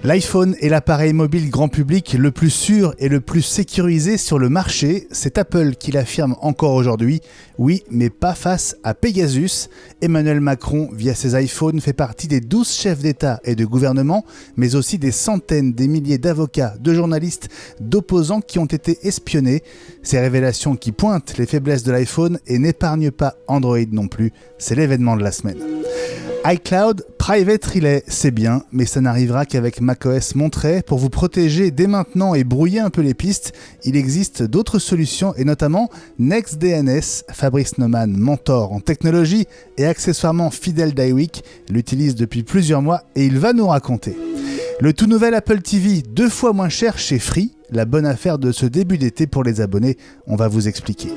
L'iPhone est l'appareil mobile grand public le plus sûr et le plus sécurisé sur le marché. C'est Apple qui l'affirme encore aujourd'hui. Oui, mais pas face à Pegasus. Emmanuel Macron, via ses iPhones, fait partie des 12 chefs d'État et de gouvernement, mais aussi des centaines, des milliers d'avocats, de journalistes, d'opposants qui ont été espionnés. Ces révélations qui pointent les faiblesses de l'iPhone et n'épargnent pas Android non plus. C'est l'événement de la semaine. iCloud Private Relay, c'est bien, mais ça n'arrivera qu'avec macOS Monterey. Pour vous protéger dès maintenant et brouiller un peu les pistes, il existe d'autres solutions et notamment NextDNS. Fabrice Neumann, mentor en technologie et accessoirement fidèle d'iWeek, l'utilise depuis plusieurs mois et il va nous raconter. Le tout nouvel Apple TV, 2 fois moins cher chez Free, la bonne affaire de ce début d'été pour les abonnés, on va vous expliquer.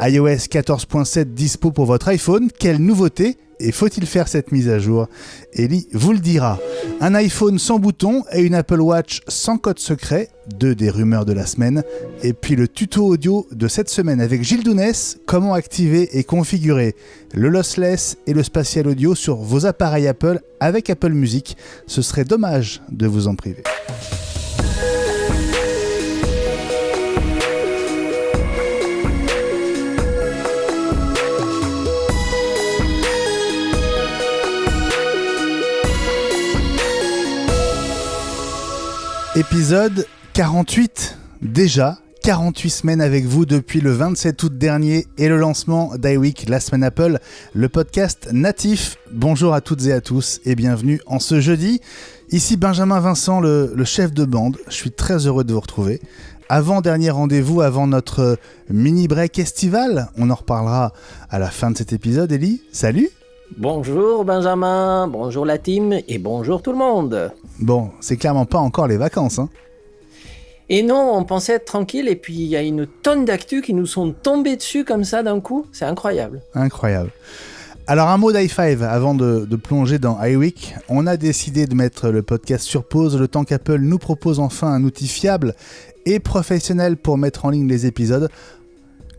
iOS 14.7 dispo pour votre iPhone, quelle nouveauté ? Et faut-il faire cette mise à jour ? Ellie vous le dira. Un iPhone sans bouton et une Apple Watch sans code secret, 2 des rumeurs de la semaine. Et puis le tuto audio de cette semaine avec Gilles Dounès, comment activer et configurer le lossless et le spatial audio sur vos appareils Apple avec Apple Music. Ce serait dommage de vous en priver. Épisode 48, déjà 48 semaines avec vous depuis le 27 août dernier et le lancement d'iWeek, la semaine Apple, le podcast natif. Bonjour à toutes et à tous et bienvenue en ce jeudi. Ici Benjamin Vincent, le chef de bande, je suis très heureux de vous retrouver. Avant-dernier rendez-vous avant notre mini-break estival, on en reparlera à la fin de cet épisode. Ellie, salut. Bonjour Benjamin, bonjour la team et bonjour tout le monde. Bon, c'est clairement pas encore les vacances, hein. Et non, on pensait être tranquille et puis il y a une tonne d'actu qui nous sont tombées dessus comme ça d'un coup, c'est incroyable. Incroyable. Alors un mot d'i5 avant de plonger dans iWeek. On a décidé de mettre le podcast sur pause le temps qu'Apple nous propose enfin un outil fiable et professionnel pour mettre en ligne les épisodes.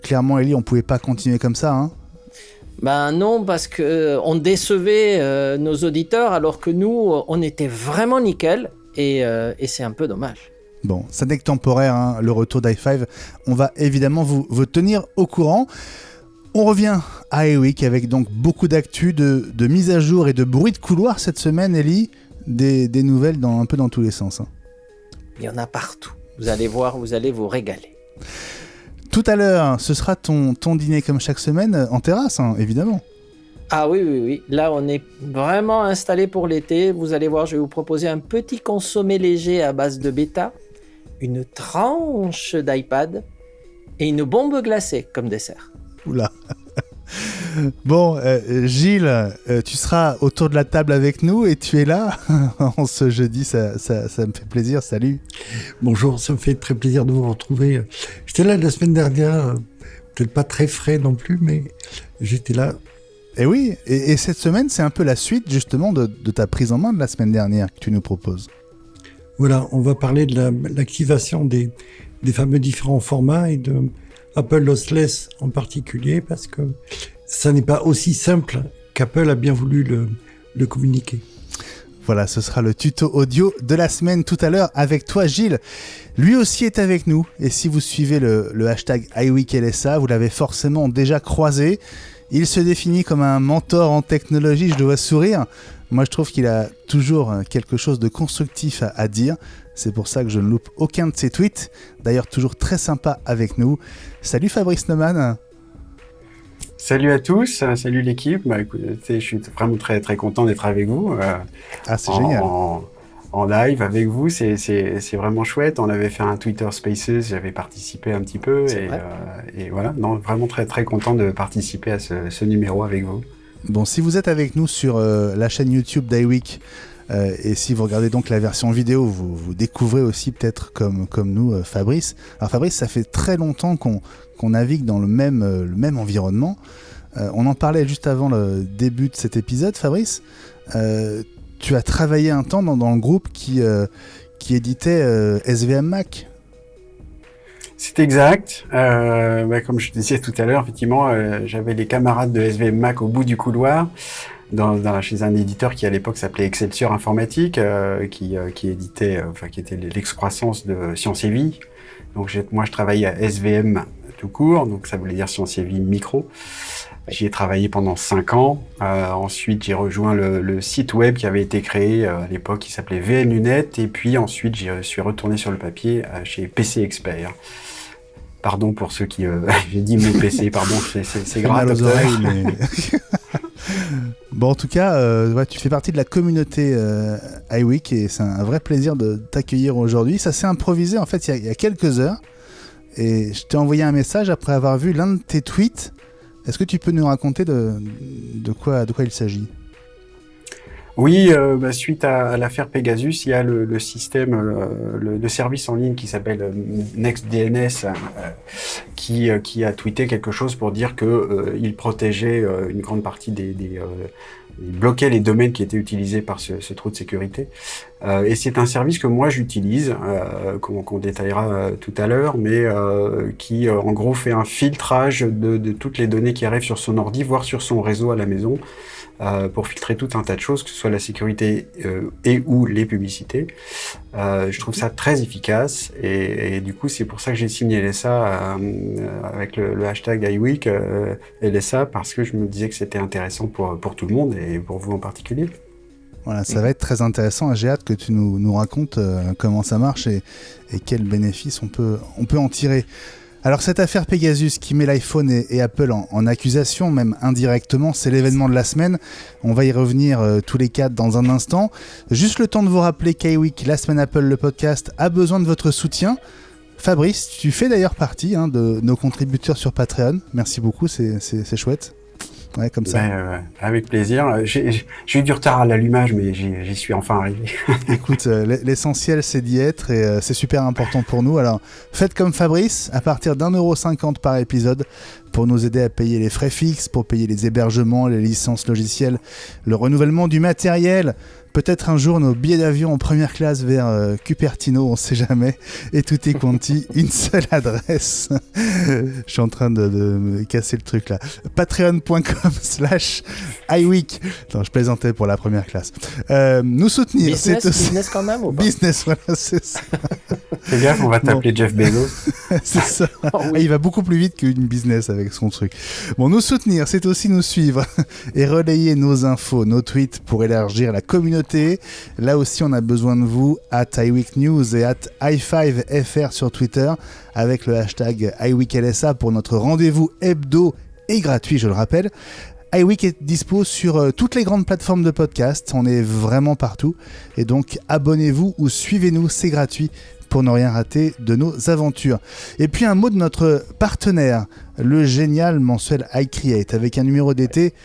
Clairement Ellie, on pouvait pas continuer comme ça, hein. Ben non, parce que on décevait nos auditeurs alors que nous, on était vraiment nickel et c'est un peu dommage. Bon, ça n'est que temporaire, hein, le retour d'i5. On va évidemment vous tenir au courant. On revient à iWeek avec donc beaucoup d'actu, de mise à jour et de bruit de couloir cette semaine, Ellie. Des nouvelles un peu dans tous les sens, hein. Il y en a partout. Vous allez voir, vous allez vous régaler. Tout à l'heure, ce sera ton dîner comme chaque semaine en terrasse, hein, évidemment. Ah oui. Là, on est vraiment installé pour l'été. Vous allez voir, je vais vous proposer un petit consommé léger à base de bêta, une tranche d'iPad et une bombe glacée comme dessert. Oula. Bon, Gilles, tu seras autour de la table avec nous et tu es là en ce jeudi, ça me fait plaisir, salut. Bonjour, ça me fait très plaisir de vous retrouver. J'étais là la semaine dernière, peut-être pas très frais non plus, mais j'étais là. Et oui, et cette semaine, c'est un peu la suite justement de ta prise en main de la semaine dernière que tu nous proposes. Voilà, on va parler de l'activation des fameux différents formats et de Apple Lossless en particulier, parce que ça n'est pas aussi simple qu'Apple a bien voulu le communiquer. Voilà, ce sera le tuto audio de la semaine tout à l'heure avec toi, Gilles. Lui aussi est avec nous. Et si vous suivez le hashtag iWeekLSA, vous l'avez forcément déjà croisé. Il se définit comme un mentor en technologie, je dois sourire. Moi, je trouve qu'il a toujours quelque chose de constructif à dire. C'est pour ça que je ne loupe aucun de ses tweets. D'ailleurs, toujours très sympa avec nous. Salut Fabrice Neumann. Salut à tous, salut l'équipe. Écoutez, je suis vraiment très très content d'être avec vous. C'est génial. En live avec vous, c'est vraiment chouette. On avait fait un Twitter Spaces, j'avais participé un petit peu et voilà. Non, vraiment très très content de participer à ce numéro avec vous. Bon, si vous êtes avec nous sur la chaîne YouTube d'iWeek et si vous regardez donc la version vidéo, vous découvrez aussi peut-être comme nous Fabrice. Alors Fabrice, ça fait très longtemps qu'on navigue dans le même environnement. On en parlait juste avant le début de cet épisode, Fabrice. Tu as travaillé un temps dans le groupe qui éditait SVM Mac. C'est exact. Comme je disais tout à l'heure, effectivement, j'avais les camarades de SVM Mac au bout du couloir. chez un éditeur qui à l'époque s'appelait Excelsior Informatique, qui éditait, qui était l'excroissance de Science et Vie. Donc moi je travaillais à SVM tout court, donc ça voulait dire Science et Vie Micro. J'y ai travaillé pendant 5 ans. Ensuite, j'ai rejoint le site web qui avait été créé à l'époque, qui s'appelait VNUnet. Et puis ensuite, je suis retourné sur le papier chez PC Expert. Pardon pour ceux qui... j'ai dit mon PC, pardon, c'est grave. Mal aux oreilles, mais... Bon, en tout cas, tu fais partie de la communauté iWeek et c'est un vrai plaisir de t'accueillir aujourd'hui. Ça s'est improvisé en fait il y a quelques heures. Et je t'ai envoyé un message après avoir vu l'un de tes tweets. Est-ce que tu peux nous raconter de quoi il s'agit ? Oui, suite à l'affaire Pegasus, il y a le système, le service en ligne qui s'appelle NextDNS, qui a tweeté quelque chose pour dire que il protégeait une grande partie il bloquait les domaines qui étaient utilisés par ce trou de sécurité. Et c'est un service que moi j'utilise, qu'on détaillera tout à l'heure, mais qui en gros fait un filtrage de toutes les données qui arrivent sur son ordi, voire sur son réseau à la maison, pour filtrer tout un tas de choses, que ce soit la sécurité et ou les publicités. Je trouve ça très efficace et du coup c'est pour ça que j'ai signé LSA avec le hashtag iWeek LSA, parce que je me disais que c'était intéressant pour tout le monde et pour vous en particulier. Voilà, ça va être très intéressant. J'ai hâte que tu nous racontes comment ça marche et quels bénéfices on peut en tirer. Alors cette affaire Pegasus qui met l'iPhone et Apple en accusation, même indirectement, c'est l'événement de la semaine. On va y revenir tous les 4 dans un instant. Juste le temps de vous rappeler qu'iWeek, la semaine Apple, le podcast, a besoin de votre soutien. Fabrice, tu fais d'ailleurs partie de nos contributeurs sur Patreon. Merci beaucoup, c'est chouette. Ouais, comme ça. Avec plaisir. J'ai eu du retard à l'allumage, mais j'y suis enfin arrivé. Écoute, l'essentiel c'est d'y être et c'est super important pour nous. Alors faites comme Fabrice, à partir d'1,50€ par épisode, pour nous aider à payer les frais fixes, pour payer les hébergements, les licences logicielles, le renouvellement du matériel, peut-être un jour nos billets d'avion en première classe vers Cupertino, on sait jamais, et tout est quanti, une seule adresse. Je suis en train de me casser le truc là. Patreon.com/iWeek. Non, je plaisantais pour la première classe. Nous soutenir, business, c'est aussi... business quand même ou pas ? Business, voilà, c'est ça. Fais gaffe, on va t'appeler Jeff Bezos. C'est ça. Oh, oui. Ah, il va beaucoup plus vite qu'une business avec son truc. Bon, nous soutenir, c'est aussi nous suivre et relayer nos infos, nos tweets pour élargir la communauté. Là aussi, on a besoin de vous, @iWeekNews et @i5fr sur Twitter, avec le hashtag iWeekLSA pour notre rendez-vous hebdo et gratuit, je le rappelle. iWeek est dispo sur toutes les grandes plateformes de podcast, on est vraiment partout. Et donc, abonnez-vous ou suivez-nous, c'est gratuit, pour ne rien rater de nos aventures. Et puis un mot de notre partenaire, le génial mensuel iCreate, avec un numéro d'été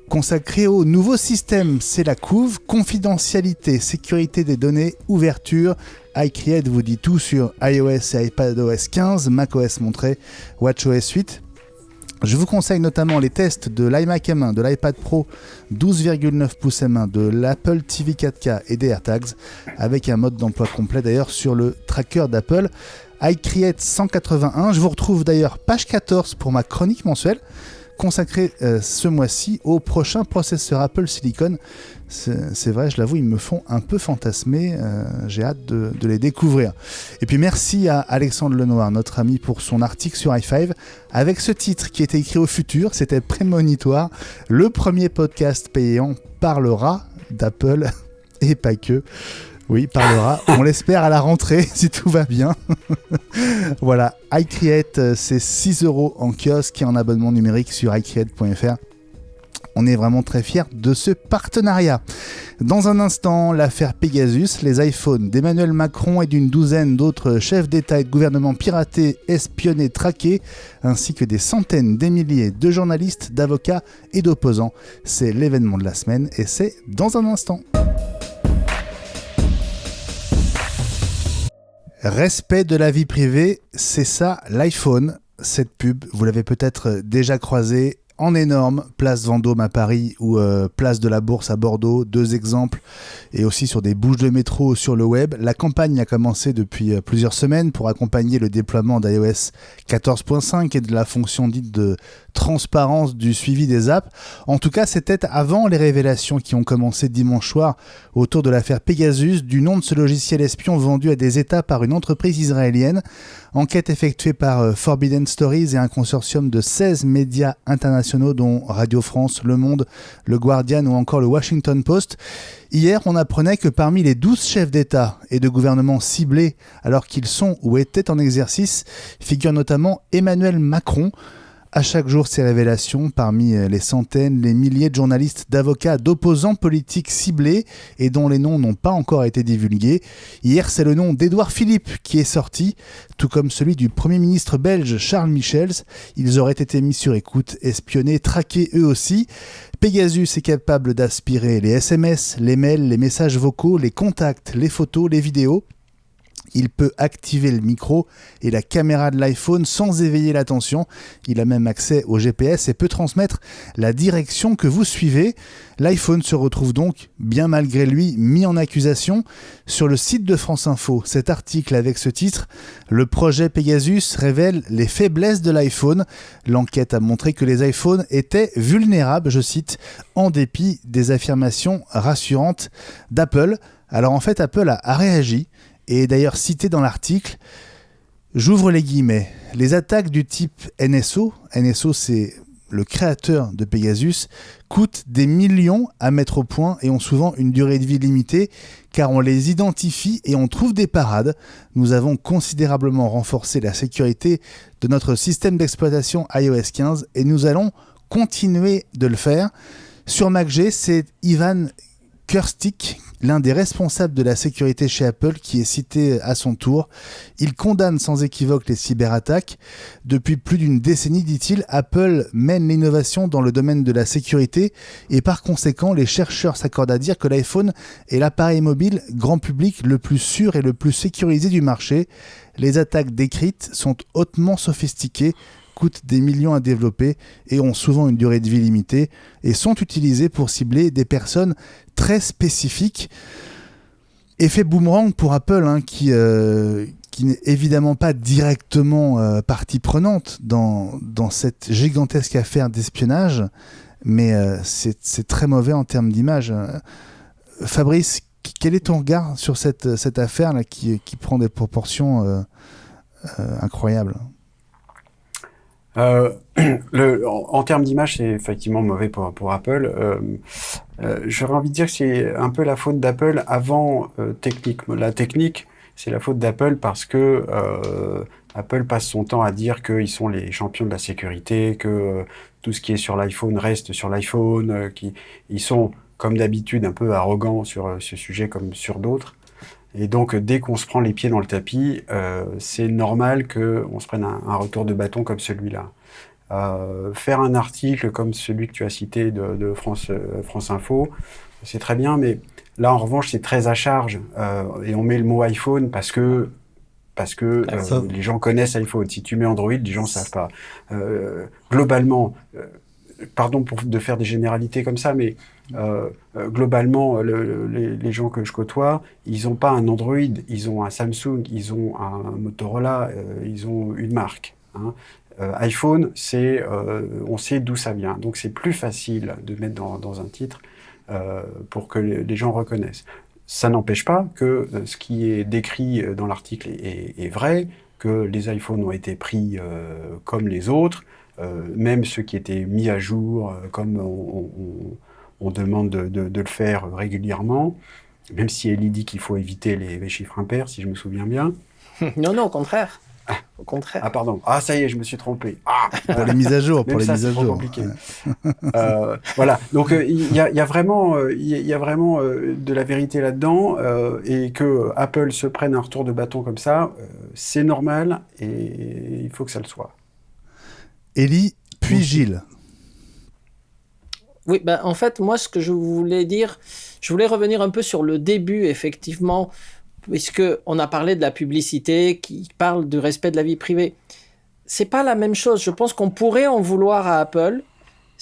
consacré au nouveau système. C'est la couve, confidentialité, sécurité des données, ouverture. iCreate vous dit tout sur iOS et iPadOS 15, macOS montré, WatchOS 8. Je vous conseille notamment les tests de l'iMac M1, de l'iPad Pro 12,9 pouces M1, de l'Apple TV 4K et des AirTags, avec un mode d'emploi complet d'ailleurs sur le tracker d'Apple. iCreate 181, je vous retrouve d'ailleurs page 14 pour ma chronique mensuelle, consacrée ce mois-ci au prochain processeur Apple Silicon. C'est vrai, je l'avoue, ils me font un peu fantasmer, j'ai hâte de les découvrir. Et puis merci à Alexandre Lenoir, notre ami, pour son article sur i5, avec ce titre qui était écrit au futur, c'était prémonitoire, le premier podcast payant parlera d'Apple, et pas que. Oui, parlera, on l'espère à la rentrée, si tout va bien. Voilà, iCreate, c'est 6€ en kiosque et en abonnement numérique sur iCreate.fr. On est vraiment très fiers de ce partenariat. Dans un instant, l'affaire Pegasus, les iPhones d'Emmanuel Macron et d'une douzaine d'autres chefs d'État et de gouvernement piratés, espionnés, traqués, ainsi que des centaines, des milliers de journalistes, d'avocats et d'opposants. C'est l'événement de la semaine et c'est dans un instant. Respect de la vie privée, c'est ça l'iPhone. Cette pub, vous l'avez peut-être déjà croisée en énorme, place Vendôme à Paris ou place de la Bourse à Bordeaux, 2 exemples, et aussi sur des bouches de métro sur le web. La campagne a commencé depuis plusieurs semaines pour accompagner le déploiement d'iOS 14.5 et de la fonction dite de transparence du suivi des apps. En tout cas, c'était avant les révélations qui ont commencé dimanche soir autour de l'affaire Pegasus, du nom de ce logiciel espion vendu à des États par une entreprise israélienne. Enquête effectuée par Forbidden Stories et un consortium de 16 médias internationaux dont Radio France, Le Monde, Le Guardian ou encore le Washington Post. Hier, on apprenait que parmi les 12 chefs d'État et de gouvernement ciblés alors qu'ils sont ou étaient en exercice, figure notamment Emmanuel Macron. À chaque jour, ces révélations, parmi les centaines, les milliers de journalistes, d'avocats, d'opposants politiques ciblés et dont les noms n'ont pas encore été divulgués. Hier, c'est le nom d'Édouard Philippe qui est sorti, tout comme celui du Premier ministre belge Charles Michels. Ils auraient été mis sur écoute, espionnés, traqués eux aussi. Pegasus est capable d'aspirer les SMS, les mails, les messages vocaux, les contacts, les photos, les vidéos. Il peut activer le micro et la caméra de l'iPhone sans éveiller l'attention. Il a même accès au GPS et peut transmettre la direction que vous suivez. L'iPhone se retrouve donc, bien malgré lui, mis en accusation. Sur le site de France Info, cet article avec ce titre « Le projet Pegasus révèle les faiblesses de l'iPhone ». L'enquête a montré que les iPhones étaient vulnérables, je cite, en dépit des affirmations rassurantes d'Apple. Alors en fait, Apple a réagi. Et d'ailleurs cité dans l'article, j'ouvre les guillemets, les attaques du type NSO c'est le créateur de Pegasus, coûtent des millions à mettre au point et ont souvent une durée de vie limitée car on les identifie et on trouve des parades. Nous avons considérablement renforcé la sécurité de notre système d'exploitation iOS 15 et nous allons continuer de le faire. Sur MacG, c'est Ivan Kurstik, l'un des responsables de la sécurité chez Apple, qui est cité à son tour. Il condamne sans équivoque les cyberattaques. Depuis plus d'une décennie, dit-il, Apple mène l'innovation dans le domaine de la sécurité et par conséquent, les chercheurs s'accordent à dire que l'iPhone est l'appareil mobile grand public le plus sûr et le plus sécurisé du marché. Les attaques décrites sont hautement sophistiquées, coûtent des millions à développer et ont souvent une durée de vie limitée et sont utilisées pour cibler des personnes très spécifiques. Effet boomerang pour Apple, qui n'est évidemment pas directement partie prenante dans cette gigantesque affaire d'espionnage, mais c'est très mauvais en termes d'image. Fabrice, quel est ton regard sur cette affaire là, qui prend des proportions incroyables ? En termes d'image, c'est effectivement mauvais pour Apple. J'aurais envie de dire que c'est un peu la faute d'Apple avant technique. La technique, c'est la faute d'Apple parce que Apple passe son temps à dire qu'ils sont les champions de la sécurité, que tout ce qui est sur l'iPhone reste sur l'iPhone, qu'ils sont, comme d'habitude, un peu arrogants sur ce sujet comme sur d'autres. Et donc, dès qu'on se prend les pieds dans le tapis, c'est normal qu'on se prenne un retour de bâton comme celui-là. Faire un article comme celui que tu as cité de France Info, c'est très bien, mais là, en revanche, c'est très à charge. Et on met le mot iPhone parce que les gens connaissent iPhone. Si tu mets Android, les gens ne savent pas. Globalement, pardon de faire des généralités comme ça, mais globalement, les gens que je côtoie, ils n'ont pas un Android, ils ont un Samsung, ils ont un Motorola, ils ont une marque. iPhone, on sait d'où ça vient. Donc c'est plus facile de mettre dans un titre pour que les gens reconnaissent. Ça n'empêche pas que ce qui est décrit dans l'article est vrai, que les iPhones ont été pris comme les autres, même ceux qui étaient mis à jour, comme on demande de le faire régulièrement, même si Ellie dit qu'il faut éviter les chiffres impairs, si je me souviens bien. Non, au contraire. Au contraire. Ah, pardon. Ah, ça y est, je me suis trompé. Pour les mises à jour. Même ça, c'est trop compliqué. Voilà. Donc, il y a vraiment de la vérité là-dedans, et que Apple se prenne un retour de bâton comme ça, c'est normal et il faut que ça le soit. Ellie, puis Gilles. Oui, en fait, moi, ce que je voulais dire, je voulais revenir un peu sur le début, effectivement, puisqu'on a parlé de la publicité qui parle du respect de la vie privée. C'est pas la même chose. Je pense qu'on pourrait en vouloir à Apple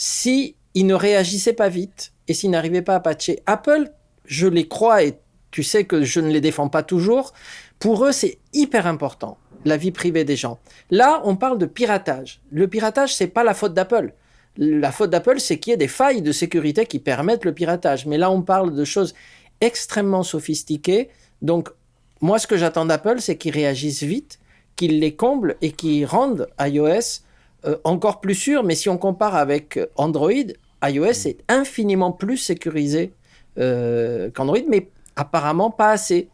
si ils ne réagissaient pas vite et s'ils n'arrivaient pas à patcher. Apple, je les crois et tu sais que je ne les défends pas toujours. Pour eux, c'est hyper important, la vie privée des gens. Là, on parle de piratage. Le piratage, c'est pas la faute d'Apple. La faute d'Apple, c'est qu'il y ait des failles de sécurité qui permettent le piratage. Mais là, on parle de choses extrêmement sophistiquées. Donc, moi, ce que j'attends d'Apple, c'est qu'ils réagissent vite, qu'ils les comblent et qu'ils rendent iOS encore plus sûr. Mais si on compare avec Android, iOS est infiniment plus sécurisé qu'Android, mais apparemment pas assez.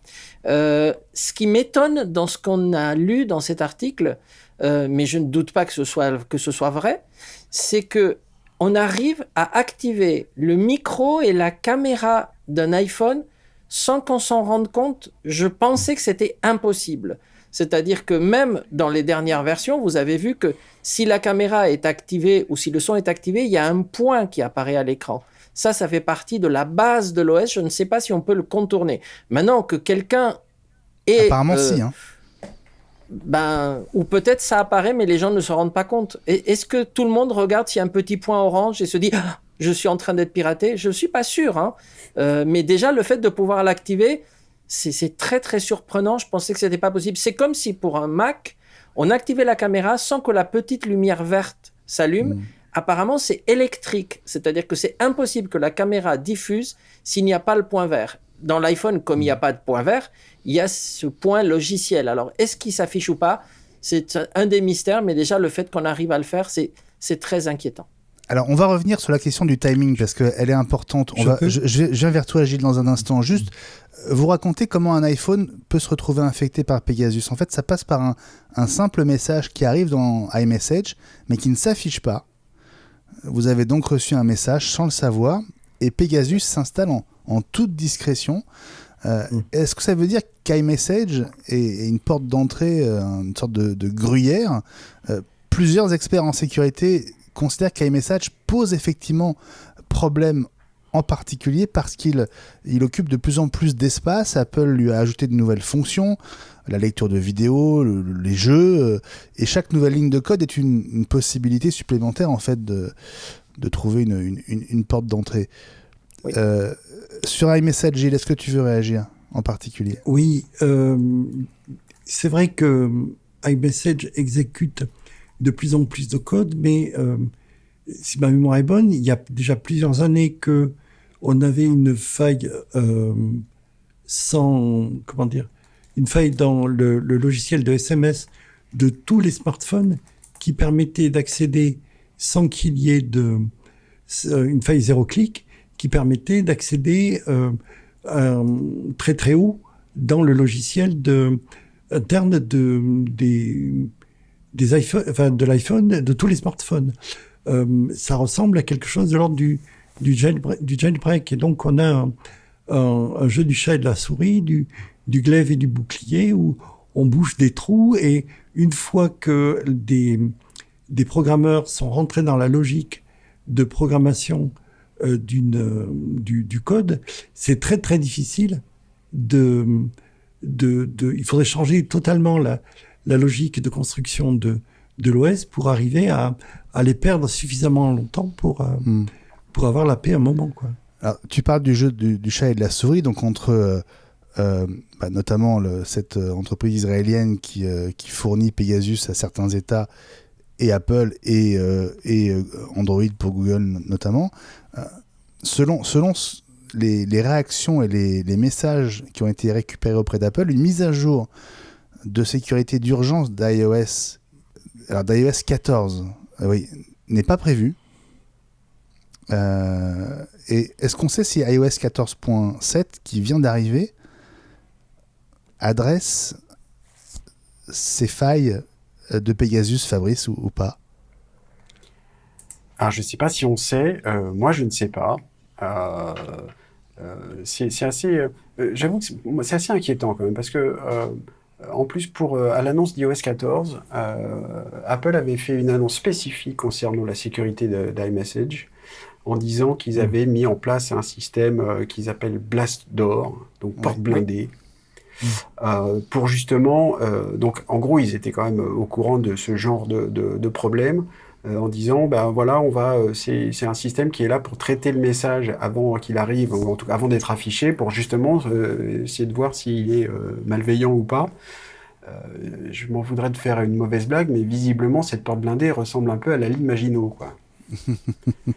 Ce qui m'étonne dans ce qu'on a lu dans cet article, mais je ne doute pas que ce soit vrai, c'est que on arrive à activer le micro et la caméra d'un iPhone sans qu'on s'en rende compte. Je pensais que c'était impossible. C'est-à-dire que même dans les dernières versions, vous avez vu que si la caméra est activée ou si le son est activé, il y a un point qui apparaît à l'écran. Ça fait partie de la base de l'OS. Je ne sais pas si on peut le contourner. Maintenant que quelqu'un est... Apparemment, si. Ou peut-être ça apparaît, mais les gens ne se rendent pas compte. Est-ce que tout le monde regarde s'il y a un petit point orange et se dit ah, « je suis en train d'être piraté » Je ne suis pas sûr. Mais déjà, le fait de pouvoir l'activer, c'est très, très surprenant. Je pensais que ce n'était pas possible. C'est comme si pour un Mac, on activait la caméra sans que la petite lumière verte s'allume. Apparemment, c'est électrique. C'est-à-dire que c'est impossible que la caméra diffuse s'il n'y a pas le point vert. Dans l'iPhone, comme il n'y a pas de point vert, il y a ce point logiciel. Alors, est-ce qu'il s'affiche ou pas ? C'est un des mystères, mais déjà, le fait qu'on arrive à le faire, c'est très inquiétant. Alors, on va revenir sur la question du timing, parce qu'elle est importante. Je viens vers toi, Gilles, dans un instant. Juste, vous racontez comment un iPhone peut se retrouver infecté par Pegasus. En fait, ça passe par un simple message qui arrive dans iMessage, mais qui ne s'affiche pas. Vous avez donc reçu un message sans le savoir, et Pegasus s'installe en toute discrétion. Est-ce que ça veut dire qu'iMessage est une porte d'entrée, une sorte de gruyère ? Plusieurs experts en sécurité considèrent qu'iMessage pose effectivement problème, en particulier parce qu'il occupe de plus en plus d'espace. Apple lui a ajouté de nouvelles fonctions, la lecture de vidéos, les jeux, et chaque nouvelle ligne de code est une possibilité supplémentaire en fait de trouver une porte d'entrée. Oui. Sur iMessage, Gilles, est-ce que tu veux réagir en particulier ? Oui, c'est vrai que iMessage exécute de plus en plus de code, mais si ma mémoire est bonne, il y a déjà plusieurs années que on avait une faille une faille dans le logiciel de SMS de tous les smartphones qui permettait d'accéder sans qu'il y ait une faille zéro-clic, qui permettait d'accéder très très haut dans le logiciel interne de l'iPhone, de tous les smartphones. Ça ressemble à quelque chose de l'ordre du jailbreak. Et donc on a un jeu du chat et de la souris, du glaive et du bouclier, où on bouche des trous, et une fois que des programmeurs sont rentrés dans la logique de programmation du code, c'est très très difficile il faudrait changer totalement la logique de construction de l'OS pour arriver à les perdre suffisamment longtemps pour avoir la paix à un moment, quoi. Alors, tu parles du jeu du chat et de la souris, donc entre notamment cette entreprise israélienne qui fournit Pegasus à certains États, et Apple et Android pour Google notamment. Selon les réactions et les messages qui ont été récupérés auprès d'Apple, une mise à jour de sécurité d'urgence d'iOS 14 n'est pas prévue. Et est-ce qu'on sait si iOS 14.7 qui vient d'arriver adresse ces failles de Pegasus, Fabrice, ou pas? Alors je ne sais pas si on sait, moi je ne sais pas. C'est assez, j'avoue que c'est assez inquiétant quand même, parce que en plus à l'annonce d'iOS 14, Apple avait fait une annonce spécifique concernant la sécurité d'iMessage, en disant qu'ils avaient mis en place un système qu'ils appellent Blast Door, donc porte blindée. Pour justement, donc en gros ils étaient quand même au courant de ce genre de problème, en disant, ben voilà, c'est un système qui est là pour traiter le message avant qu'il arrive, ou en tout cas avant d'être affiché, pour justement essayer de voir s'il est malveillant ou pas. Je m'en voudrais de faire une mauvaise blague, mais visiblement, cette porte blindée ressemble un peu à la ligne Maginot, quoi.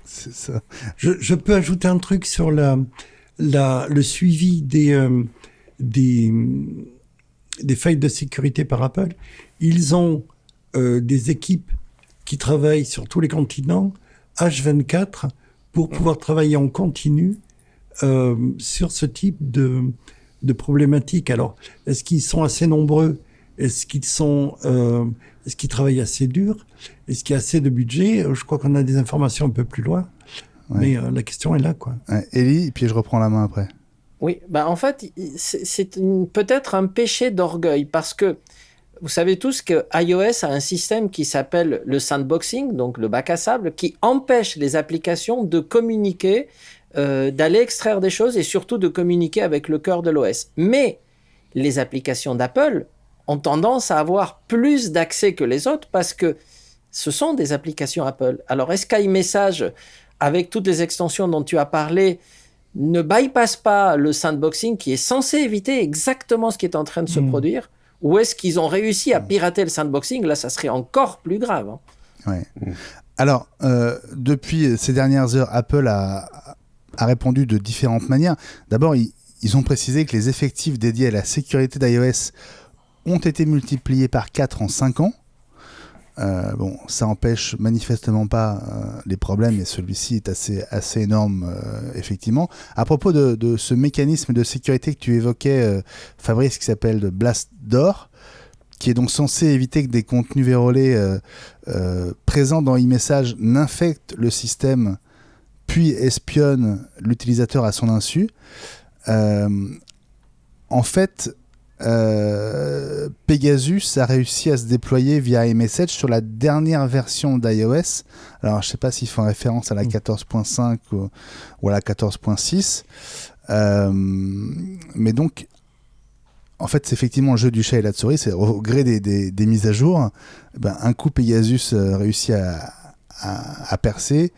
C'est ça. Je peux ajouter un truc sur le suivi des failles de sécurité par Apple. Ils ont des équipes qui travaillent sur tous les continents, H24, pour pouvoir travailler en continu sur ce type de problématiques. Alors, est-ce qu'ils sont assez nombreux ? Est-ce qu'ils travaillent assez dur ? Est-ce qu'il y a assez de budget ? Je crois qu'on a des informations un peu plus loin. Ouais. Mais la question est là, quoi. Élie, et puis je reprends la main après. Oui, en fait, c'est peut-être un péché d'orgueil parce que vous savez tous que iOS a un système qui s'appelle le sandboxing, donc le bac à sable, qui empêche les applications de communiquer, d'aller extraire des choses et surtout de communiquer avec le cœur de l'OS. Mais les applications d'Apple ont tendance à avoir plus d'accès que les autres parce que ce sont des applications Apple. Alors, est-ce qu'iMessage, avec toutes les extensions dont tu as parlé, ne bypasse pas le sandboxing qui est censé éviter exactement ce qui est en train de se produire ? Ou est-ce qu'ils ont réussi à pirater le sandboxing ? Là, ça serait encore plus grave. Ouais. Alors, depuis ces dernières heures, Apple a répondu de différentes manières. D'abord, ils ont précisé que les effectifs dédiés à la sécurité d'iOS ont été multipliés par 4 en 5 ans. Bon, ça empêche manifestement pas les problèmes, et celui-ci est assez énorme, effectivement. À propos de ce mécanisme de sécurité que tu évoquais, Fabrice, qui s'appelle de Blast Door, qui est donc censé éviter que des contenus vérolés présents dans e-message n'infectent le système, puis espionnent l'utilisateur à son insu. En fait, Pegasus a réussi à se déployer via iMessage sur la dernière version d'iOS. Alors, je ne sais pas s'ils font référence à la 14.5 ou à la 14.6. Mais donc, en fait, c'est effectivement le jeu du chat et de la souris. C'est au gré des mises à jour. Un coup, Pegasus réussit à percer.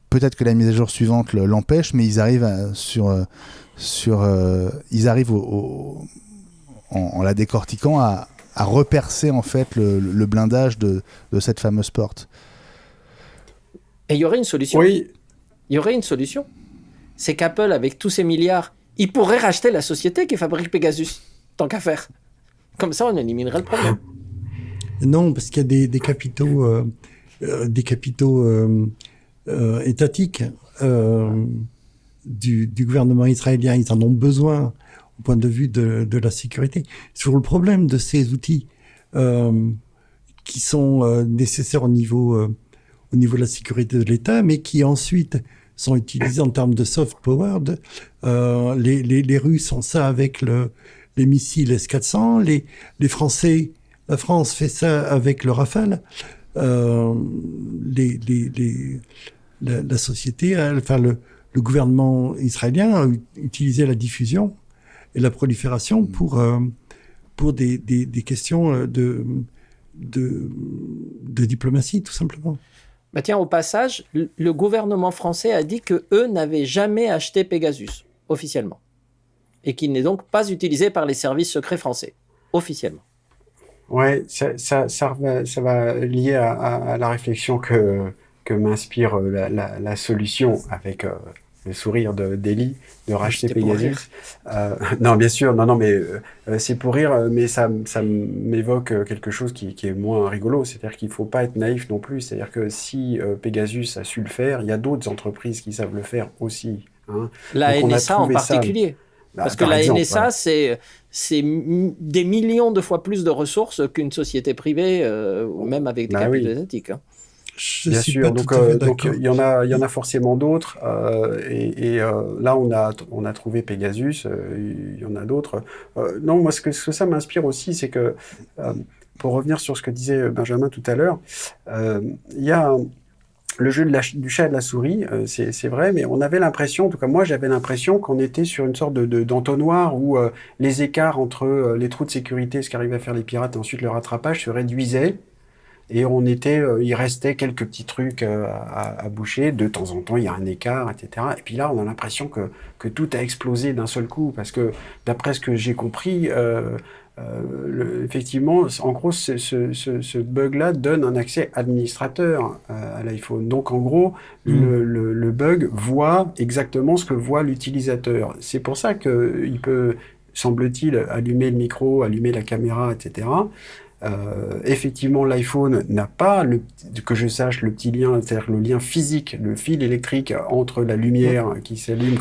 Peut-être que la mise à jour suivante l'empêche, mais ils arrivent ils arrivent en la décortiquant à repercer en fait le blindage de cette fameuse porte. Et il y aurait une solution. Oui. Il y aurait une solution. C'est qu'Apple, avec tous ces milliards, il pourrait racheter la société qui fabrique Pegasus, tant qu'à faire. Comme ça, on éliminerait le problème. Non, parce qu'il y a des capitaux étatiques du gouvernement israélien. Ils en ont besoin au point de vue de la sécurité. C'est toujours le problème de ces outils qui sont nécessaires au niveau de la sécurité de l'État, mais qui ensuite sont utilisés en termes de soft power. Les Russes ont ça avec les missiles S-400, les Français, la France fait ça avec le Rafale. La société, enfin le gouvernement israélien a utilisé la diffusion et la prolifération pour des questions de diplomatie, tout simplement. Bah tiens, au passage, le gouvernement français a dit que eux n'avaient jamais acheté Pegasus, officiellement. Et qu'il n'est donc pas utilisé par les services secrets français, officiellement. Ouais, ça va lier à la réflexion que m'inspire la solution avec le sourire d'Élie de racheter Pegasus. Non, bien sûr, non, mais c'est pour rire, mais ça m'évoque quelque chose qui est moins rigolo. C'est-à-dire qu'il ne faut pas être naïf non plus. C'est-à-dire que si Pegasus a su le faire, il y a d'autres entreprises qui savent le faire aussi. Hein. La NSA en particulier. Parce que la NSA, c'est des millions de fois plus de ressources qu'une société privée, ou même avec des capitaux étatiques. Hein. Bien sûr, donc il y en a forcément d'autres, et là on a trouvé Pegasus, il y en a d'autres. Non, moi ce que ça m'inspire aussi, c'est que pour revenir sur ce que disait Benjamin tout à l'heure, il y a le jeu du chat et de la souris, c'est vrai, mais on avait l'impression, en tout cas moi j'avais l'impression qu'on était sur une sorte d'entonnoir où les écarts entre les trous de sécurité, ce qu'arrivaient à faire les pirates, et ensuite le rattrapage se réduisaient. et il restait quelques petits trucs à boucher. De temps en temps, il y a un écart, etc. Et puis là, on a l'impression que tout a explosé d'un seul coup, parce que d'après ce que j'ai compris, effectivement, en gros, ce bug-là donne un accès administrateur à l'iPhone. Donc, en gros, le bug voit exactement ce que voit l'utilisateur. C'est pour ça qu'il peut, semble-t-il, allumer le micro, allumer la caméra, etc. Effectivement, l'iPhone n'a pas, que je sache, le petit lien, c'est-à-dire le lien physique, le fil électrique entre la lumière qui s'allume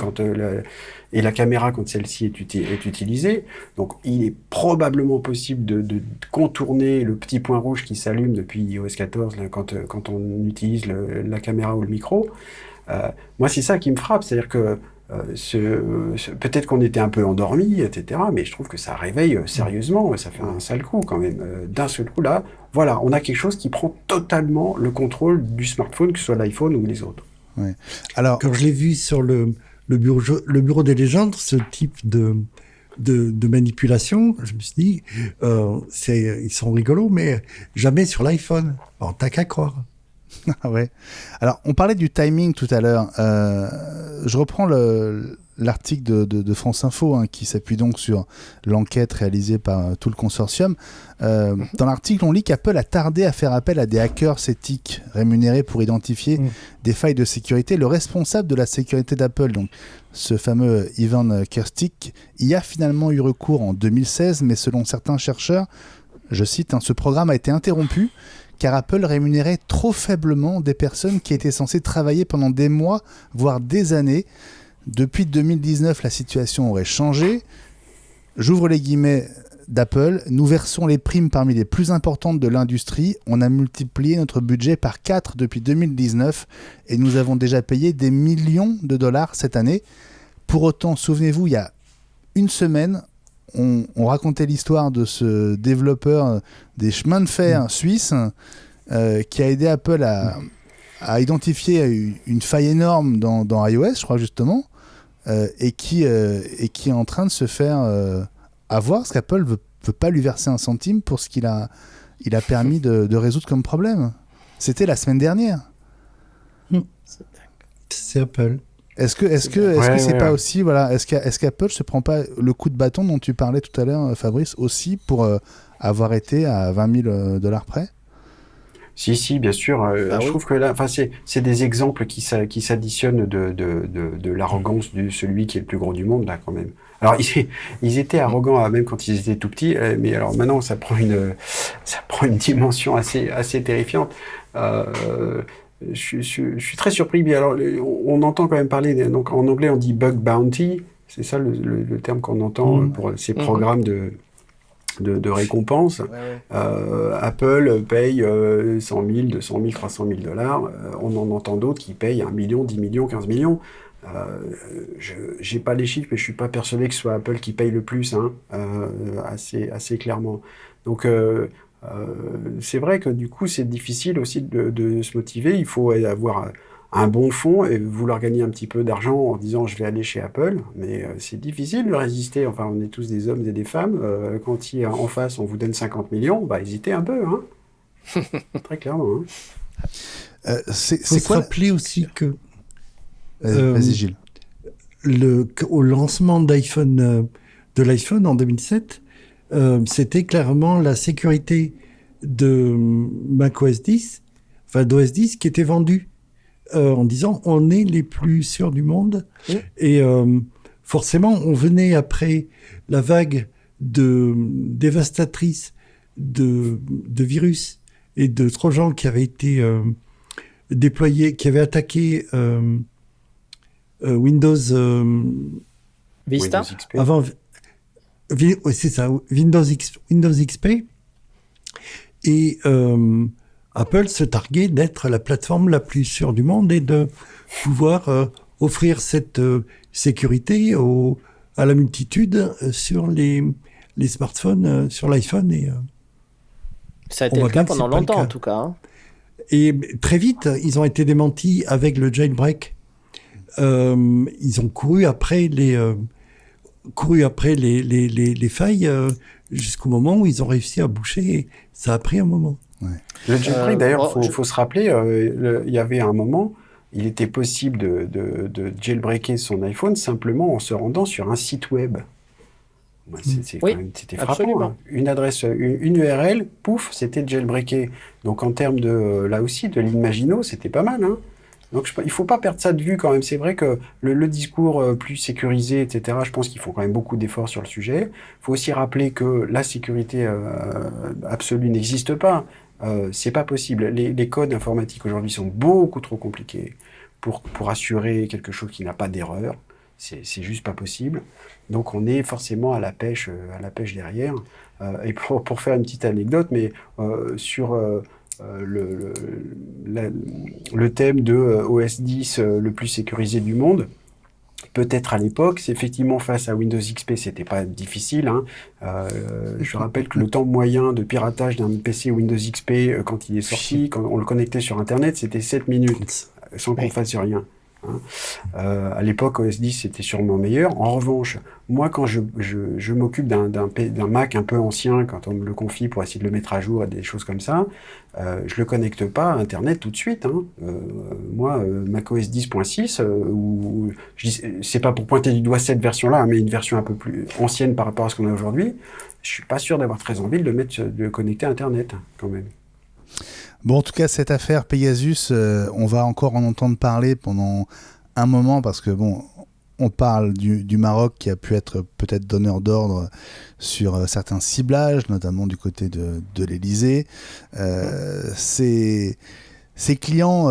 et la caméra quand celle-ci est utilisée. Donc, il est probablement possible de contourner le petit point rouge qui s'allume depuis iOS 14 là, quand on utilise la caméra ou le micro. Moi, c'est ça qui me frappe, c'est-à-dire que peut-être qu'on était un peu endormi, etc. Mais je trouve que ça réveille sérieusement, ça fait un sale coup quand même. D'un seul coup, là, voilà, on a quelque chose qui prend totalement le contrôle du smartphone, que ce soit l'iPhone ou les autres. Ouais. Alors, quand je l'ai vu sur le bureau des légendes, ce type de manipulation, je me suis dit, ils sont rigolos, mais jamais sur l'iPhone. Alors, t'as qu'à croire. Ah ouais. Alors, on parlait du timing tout à l'heure. Je reprends l'article de France Info qui s'appuie donc sur l'enquête réalisée par tout le consortium. Dans l'article, on lit qu'Apple a tardé à faire appel à des hackers éthiques rémunérés pour identifier des failles de sécurité. Le responsable de la sécurité d'Apple, donc ce fameux Ivan Kirstic, y a finalement eu recours en 2016, mais selon certains chercheurs, je cite, ce programme a été interrompu car Apple rémunérait trop faiblement des personnes qui étaient censées travailler pendant des mois, voire des années. Depuis 2019, la situation aurait changé. J'ouvre les guillemets d'Apple. Nous versons les primes parmi les plus importantes de l'industrie. On a multiplié notre budget par 4 depuis 2019 et nous avons déjà payé des millions de dollars cette année. Pour autant, souvenez-vous, il y a une semaine, on racontait l'histoire de ce développeur des chemins de fer suisse qui a aidé Apple à identifier une faille énorme dans iOS, je crois justement, et qui est en train de se faire avoir, parce qu'Apple veut pas lui verser un centime pour ce qu'il a permis de résoudre comme problème. C'était la semaine dernière. C'est Apple. Est-ce que c'est pas aussi, voilà, est-ce qu'Apple se prend pas le coup de bâton dont tu parlais tout à l'heure, Fabrice, aussi pour avoir été à 20 000 $ près? Si, bien sûr. Je trouve que là, c'est des exemples qui s'additionnent de l'arrogance de celui qui est le plus gros du monde, là, quand même. Alors, ils étaient arrogants même quand ils étaient tout petits, mais alors maintenant, ça prend une dimension assez terrifiante. Je suis très surpris. Mais alors, on entend quand même parler, donc en anglais, on dit bug bounty. C'est ça le terme qu'on entend pour ces programmes de récompense. Apple paye 100 000, 200 000, 300 000 $. On en entend d'autres qui payent 1 million, 10 millions, 15 millions. J'ai pas les chiffres, mais je suis pas persuadé que ce soit Apple qui paye le plus, assez clairement. Donc, c'est vrai que du coup, c'est difficile aussi de se motiver. Il faut avoir un bon fond et vouloir gagner un petit peu d'argent en disant je vais aller chez Apple, mais c'est difficile de résister. Enfin, on est tous des hommes et des femmes. Quand en face on vous donne 50 millions, hésitez un peu, très clairement. C'est faut se rappeler aussi que vas-y Gilles. Au lancement de l'iPhone en 2007, c'était clairement la sécurité de macOS 10, enfin d'OS 10 qui était vendue. En disant on est les plus sûrs du monde et forcément on venait après la vague dévastatrice de virus et de trojans qui avaient été déployés, qui avaient attaqué Windows Vista XP. Avant c'est ça, Windows XP et Apple se targuait d'être la plateforme la plus sûre du monde et de pouvoir offrir cette sécurité à la multitude sur les smartphones, sur l'iPhone. Et, ça a été le cas pendant longtemps, en tout cas. Et très vite, ils ont été démentis avec le jailbreak. Ils ont couru après les failles jusqu'au moment où ils ont réussi à boucher. Ça a pris un moment. Le jailbreak, d'ailleurs, bon, faut se rappeler, il y avait un moment, il était possible de jailbreaker son iPhone simplement en se rendant sur un site web. Bah, Oui, c'était frappant. absolument. Hein. Une adresse, une URL, pouf, c'était jailbreaké. Donc en termes de, là aussi, de l'Imagino, c'était pas mal. Hein. Donc il faut pas perdre ça de vue quand même. C'est vrai que le discours plus sécurisé, etc., je pense qu'ils font quand même beaucoup d'efforts sur le sujet. Il faut aussi rappeler que la sécurité absolue n'existe pas. C'est pas possible. Les codes informatiques aujourd'hui sont beaucoup trop compliqués pour assurer quelque chose qui n'a pas d'erreur. C'est juste pas possible. Donc on est forcément à la pêche derrière. Et pour faire une petite anecdote, mais sur le thème de OS 10 le plus sécurisé du monde, peut-être à l'époque, c'est effectivement face à Windows XP, c'était pas difficile. Hein. Je rappelle que le temps moyen de piratage d'un PC Windows XP quand il est sorti, quand on le connectait sur Internet, c'était 7 minutes, sans qu'on fasse rien. Hein. À l'époque, OS 10 c'était sûrement meilleur. En revanche, moi, quand je m'occupe d'un Mac un peu ancien, quand on me le confie pour essayer de le mettre à jour, des choses comme ça, je le connecte pas à Internet tout de suite. Hein. Moi, macOS 10.6, c'est pas pour pointer du doigt cette version-là, hein, mais une version un peu plus ancienne par rapport à ce qu'on a aujourd'hui, je suis pas sûr d'avoir très envie de le connecter à Internet, quand même. Bon, en tout cas, cette affaire Pegasus, on va encore en entendre parler pendant un moment parce que, bon, on parle du Maroc qui a pu être peut-être donneur d'ordre sur certains ciblages, notamment du côté de l'Elysée. Ces clients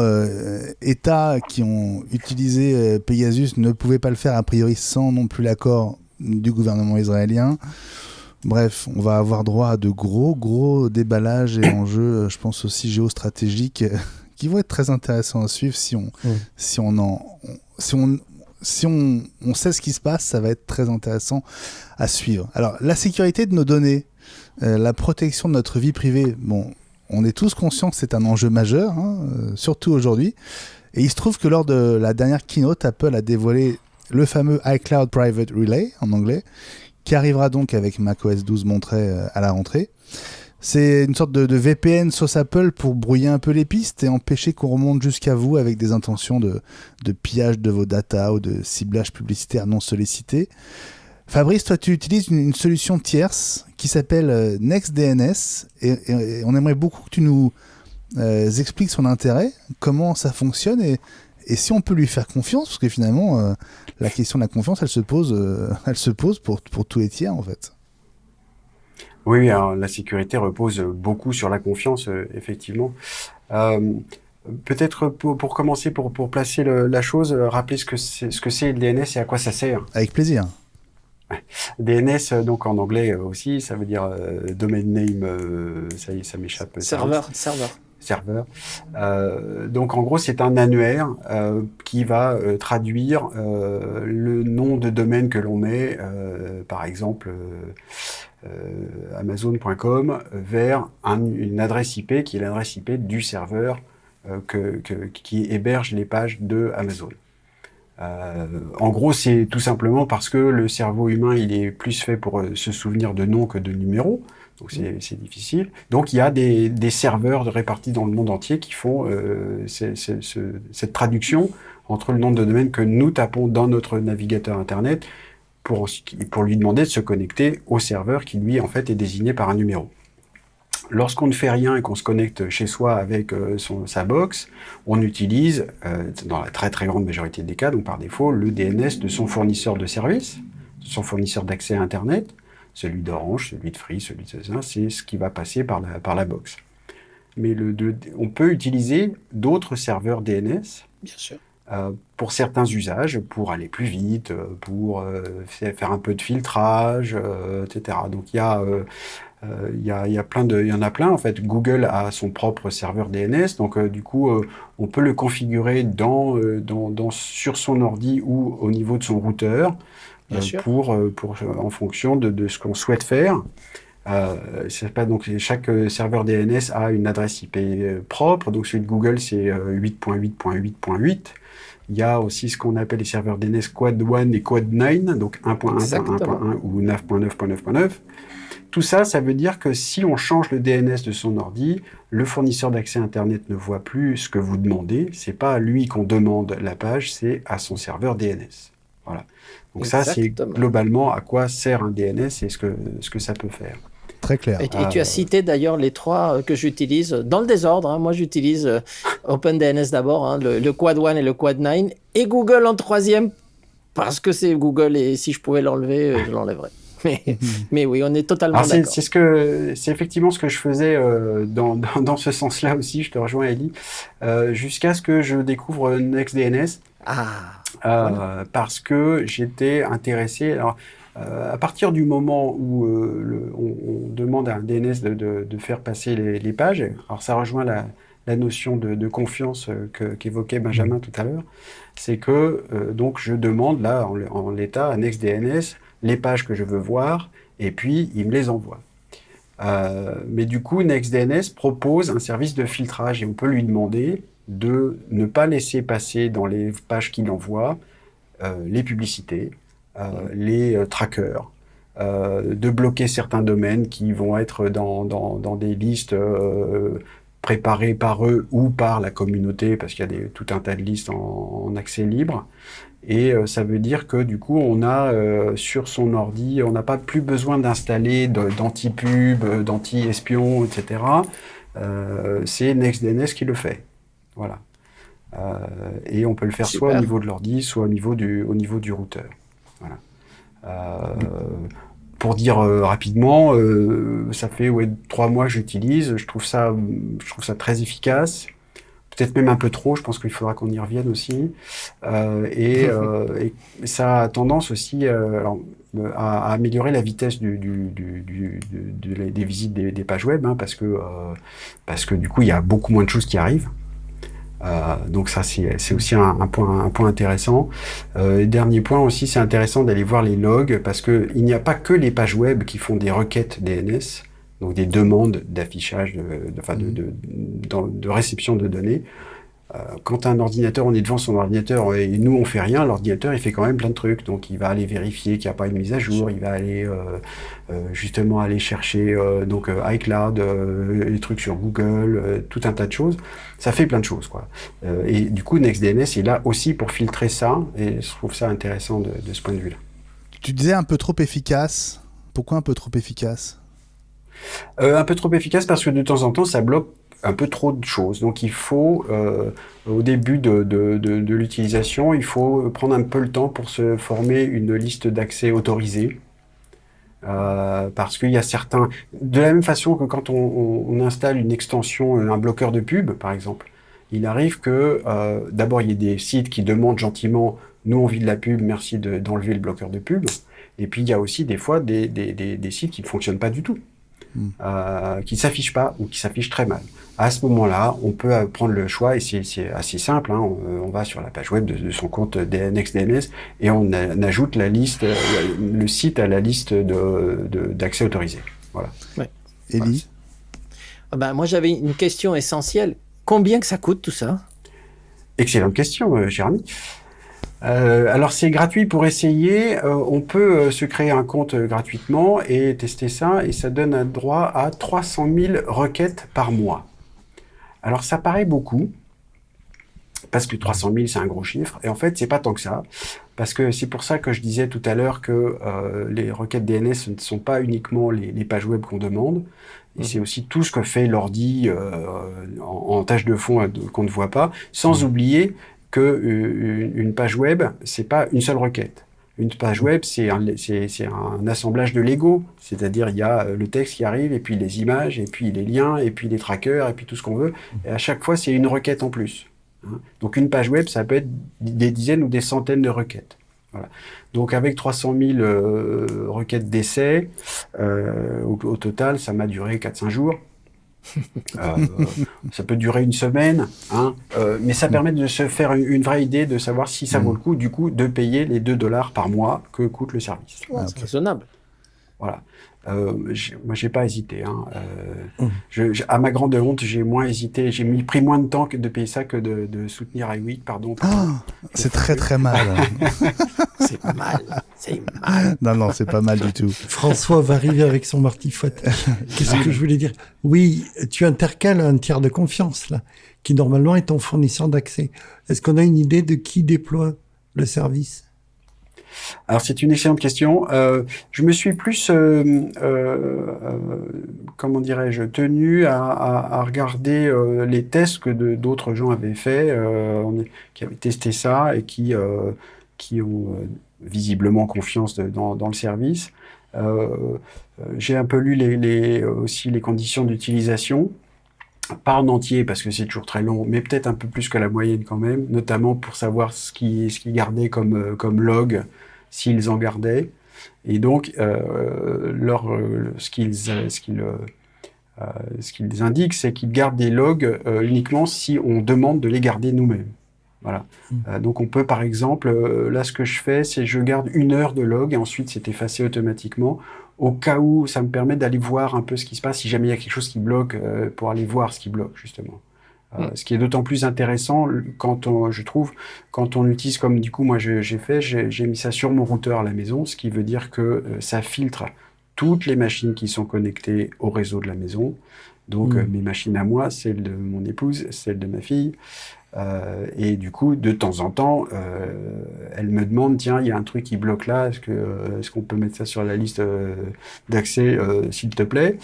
États qui ont utilisé Pegasus ne pouvaient pas le faire a priori sans non plus l'accord du gouvernement israélien. Bref, on va avoir droit à de gros déballages et enjeux, je pense aussi géostratégiques, qui vont être très intéressants à suivre si on sait ce qui se passe, ça va être très intéressant à suivre. Alors, la sécurité de nos données, la protection de notre vie privée, bon, on est tous conscients que c'est un enjeu majeur, hein, surtout aujourd'hui. Et il se trouve que lors de la dernière keynote, Apple a dévoilé le fameux iCloud Private Relay, en anglais, qui arrivera donc avec macOS 12 Monterey à la rentrée. C'est une sorte de VPN sauce Apple pour brouiller un peu les pistes et empêcher qu'on remonte jusqu'à vous avec des intentions de pillage de vos datas ou de ciblage publicitaire non sollicité. Fabrice, toi tu utilises une solution tierce qui s'appelle NextDNS et on aimerait beaucoup que tu nous expliques son intérêt, comment ça fonctionne et si on peut lui faire confiance, parce que finalement la question de la confiance elle se pose pour tous les tiers en fait. Oui, alors, la sécurité repose beaucoup sur la confiance, effectivement. Peut-être pour commencer, pour placer la chose, rappeler ce que c'est le DNS et à quoi ça sert. Avec plaisir. DNS, donc en anglais aussi, ça veut dire domain name, ça y est, ça m'échappe. Serveur. Donc en gros, c'est un annuaire qui va traduire le nom de domaine que l'on met, par exemple Amazon.com, vers une adresse IP qui est l'adresse IP du serveur qui héberge les pages de Amazon. En gros, c'est tout simplement parce que le cerveau humain, il est plus fait pour se souvenir de noms que de numéros. Donc c'est difficile. Donc il y a des serveurs répartis dans le monde entier qui font cette traduction entre le nom de domaine que nous tapons dans notre navigateur Internet pour lui demander de se connecter au serveur qui lui en fait est désigné par un numéro. Lorsqu'on ne fait rien et qu'on se connecte chez soi avec sa box, on utilise, dans la très très grande majorité des cas, donc par défaut, le DNS de son fournisseur de service, de son fournisseur d'accès à Internet, celui d'Orange, celui de Free, celui de ça, c'est ce qui va passer par la box. Mais on peut utiliser d'autres serveurs DNS. Bien sûr. Pour certains usages, pour aller plus vite, pour faire un peu de filtrage, etc. Donc il y en a plein en fait. Google a son propre serveur DNS, donc du coup on peut le configurer sur son ordi ou au niveau de son routeur en fonction de ce qu'on souhaite faire. Donc chaque serveur DNS a une adresse IP propre, donc celui de Google c'est 8.8.8.8. Il y a aussi ce qu'on appelle les serveurs DNS Quad 1 et Quad 9, donc 1.1.1.1 ou 9.9.9.9. tout ça, ça veut dire que si on change le DNS de son ordi, le fournisseur d'accès Internet ne voit plus ce que vous demandez. C'est pas à lui qu'on demande la page, c'est à son serveur DNS. Voilà. Donc ça, c'est globalement à quoi sert un DNS et ce que ça peut faire. Très clair. Et tu as cité d'ailleurs les trois que j'utilise dans le désordre. Hein. Moi, j'utilise OpenDNS d'abord, hein, le Quad 1 et le Quad 9, et Google en troisième, parce que c'est Google, et si je pouvais l'enlever, je l'enlèverais. Mais oui, on est totalement d'accord. C'est effectivement ce que je faisais dans ce sens-là aussi, je te rejoins Ellie, jusqu'à ce que je découvre NextDNS. Parce que j'étais intéressé. Alors, à partir du moment où on demande à un DNS de faire passer les pages, alors ça rejoint la notion de confiance qu'évoquait Benjamin tout à l'heure, c'est que donc je demande là en l'état à NextDNS les pages que je veux voir et puis il me les envoie. Mais du coup, NextDNS propose un service de filtrage et on peut lui demander de ne pas laisser passer dans les pages qu'il envoie les publicités, les trackers, de bloquer certains domaines qui vont être dans des listes préparées par eux ou par la communauté, parce qu'il y a tout un tas de listes en accès libre. Et ça veut dire que du coup, on a sur son ordi, on n'a pas plus besoin d'installer d'anti-pub, d'anti-espion, etc. C'est NextDNS qui le fait. Voilà. Et on peut le faire soit au niveau de l'ordi, soit au niveau du routeur. Voilà. Pour dire rapidement, ça fait 3 mois que j'utilise. Je trouve ça très efficace. Peut-être même un peu trop. Je pense qu'il faudra qu'on y revienne aussi. Et ça a tendance aussi à améliorer la vitesse des visites des pages web, hein, parce que du coup, il y a beaucoup moins de choses qui arrivent. Donc ça, c'est aussi un point intéressant. Dernier point aussi, c'est intéressant d'aller voir les logs, parce que il n'y a pas que les pages web qui font des requêtes DNS, donc des demandes d'affichage, de réception de données. Quand un ordinateur, on est devant son ordinateur et nous on fait rien, l'ordinateur il fait quand même plein de trucs. Donc il va aller vérifier qu'il n'y a pas une mise à jour, il va aller justement aller chercher donc iCloud, les trucs sur Google, tout un tas de choses. Ça fait plein de choses, quoi. Et du coup NextDNS est là aussi pour filtrer ça, et je trouve ça intéressant de ce point de vue-là. Tu disais un peu trop efficace. Pourquoi un peu trop efficace ? Un peu trop efficace parce que de temps en temps ça bloque un peu trop de choses. Donc il faut, au début de l'utilisation, il faut prendre un peu le temps pour se former une liste d'accès autorisés. Parce qu'il y a certains... De la même façon que quand on installe une extension, un bloqueur de pub, par exemple, il arrive que, d'abord, il y ait des sites qui demandent gentiment « Nous, on vit de la pub, merci d'enlever le bloqueur de pub ». Et puis, il y a aussi des fois des sites qui ne fonctionnent pas du tout. Qui s'affichent pas ou qui s'affichent très mal. À ce moment-là, on peut prendre le choix, et c'est assez simple, hein, on va sur la page web de son compte NextDNS et on ajoute la liste, le site à la liste d'accès autorisé. Voilà. Ouais. Ellie ? Moi, j'avais une question essentielle. Combien que ça coûte tout ça ? Excellente question, Jérémy. Alors c'est gratuit pour essayer, on peut se créer un compte gratuitement et tester ça, et ça donne un droit à 300 000 requêtes par mois. Alors ça paraît beaucoup, parce que 300 000 c'est un gros chiffre, et en fait c'est pas tant que ça, parce que c'est pour ça que je disais tout à l'heure que les requêtes DNS ce ne sont pas uniquement les pages web qu'on demande, et c'est aussi tout ce que fait l'ordi en tâche de fond qu'on ne voit pas, sans oublier que une page web, c'est pas une seule requête. Une page web, c'est un assemblage de Lego, c'est-à-dire il y a le texte qui arrive, et puis les images, et puis les liens, et puis les trackers, et puis tout ce qu'on veut. Et à chaque fois, c'est une requête en plus. Donc une page web, ça peut être des dizaines ou des centaines de requêtes. Voilà. Donc avec 300 000 requêtes d'essai, au total, ça m'a duré 4-5 jours. Ça peut durer une semaine, hein, mais ça permet de se faire une vraie idée, de savoir si ça vaut le coup, du coup, de payer les $2 par mois que coûte le service. C'est raisonnable. Voilà. Moi, j'ai pas hésité. Hein. À ma grande honte, j'ai moins hésité. J'ai pris moins de temps de payer ça que de soutenir iWeek, pardon. C'est très très mal. C'est mal. C'est mal. Non, c'est pas mal du tout. François va arriver avec son martifouette. Qu'est-ce que je voulais dire? Oui, tu intercales un tiers de confiance, là, qui normalement est ton fournisseur d'accès. Est-ce qu'on a une idée de qui déploie le service? Alors c'est une excellente question. Je me suis plus, comment dirais-je, tenu à regarder les tests que d'autres gens avaient fait, qui avaient testé ça et qui ont visiblement confiance dans le service. J'ai un peu lu aussi les conditions d'utilisation. Pas en entier parce que c'est toujours très long, mais peut-être un peu plus que la moyenne quand même, notamment pour savoir ce qu'ils gardaient comme log, s'ils en gardaient. Et donc, ce qu'ils indiquent, c'est qu'ils gardent des logs uniquement si on demande de les garder nous-mêmes. Voilà. Donc on peut par exemple, là ce que je fais, c'est je garde 1 heure de log et ensuite c'est effacé automatiquement. Au cas où, ça me permet d'aller voir un peu ce qui se passe, si jamais il y a quelque chose qui bloque, pour aller voir ce qui bloque, justement. Ce qui est d'autant plus intéressant je trouve, quand on utilise comme du coup, moi j'ai mis ça sur mon routeur à la maison, ce qui veut dire que ça filtre toutes les machines qui sont connectées au réseau de la maison. Donc mes machines à moi, celles de mon épouse, celles de ma fille. Et du coup, de temps en temps, elle me demande, tiens, il y a un truc qui bloque là, est-ce qu'on peut mettre ça sur la liste d'accès, s'il te plaît?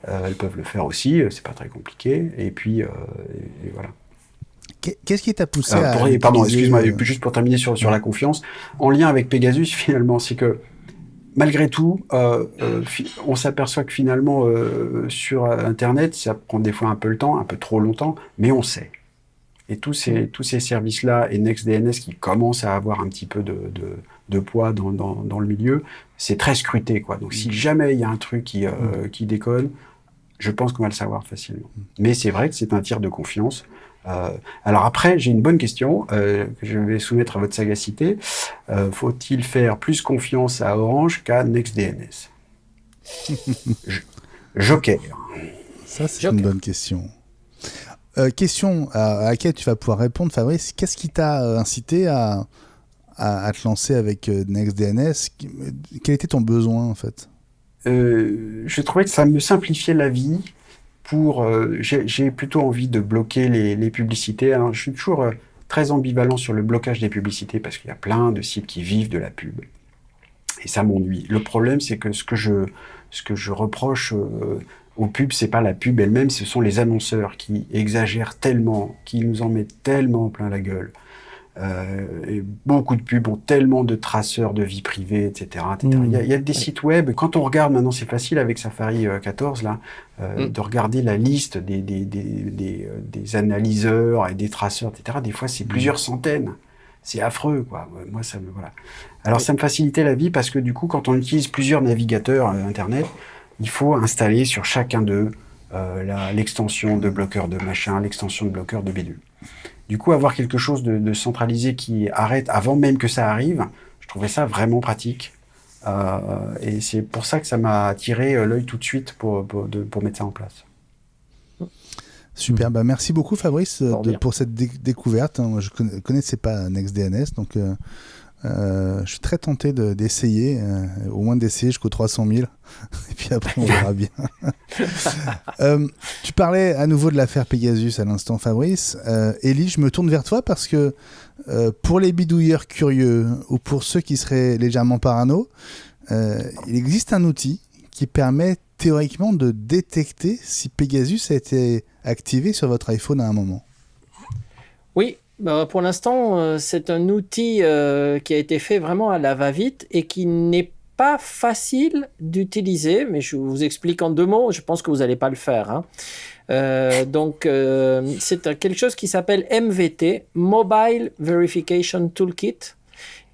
Elles peuvent le faire aussi, c'est pas très compliqué. Et puis, et voilà. Qu'est-ce qui t'a poussé Pardon, excuse-moi, juste pour terminer sur la confiance, en lien avec Pegasus, finalement, c'est que malgré tout, on s'aperçoit que finalement, sur Internet, ça prend des fois un peu le temps, un peu trop longtemps, mais on sait. Et tous ces services-là et NextDNS qui commencent à avoir un petit peu de poids dans le milieu, c'est très scruté, quoi. Donc, si jamais il y a un truc qui déconne, je pense qu'on va le savoir facilement. Mais c'est vrai que c'est un tir de confiance. Alors après, j'ai une bonne question que je vais soumettre à votre sagacité. Faut-il faire plus confiance à Orange qu'à NextDNS? Joker. Ça, c'est une bonne question. Question à laquelle tu vas pouvoir répondre, Fabrice. Qu'est-ce qui t'a incité à te lancer avec NextDNS? Quel était ton besoin, en fait? Je trouvais que ça me simplifiait la vie. J'ai plutôt envie de bloquer les publicités. Alors, je suis toujours très ambivalent sur le blocage des publicités parce qu'il y a plein de sites qui vivent de la pub. Et ça m'ennuie. Le problème, c'est que ce que je reproche aux pubs, c'est pas la pub elle-même, ce sont les annonceurs qui exagèrent tellement, qui nous en mettent tellement plein la gueule. Et beaucoup de pubs ont tellement de traceurs de vie privée, etc. Il y a des sites web, quand on regarde maintenant, c'est facile avec Safari 14, là, de regarder la liste des analyseurs et des traceurs, etc. Des fois, c'est plusieurs centaines. C'est affreux, quoi. Moi, voilà. Alors, ça me facilitait la vie parce que du coup, quand on utilise plusieurs navigateurs Internet, il faut installer sur chacun d'eux l'extension de bloqueur de machin, l'extension de bloqueur de bidule. Du coup, avoir quelque chose de centralisé qui arrête avant même que ça arrive, je trouvais ça vraiment pratique. Et c'est pour ça que ça m'a attiré l'œil tout de suite pour mettre ça en place. Super, merci beaucoup Fabrice pour cette découverte. Moi, je ne connaissais pas NextDNS, donc je suis très tenté d'essayer, au moins d'essayer jusqu'aux 300 000, et puis après on verra bien. Tu parlais à nouveau de l'affaire Pegasus à l'instant, Fabrice. Élie, je me tourne vers toi parce que pour les bidouilleurs curieux ou pour ceux qui seraient légèrement parano, il existe un outil qui permet théoriquement de détecter si Pegasus a été activé sur votre iPhone à un moment. Oui. Pour l'instant, c'est un outil qui a été fait vraiment à la va-vite et qui n'est pas facile d'utiliser, mais je vous explique en 2 mots, je pense que vous n'allez pas le faire. Hein. C'est quelque chose qui s'appelle MVT, Mobile Verification Toolkit.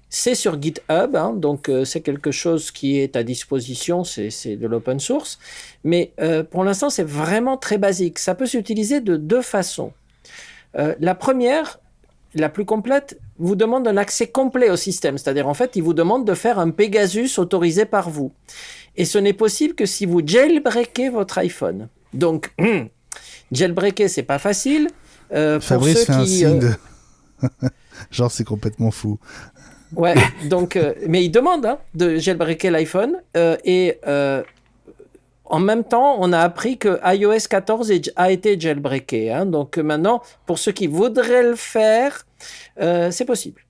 C'est sur GitHub, hein, donc c'est quelque chose qui est à disposition, c'est de l'open source, mais pour l'instant, c'est vraiment très basique. Ça peut s'utiliser de 2 façons. La première, la plus complète, vous demande un accès complet au système. C'est-à-dire, en fait, il vous demande de faire un Pegasus autorisé par vous. Et ce n'est possible que si vous jailbreakez votre iPhone. Donc, jailbreaker, c'est pas facile. Fabrice fait un signe de... Genre, c'est complètement fou. Ouais, donc, mais il demande de jailbreaker l'iPhone en même temps, on a appris que iOS 14 a été jailbreaké. Donc maintenant, pour ceux qui voudraient le faire, c'est possible.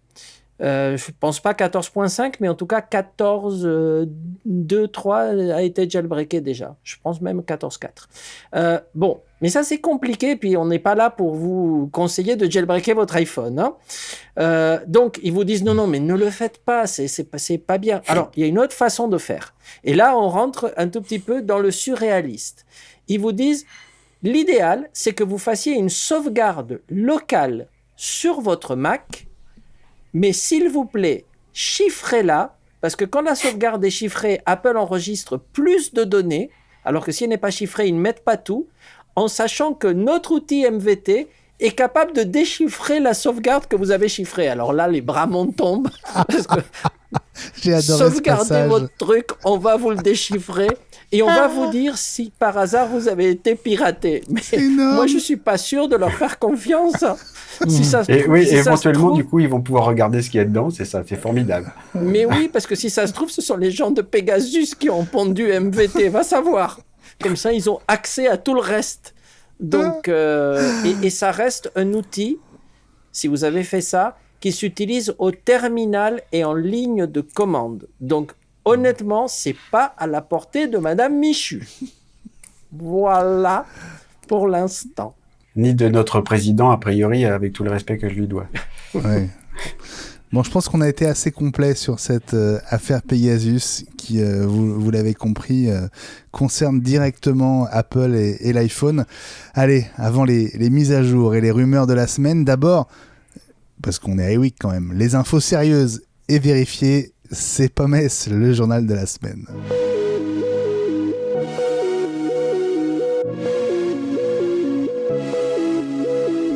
Je ne pense pas 14.5, mais en tout cas 14.2.3 a été jailbreaké déjà. Je pense même 14.4. Bon, mais ça c'est compliqué, puis on n'est pas là pour vous conseiller de jailbreaker votre iPhone. Donc ils vous disent non, mais ne le faites pas, c'est pas bien. Alors il y a une autre façon de faire. Et là on rentre un tout petit peu dans le surréaliste. Ils vous disent l'idéal c'est que vous fassiez une sauvegarde locale sur votre Mac. Mais s'il vous plaît, chiffrez-la, parce que quand la sauvegarde est chiffrée, Apple enregistre plus de données, alors que si elle n'est pas chiffrée, ils ne mettent pas tout, en sachant que notre outil MVT est capable de déchiffrer la sauvegarde que vous avez chiffrée. Alors là, les bras m'en tombent. Parce que J'ai adoré ce passage. Sauvegardez votre truc, on va vous le déchiffrer. Et on va vous dire si par hasard vous avez été piraté. Mais moi, je ne suis pas sûr de leur faire confiance. Si ça se trouve, oui, si éventuellement, du coup, ils vont pouvoir regarder ce qu'il y a dedans. C'est ça, c'est formidable. Mais oui, parce que si ça se trouve, ce sont les gens de Pegasus qui ont pondu MVT. Va savoir. Comme ça, ils ont accès à tout le reste. Donc, et ça reste un outil, si vous avez fait ça, qui s'utilise au terminal et en ligne de commande. Donc, honnêtement, c'est pas à la portée de Madame Michu. Voilà pour l'instant. Ni de notre président, a priori, avec tout le respect que je lui dois. Ouais. Bon, je pense qu'on a été assez complet sur cette affaire Pegasus qui, vous l'avez compris, concerne directement Apple et l'iPhone. Allez, avant les mises à jour et les rumeurs de la semaine, d'abord, parce qu'on est à iWeek quand même, les infos sérieuses et vérifiées, c'est Pommes, le journal de la semaine.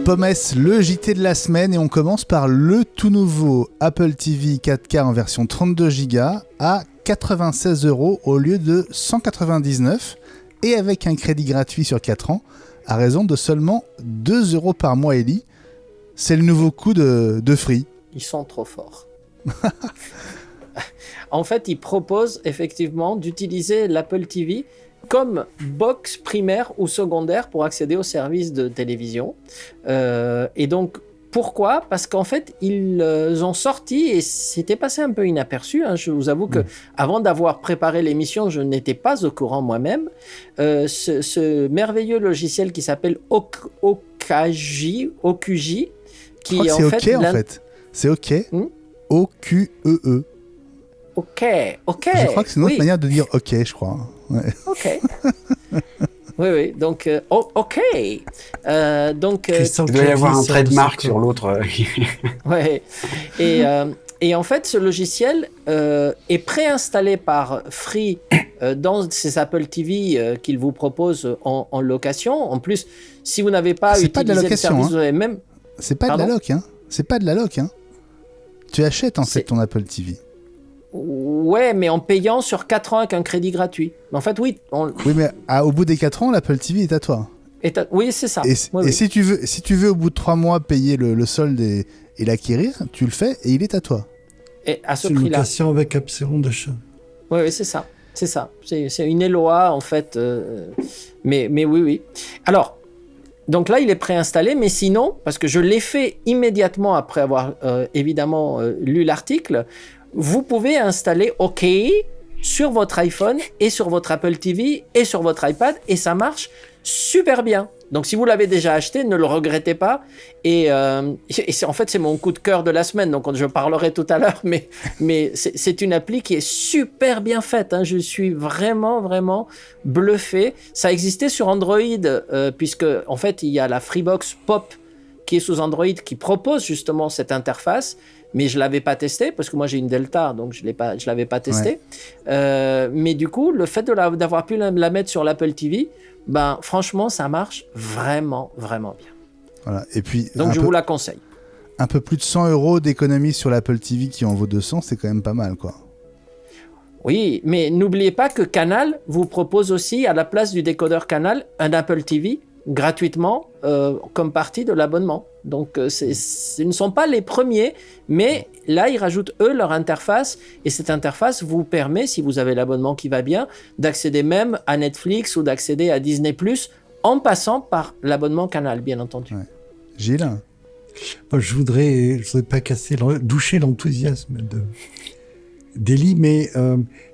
Pommes, le JT de la semaine, et on commence par le tout nouveau Apple TV 4K en version 32 Go à 96 € au lieu de 199 et avec un crédit gratuit sur 4 ans à raison de seulement 2 € par mois, Ellie. C'est le nouveau coup de Free. Ils sont trop forts. En fait, ils proposent effectivement d'utiliser l'Apple TV comme box primaire ou secondaire pour accéder aux services de télévision. Et donc, pourquoi ? Parce qu'en fait, ils ont sorti, et c'était passé un peu inaperçu, je vous avoue que avant d'avoir préparé l'émission, je n'étais pas au courant moi-même, ce merveilleux logiciel qui s'appelle OQG, qui je crois que c'est OK en fait. C'est OK. O-Q-E-E. OK. Je crois que c'est une autre manière de dire OK, je crois. Ouais. OK. Oui. Donc, OK. Donc, il doit y avoir un trait de marque sur l'autre. Ouais. Et en fait, ce logiciel est préinstallé par Free dans ces Apple TV qu'ils vous proposent en location. En plus, si vous n'avez pas utilisé le service, vous avez même... C'est pas de la loc, hein. C'est pas de la loc, hein. Tu achètes en fait ton Apple TV. Ouais, mais en payant sur 4 ans avec un crédit gratuit. Mais en fait, oui. Oui, mais au bout des 4 ans, l'Apple TV est à toi. Oui, c'est ça. Et oui. si tu veux au bout de 3 mois payer le solde et l'acquérir, tu le fais et il est à toi. Et à ce c'est prix-là. une location avec option d'achat. Oui, c'est ça. C'est ça. C'est une LOA en fait. Mais oui. Alors, donc là, il est préinstallé, mais sinon, parce que je l'ai fait immédiatement après avoir évidemment lu l'article, vous pouvez installer OK sur votre iPhone et sur votre Apple TV et sur votre iPad et ça marche super bien. Donc si vous l'avez déjà acheté, ne le regrettez pas. Et en fait, c'est mon coup de cœur de la semaine, donc je parlerai tout à l'heure, mais c'est une appli qui est super bien faite. Je suis vraiment bluffé. Ça existait sur Android, puisque en fait, il y a la Freebox Pop qui est sous Android, qui propose justement cette interface. Mais je ne l'avais pas testé, parce que moi j'ai une Delta, donc je ne l'avais pas testé. Ouais. Mais du coup, le fait d'avoir pu la mettre sur l'Apple TV, franchement, ça marche vraiment bien. Voilà. Et puis, donc je vous la conseille. Un peu plus de 100 € d'économie sur l'Apple TV qui en vaut 200, c'est quand même pas mal, quoi. Oui, mais n'oubliez pas que Canal vous propose aussi, à la place du décodeur Canal, un Apple TV gratuitement comme partie de l'abonnement. Donc ce ne sont pas les premiers, mais là ils rajoutent eux leur interface, et cette interface vous permet, si vous avez l'abonnement qui va bien, d'accéder même à Netflix ou d'accéder à Disney+, en passant par l'abonnement Canal, bien entendu. Ouais. Gilles ? Moi, je voudrais pas doucher l'enthousiasme d'Eli, mais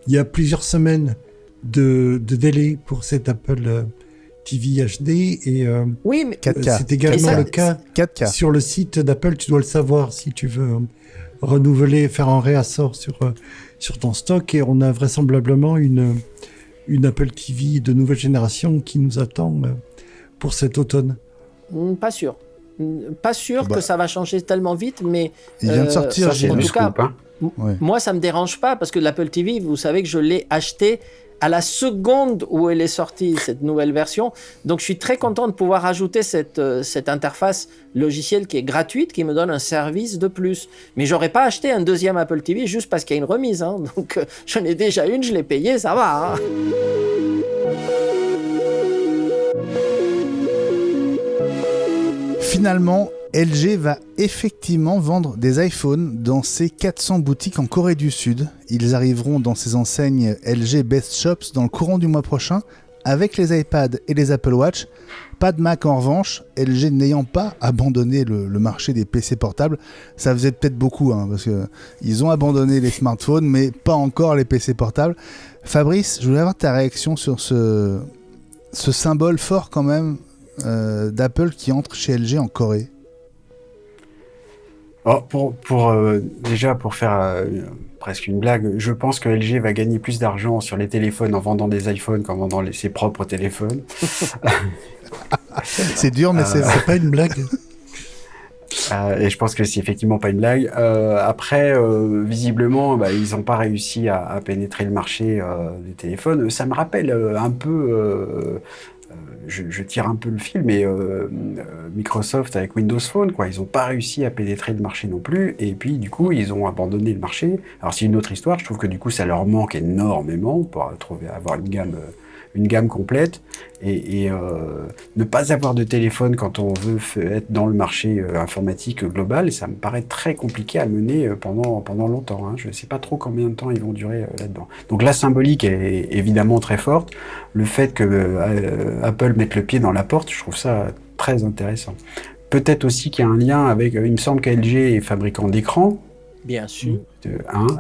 il y a plusieurs semaines de délai pour cet Apple TV HD, et oui, mais 4K. c'est également le cas 4K. sur le site d'Apple. Tu dois le savoir si tu veux renouveler, faire un réassort sur ton stock, et on a vraisemblablement une Apple TV de nouvelle génération qui nous attend pour cet automne. Pas sûr. Pas sûr que ça va changer tellement vite, mais il vient de sortir, ça, c'est en du tout cas, scoop, hein. Moi ça me dérange pas, parce que l'Apple TV, vous savez que je l'ai acheté à la seconde où elle est sortie, cette nouvelle version. Donc je suis très content de pouvoir ajouter cette interface logicielle qui est gratuite, qui me donne un service de plus. Mais j'aurais pas acheté un deuxième Apple TV juste parce qu'il y a une remise, hein. Donc j'en ai déjà une, je l'ai payée, ça va, hein. Finalement, LG va effectivement vendre des iPhones dans ses 400 boutiques en Corée du Sud. Ils arriveront dans ses enseignes LG Best Shops dans le courant du mois prochain, avec les iPads et les Apple Watch. Pas de Mac en revanche, LG n'ayant pas abandonné le marché des PC portables. Ça faisait peut-être beaucoup, hein, parce qu'ils ont abandonné les smartphones, mais pas encore les PC portables. Fabrice, je voulais avoir ta réaction sur ce symbole fort quand même d'Apple qui entre chez LG en Corée. Oh, déjà, pour faire presque une blague, je pense que LG va gagner plus d'argent sur les téléphones en vendant des iPhones qu'en vendant ses propres téléphones. C'est dur, mais c'est pas une blague. Et je pense que c'est effectivement pas une blague. Après, visiblement, ils n'ont pas réussi à pénétrer le marché des téléphones. Ça me rappelle un peu... Je tire un peu le fil, mais Microsoft avec Windows Phone, quoi, ils n'ont pas réussi à pénétrer le marché non plus, et puis du coup ils ont abandonné le marché. Alors c'est une autre histoire, je trouve que du coup ça leur manque énormément pour avoir une gamme complète, et ne pas avoir de téléphone quand on veut être dans le marché informatique global, ça me paraît très compliqué à mener pendant longtemps, hein. Je ne sais pas trop combien de temps ils vont durer là-dedans. Donc la symbolique est évidemment très forte. Le fait que Apple mette le pied dans la porte, je trouve ça très intéressant. Peut-être aussi qu'il y a un lien avec... il me semble qu'LG est fabricant d'écran. Bien sûr.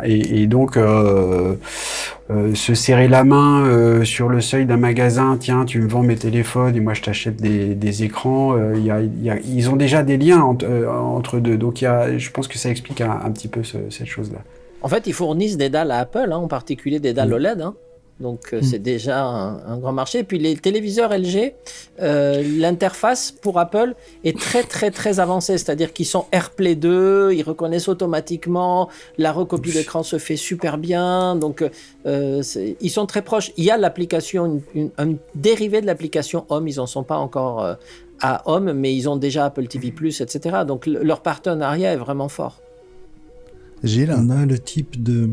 Et donc, se serrer la main sur le seuil d'un magasin, tiens, tu me vends mes téléphones et moi je t'achète des écrans, ils ont déjà des liens entre deux. Donc je pense que ça explique un petit peu cette chose-là. En fait, ils fournissent des dalles à Apple, hein, en particulier des dalles OLED, hein. Donc c'est déjà un grand marché. Et puis les téléviseurs LG, l'interface pour Apple est très très très avancée, c'est-à-dire qu'ils sont AirPlay 2, ils reconnaissent automatiquement, la recopie d'écran se fait super bien, donc ils sont très proches. Il y a l'application, un dérivé de l'application Home, ils n'en sont pas encore à Home, mais ils ont déjà Apple TV+, etc. Donc leur partenariat est vraiment fort. Gilles ? On a le type de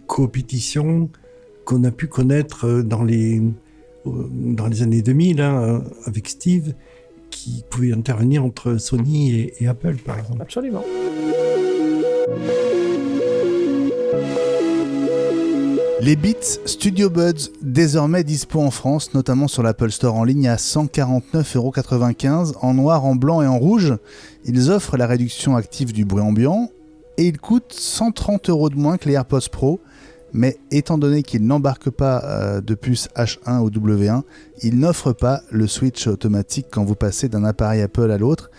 coopétition qu'on a pu connaître dans les années 2000, hein, avec Steve, qui pouvait intervenir entre Sony et Apple, par exemple. Absolument. Les Beats Studio Buds, désormais dispo en France, notamment sur l'Apple Store en ligne à 149,95 € en noir, en blanc et en rouge. Ils offrent la réduction active du bruit ambiant et ils coûtent 130 € de moins que les AirPods Pro. Mais étant donné qu'ils n'embarquent pas de puce H1 ou W1, ils n'offrent pas le switch automatique quand vous passez d'un appareil Apple à l'autre.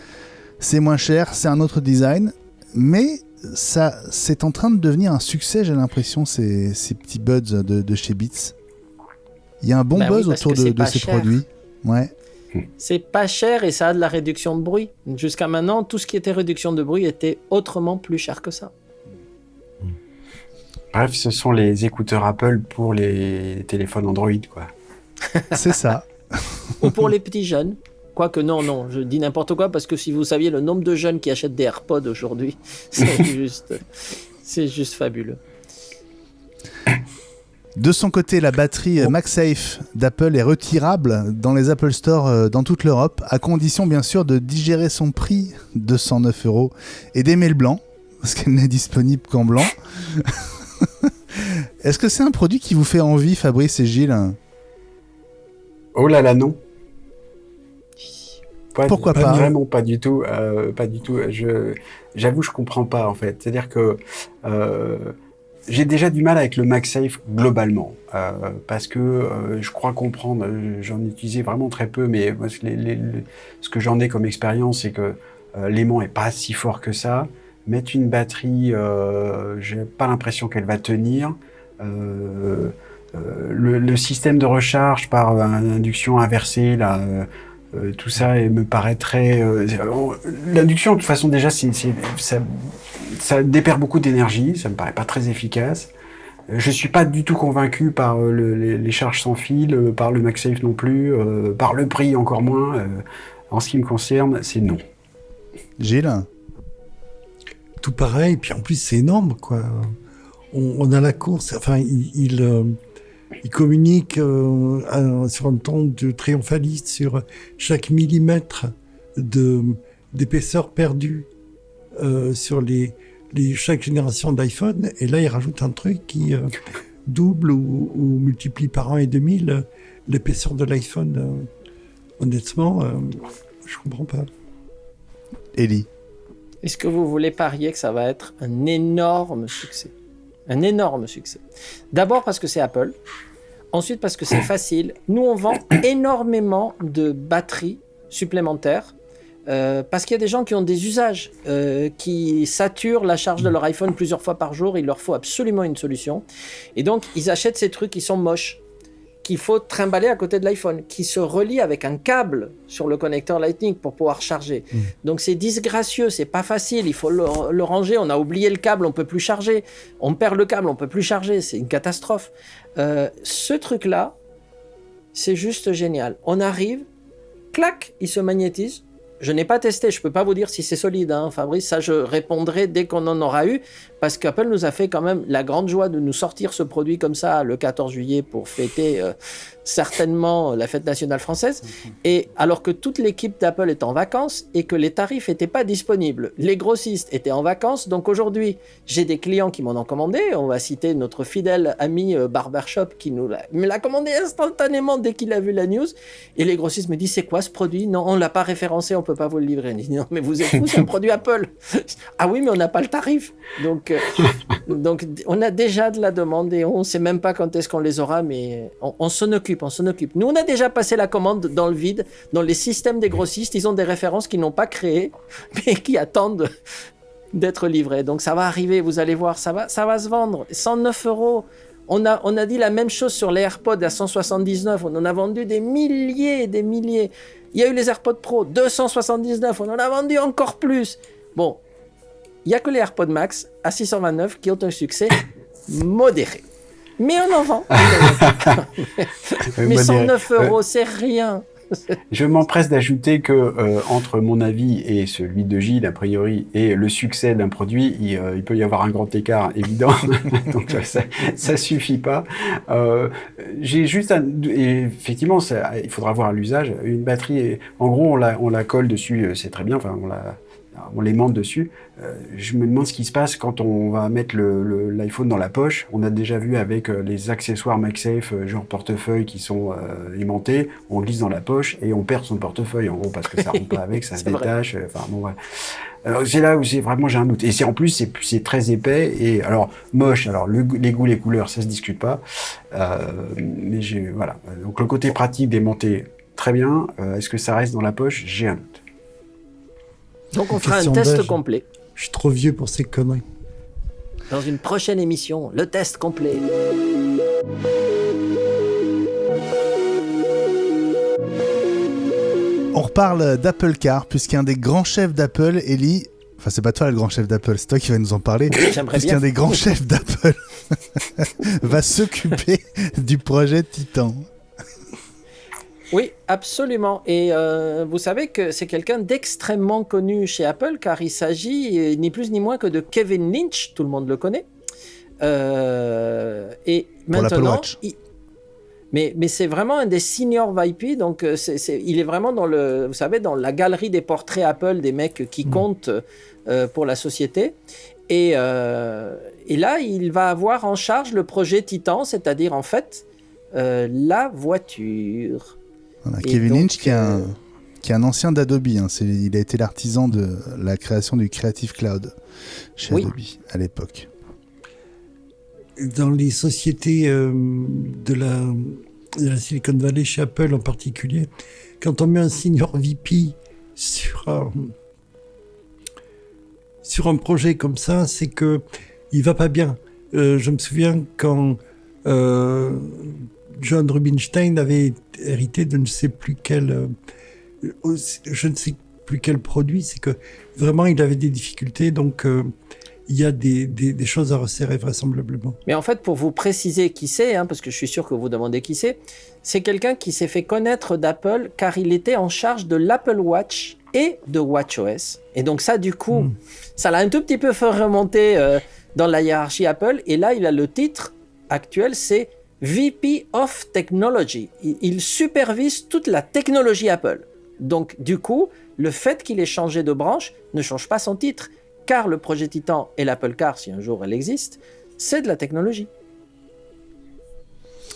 C'est moins cher, c'est un autre design, mais ça, c'est en train de devenir un succès, j'ai l'impression, ces petits buds de chez Beats. Il y a un bon buzz autour de ces produits. Ouais. C'est pas cher et ça a de la réduction de bruit. Jusqu'à maintenant, tout ce qui était réduction de bruit était autrement plus cher que ça. Bref, ce sont les écouteurs Apple pour les téléphones Android, quoi. C'est ça. Ou pour les petits jeunes. Quoique non, je dis n'importe quoi, parce que si vous saviez le nombre de jeunes qui achètent des AirPods aujourd'hui, c'est juste fabuleux. De son côté, la batterie MagSafe d'Apple est retirable dans les Apple Store dans toute l'Europe, à condition bien sûr de digérer son prix, 209 € et d'aimer le blanc, parce qu'elle n'est disponible qu'en blanc. Est-ce que c'est un produit qui vous fait envie, Fabrice et Gilles ? Oh là là, non. Pourquoi pas ? Vraiment pas du tout. Pas du tout. J'avoue, je comprends pas en fait. C'est-à-dire que j'ai déjà du mal avec le MagSafe globalement, parce que je crois comprendre. J'en ai utilisé vraiment très peu, mais moi, ce que j'en ai comme expérience, c'est que l'aimant est pas si fort que ça. Mettre une batterie, j'ai pas l'impression qu'elle va tenir. Le système de recharge par induction inversée, là, tout ça me paraît très... l'induction, de toute façon, déjà, ça déperd beaucoup d'énergie, ça me paraît pas très efficace. Je suis pas du tout convaincu par les charges sans fil, par le MagSafe non plus, par le prix encore moins. En ce qui me concerne, c'est non. Gilles ? Tout pareil, puis en plus c'est énorme, quoi. On a la course, enfin il communique sur un ton de triomphaliste sur chaque millimètre d'épaisseur perdue sur chaque génération d'iPhone, et là il rajoute un truc qui double ou multiplie par 1,5 l'épaisseur de l'iPhone. Honnêtement, je comprends pas. Ellie ? Est-ce que vous voulez parier que ça va être un énorme succès ? Un énorme succès. D'abord parce que c'est Apple. Ensuite parce que c'est facile. Nous, on vend énormément de batteries supplémentaires parce qu'il y a des gens qui ont des usages qui saturent la charge de leur iPhone plusieurs fois par jour. Il leur faut absolument une solution. Et donc, ils achètent ces trucs qui sont moches, qu'il faut trimballer à côté de l'iPhone, qui se relie avec un câble sur le connecteur Lightning pour pouvoir charger. Donc c'est disgracieux, c'est pas facile, il faut le ranger, on a oublié le câble, on peut plus charger, on perd le câble, on peut plus charger, c'est une catastrophe. Ce truc-là, c'est juste génial. On arrive, clac, il se magnétise. Je n'ai pas testé, je peux pas vous dire si c'est solide, hein, Fabrice, ça je répondrai dès qu'on en aura eu, parce qu'Apple nous a fait quand même la grande joie de nous sortir ce produit comme ça le 14 juillet pour fêter certainement la fête nationale française, et alors que toute l'équipe d'Apple est en vacances et que les tarifs n'étaient pas disponibles, les grossistes étaient en vacances, donc aujourd'hui j'ai des clients qui m'en ont commandé, on va citer notre fidèle ami Barbershop qui me l'a commandé instantanément dès qu'il a vu la news, et les grossistes me disent c'est quoi ce produit ? Non, on l'a pas référencé, on peut pas vous le livrer. Je dis, non mais vous êtes fous, c'est un produit Apple. Ah oui, mais on n'a pas le tarif. Donc on a déjà de la demande et on sait même pas quand est-ce qu'on les aura, mais on s'en occupe. Nous, on a déjà passé la commande dans le vide. Dans les systèmes des grossistes, ils ont des références qu'ils n'ont pas créées, mais qui attendent d'être livrées. Donc ça va arriver, vous allez voir, ça va se vendre. 109 €. On a dit la même chose sur les AirPods à 179. On en a vendu des milliers et des milliers. Il y a eu les AirPods Pro, 279. On en a vendu encore plus. Bon, il n'y a que les AirPods Max à 629 qui ont un succès modéré. Mais on en vend. Mais 109 €, c'est rien. Je m'empresse d'ajouter que entre mon avis et celui de Gilles, a priori, et le succès d'un produit, il peut y avoir un grand écart évident. Donc ça suffit pas. J'ai juste effectivement, il faudra voir l'usage. Une batterie, en gros, on la colle dessus, c'est très bien. Enfin, on l'aimante dessus. Je me demande ce qui se passe quand on va mettre l'iPhone dans la poche. On a déjà vu avec les accessoires MagSafe, genre portefeuille, qui sont aimantés. On glisse dans la poche et on perd son portefeuille, en gros, parce que ça rentre pas avec, ça se détache. Enfin, bon, voilà. Alors, c'est là où j'ai un doute. Et en plus, c'est très épais. Et alors, moche. Alors, les goûts, les couleurs, ça se discute pas. Mais voilà. Donc, le côté pratique d'aimanter, très bien. Est-ce que ça reste dans la poche ? J'ai un doute. Donc on fera un test complet. Je suis trop vieux pour ces conneries. Dans une prochaine émission, le test complet. On reparle d'Apple Car, puisqu'un des grands chefs d'Apple, Ellie... Enfin, c'est pas toi le grand chef d'Apple, c'est toi qui vas nous en parler. Puisqu'un des grands chefs d'Apple va s'occuper du projet Titan. Oui, absolument. Et vous savez que c'est quelqu'un d'extrêmement connu chez Apple, car il s'agit ni plus ni moins que de Kevin Lynch, tout le monde le connaît, Et Pour l'Apple maintenant, Watch. mais c'est vraiment un des senior VP, donc il est vraiment dans vous savez, dans la galerie des portraits Apple des mecs qui comptent pour la société. Et là, il va avoir en charge le projet Titan, c'est-à-dire en fait la voiture. Voilà, Et Kevin donc, Lynch, qui est un ancien d'Adobe. Hein. Il a été l'artisan de la création du Creative Cloud chez Oui. Adobe à l'époque. Dans les sociétés de la Silicon Valley, chez Apple en particulier, quand on met un senior VP sur un projet comme ça, c'est que il va pas bien. Je me souviens quand John Rubinstein avait hérité de je ne sais plus quel produit, c'est que vraiment il avait des difficultés, donc il y a des choses à resserrer vraisemblablement. Mais en fait, pour vous préciser qui c'est, parce que je suis sûr que vous vous demandez qui c'est quelqu'un qui s'est fait connaître d'Apple car il était en charge de l'Apple Watch et de WatchOS. Et donc ça, du coup, ça l'a un tout petit peu fait remonter dans la hiérarchie Apple. Et là, il a le titre actuel, c'est VP of Technology. Il supervise toute la technologie Apple. Donc, du coup, le fait qu'il ait changé de branche ne change pas son titre, car le projet Titan et l'Apple Car, si un jour elle existe, c'est de la technologie.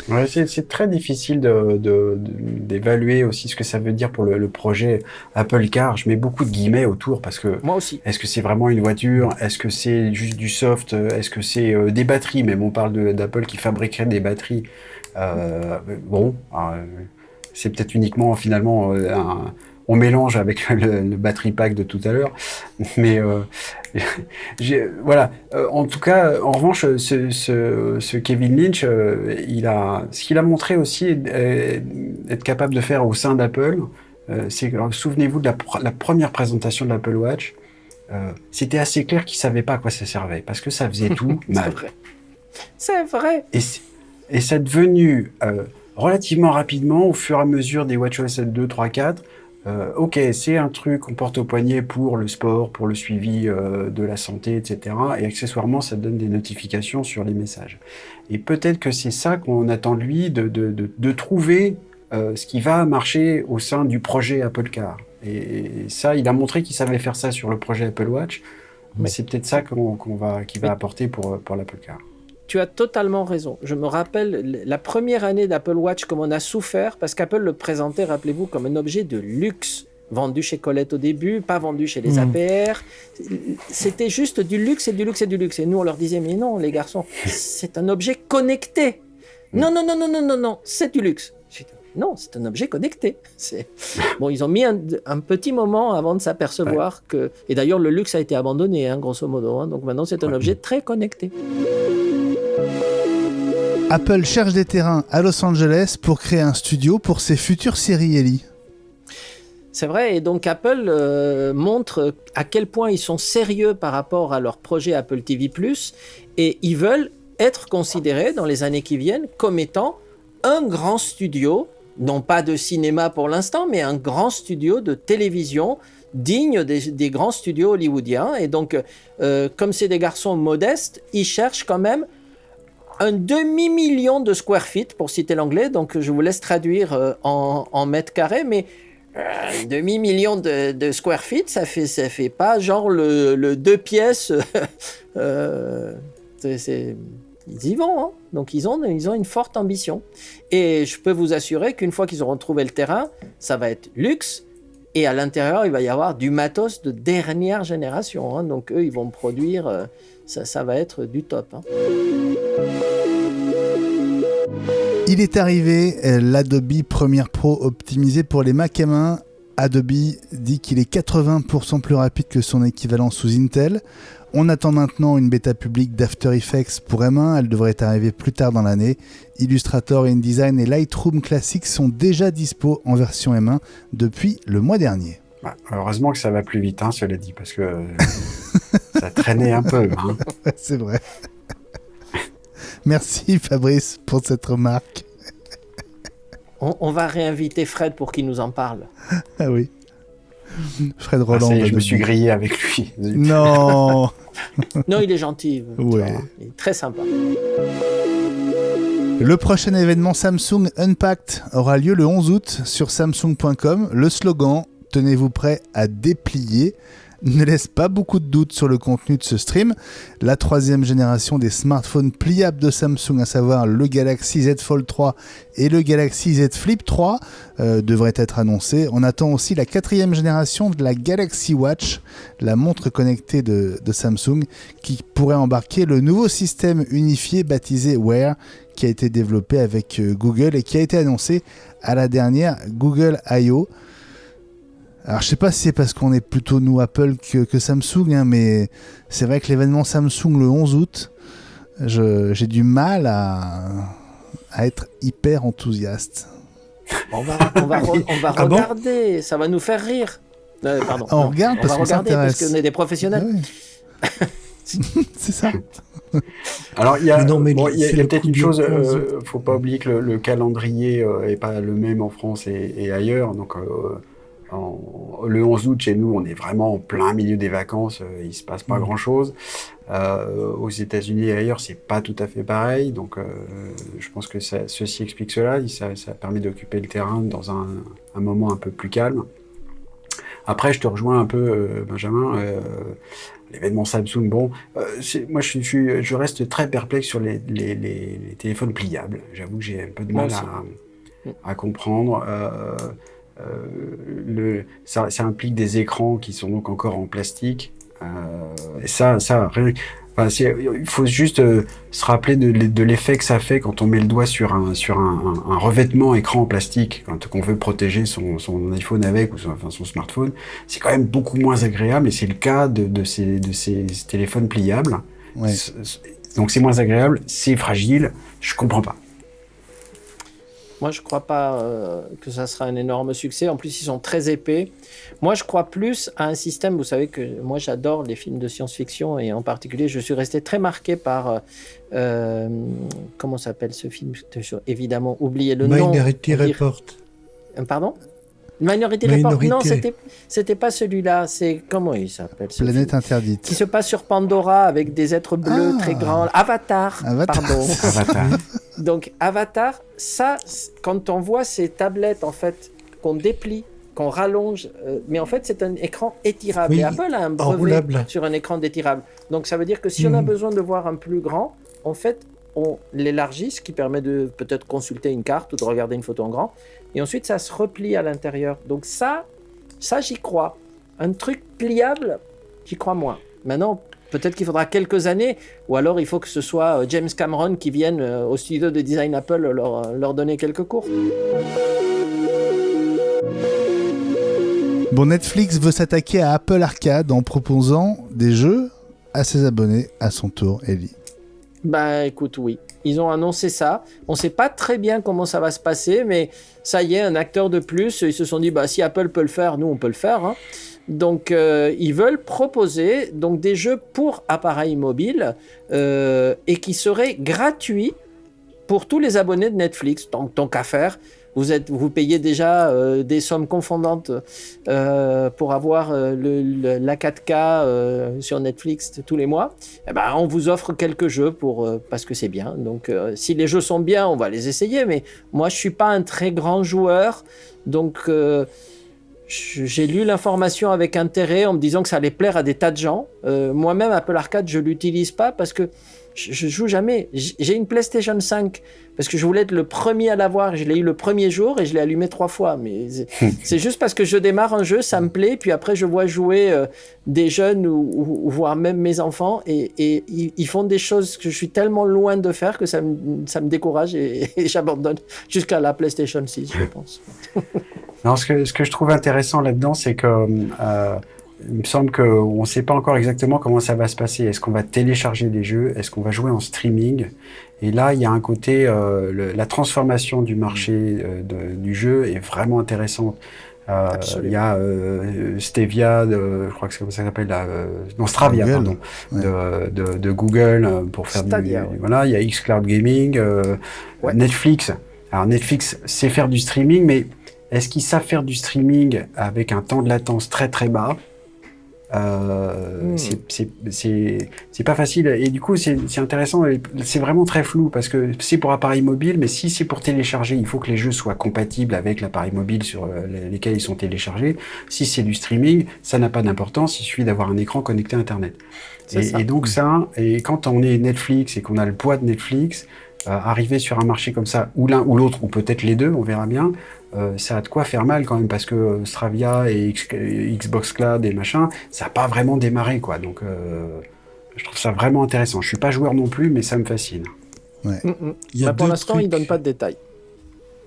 Ouais, c'est très difficile d'évaluer aussi ce que ça veut dire pour le projet Apple Car. Je mets beaucoup de guillemets autour parce que Moi aussi. est-ce que c'est vraiment une voiture? Est-ce que c'est juste du soft? Est-ce que c'est des batteries? Même on parle d'Apple qui fabriquerait des batteries. C'est peut-être uniquement finalement on mélange avec le battery pack de tout à l'heure, mais voilà. En tout cas, en revanche, ce Kevin Lynch, ce qu'il a montré aussi être capable de faire au sein d'Apple, c'est que souvenez-vous de la première présentation de l'Apple Watch, c'était assez clair qu'il savait pas à quoi ça servait, parce que ça faisait tout mal. C'est vrai. Et ça est devenu relativement rapidement, au fur et à mesure des WatchOS 2, 3, 4. Ok, c'est un truc qu'on porte au poignet pour le sport, pour le suivi de la santé, etc. Et accessoirement, ça donne des notifications sur les messages. Et peut-être que c'est ça qu'on attend de lui, de trouver ce qui va marcher au sein du projet Apple Car. Et ça, il a montré qu'il savait faire ça sur le projet Apple Watch. Mais c'est peut-être ça qu'il va apporter pour l'Apple Car. Tu as totalement raison. Je me rappelle la première année d'Apple Watch, comme on a souffert, parce qu'Apple le présentait, rappelez-vous, comme un objet de luxe, vendu chez Colette au début, pas vendu chez les APR. C'était juste du luxe et du luxe et du luxe. Et nous, on leur disait, mais non, les garçons, c'est un objet connecté. Non, c'est du luxe. Non, c'est un objet connecté. Bon, ils ont mis un petit moment avant de s'apercevoir que... Et d'ailleurs, le luxe a été abandonné, grosso modo. Donc maintenant, c'est un objet très connecté. Apple cherche des terrains à Los Angeles pour créer un studio pour ses futures séries Ellie. C'est vrai, et donc Apple montre à quel point ils sont sérieux par rapport à leur projet Apple TV+, et ils veulent être considérés dans les années qui viennent comme étant un grand studio, non pas de cinéma pour l'instant, mais un grand studio de télévision digne des grands studios hollywoodiens. Et donc, comme c'est des garçons modestes, ils cherchent quand même un demi-million de square feet, pour citer l'anglais. Donc, je vous laisse traduire en mètres carrés, mais un demi-million de square feet, ça fait pas genre le 2 pièces. Ils y vont, Donc ils ont une forte ambition. Et je peux vous assurer qu'une fois qu'ils auront trouvé le terrain, ça va être luxe. Et à l'intérieur, il va y avoir du matos de dernière génération. Donc eux, ils vont produire, ça va être du top. Il est arrivé, l'Adobe Premiere Pro optimisé pour les Mac M1. Adobe dit qu'il est 80% plus rapide que son équivalent sous Intel. On attend maintenant une bêta publique d'After Effects pour M1, elle devrait arriver plus tard dans l'année. Illustrator, InDesign et Lightroom Classic sont déjà dispo en version M1 depuis le mois dernier. Heureusement que ça va plus vite, cela dit, parce que ça traînait un peu. Ouais, c'est vrai. Merci Fabrice pour cette remarque. On va réinviter Fred pour qu'il nous en parle. Ah oui. Fred Roland. Je me suis grillé avec lui. Non. Non, il est gentil. Ouais. Il est très sympa. Le prochain événement Samsung Unpacked aura lieu le 11 août sur Samsung.com. Le slogan « Tenez-vous prêt à déplier » ne laisse pas beaucoup de doutes sur le contenu de ce stream. La troisième génération des smartphones pliables de Samsung, à savoir le Galaxy Z Fold 3 et le Galaxy Z Flip 3, devrait être annoncée. On attend aussi la quatrième génération de la Galaxy Watch, la montre connectée de Samsung, qui pourrait embarquer le nouveau système unifié baptisé Wear, qui a été développé avec Google et qui a été annoncé à la dernière Google I.O. Alors je sais pas si c'est parce qu'on est plutôt nous Apple que Samsung, hein, mais c'est vrai que l'événement Samsung le 11 août, j'ai du mal à être hyper enthousiaste. On va regarder, ça va nous faire rire. Pardon. On regarde parce qu'on s'intéresse. Parce qu'on est des professionnels. Ouais. C'est ça. Alors il y a, Non, mais bon, il y a c'est le peut-être coup une du chose, 11. faut pas oublier que le calendrier est pas le même en France et ailleurs. Donc le 11 août chez nous, on est vraiment en plein milieu des vacances, il se passe pas grand-chose. Aux États-Unis et ailleurs, c'est pas tout à fait pareil. Donc je pense que ceci explique cela. Ça permet d'occuper le terrain dans un moment un peu plus calme. Après, je te rejoins un peu, Benjamin. L'événement Samsung, bon, moi je reste très perplexe sur les téléphones pliables. J'avoue que j'ai un peu de mal à comprendre. Ça implique des écrans qui sont donc encore en plastique. Et il faut juste se rappeler de l'effet que ça fait quand on met le doigt sur un revêtement écran en plastique, quand on veut protéger son iPhone avec ou son smartphone. C'est quand même beaucoup moins agréable et c'est le cas de ces téléphones pliables. Ouais. Donc c'est moins agréable, c'est fragile, je comprends pas. Moi, je crois pas que ça sera un énorme succès. En plus, ils sont très épais. Moi, je crois plus à un système. Vous savez que moi, j'adore les films de science-fiction et en particulier, je suis resté très marqué par comment s'appelle ce film ? Évidemment, oubliez le nom. Minority Report. Pardon ? Minority Report. Non, c'était pas celui-là. C'est comment il s'appelle ? Planète interdite. Qui se passe sur Pandora avec des êtres bleus très grands. Avatar. Pardon. Avatar. Donc Avatar, ça, quand on voit ces tablettes en fait qu'on déplie, qu'on rallonge, mais en fait c'est un écran étirable. Oui, et Apple a un brevet enroulable. sur un écran d'étirable. Donc ça veut dire que si on a besoin de voir un plus grand, en fait on l'élargit, ce qui permet de peut-être consulter une carte ou de regarder une photo en grand. Et ensuite ça se replie à l'intérieur. Donc ça j'y crois. Un truc pliable, j'y crois moins. Maintenant, peut-être qu'il faudra quelques années, ou alors il faut que ce soit James Cameron qui vienne au studio de design Apple leur donner quelques cours. Bon, Netflix veut s'attaquer à Apple Arcade en proposant des jeux à ses abonnés à son tour, Ellie. Bah écoute, oui. Ils ont annoncé ça. On ne sait pas très bien comment ça va se passer, mais ça y est, un acteur de plus. Ils se sont dit, bah, si Apple peut le faire, nous on peut le faire. Hein. Donc ils veulent proposer donc, des jeux pour appareils mobiles et qui seraient gratuits pour tous les abonnés de Netflix. Tant qu'à faire, vous payez déjà des sommes confondantes pour avoir la 4K sur Netflix tous les mois. Eh ben, on vous offre quelques jeux parce que c'est bien. Donc si les jeux sont bien, on va les essayer. Mais moi, je ne suis pas un très grand joueur. Donc j'ai lu l'information avec intérêt en me disant que ça allait plaire à des tas de gens. Moi-même, Apple Arcade, je ne l'utilise pas parce que je joue jamais. J'ai une PlayStation 5 parce que je voulais être le premier à l'avoir. Je l'ai eu le premier jour et je l'ai allumé 3 fois. Mais c'est juste parce que je démarre un jeu, ça me plaît. Puis après, je vois jouer des jeunes ou voire même mes enfants et ils font des choses que je suis tellement loin de faire que ça me décourage et j'abandonne jusqu'à la PlayStation 6, je pense. Non, ce que je trouve intéressant là-dedans, c'est que il me semble qu'on ne sait pas encore exactement comment ça va se passer. Est-ce qu'on va télécharger des jeux ? Est-ce qu'on va jouer en streaming ? Et là, il y a un côté, la transformation du marché du jeu est vraiment intéressante. Il y a Stevia, je crois que c'est comme ça s'appelle, Stravia, Google, pardon, ouais. de Google pour faire Stadia, ouais. Voilà, il y a xCloud Gaming, Ouais. Netflix. Alors Netflix sait faire du streaming, mais est-ce qu'ils savent faire du streaming avec un temps de latence très très bas ? C'est pas facile. Et du coup, c'est intéressant. C'est vraiment très flou parce que c'est pour appareil mobile, mais si c'est pour télécharger, il faut que les jeux soient compatibles avec l'appareil mobile sur lesquels ils sont téléchargés. Si c'est du streaming, ça n'a pas d'importance. Il suffit d'avoir un écran connecté à Internet. Et donc et quand on est Netflix et qu'on a le poids de Netflix, arriver sur un marché comme ça, ou l'un ou l'autre, ou peut-être les deux, on verra bien, ça a de quoi faire mal quand même, parce que Stravia et Xbox Cloud et machin, ça n'a pas vraiment démarré, quoi. Donc, je trouve ça vraiment intéressant. Je suis pas joueur non plus, mais ça me fascine. Ouais. Pour l'instant, il donne pas de détails.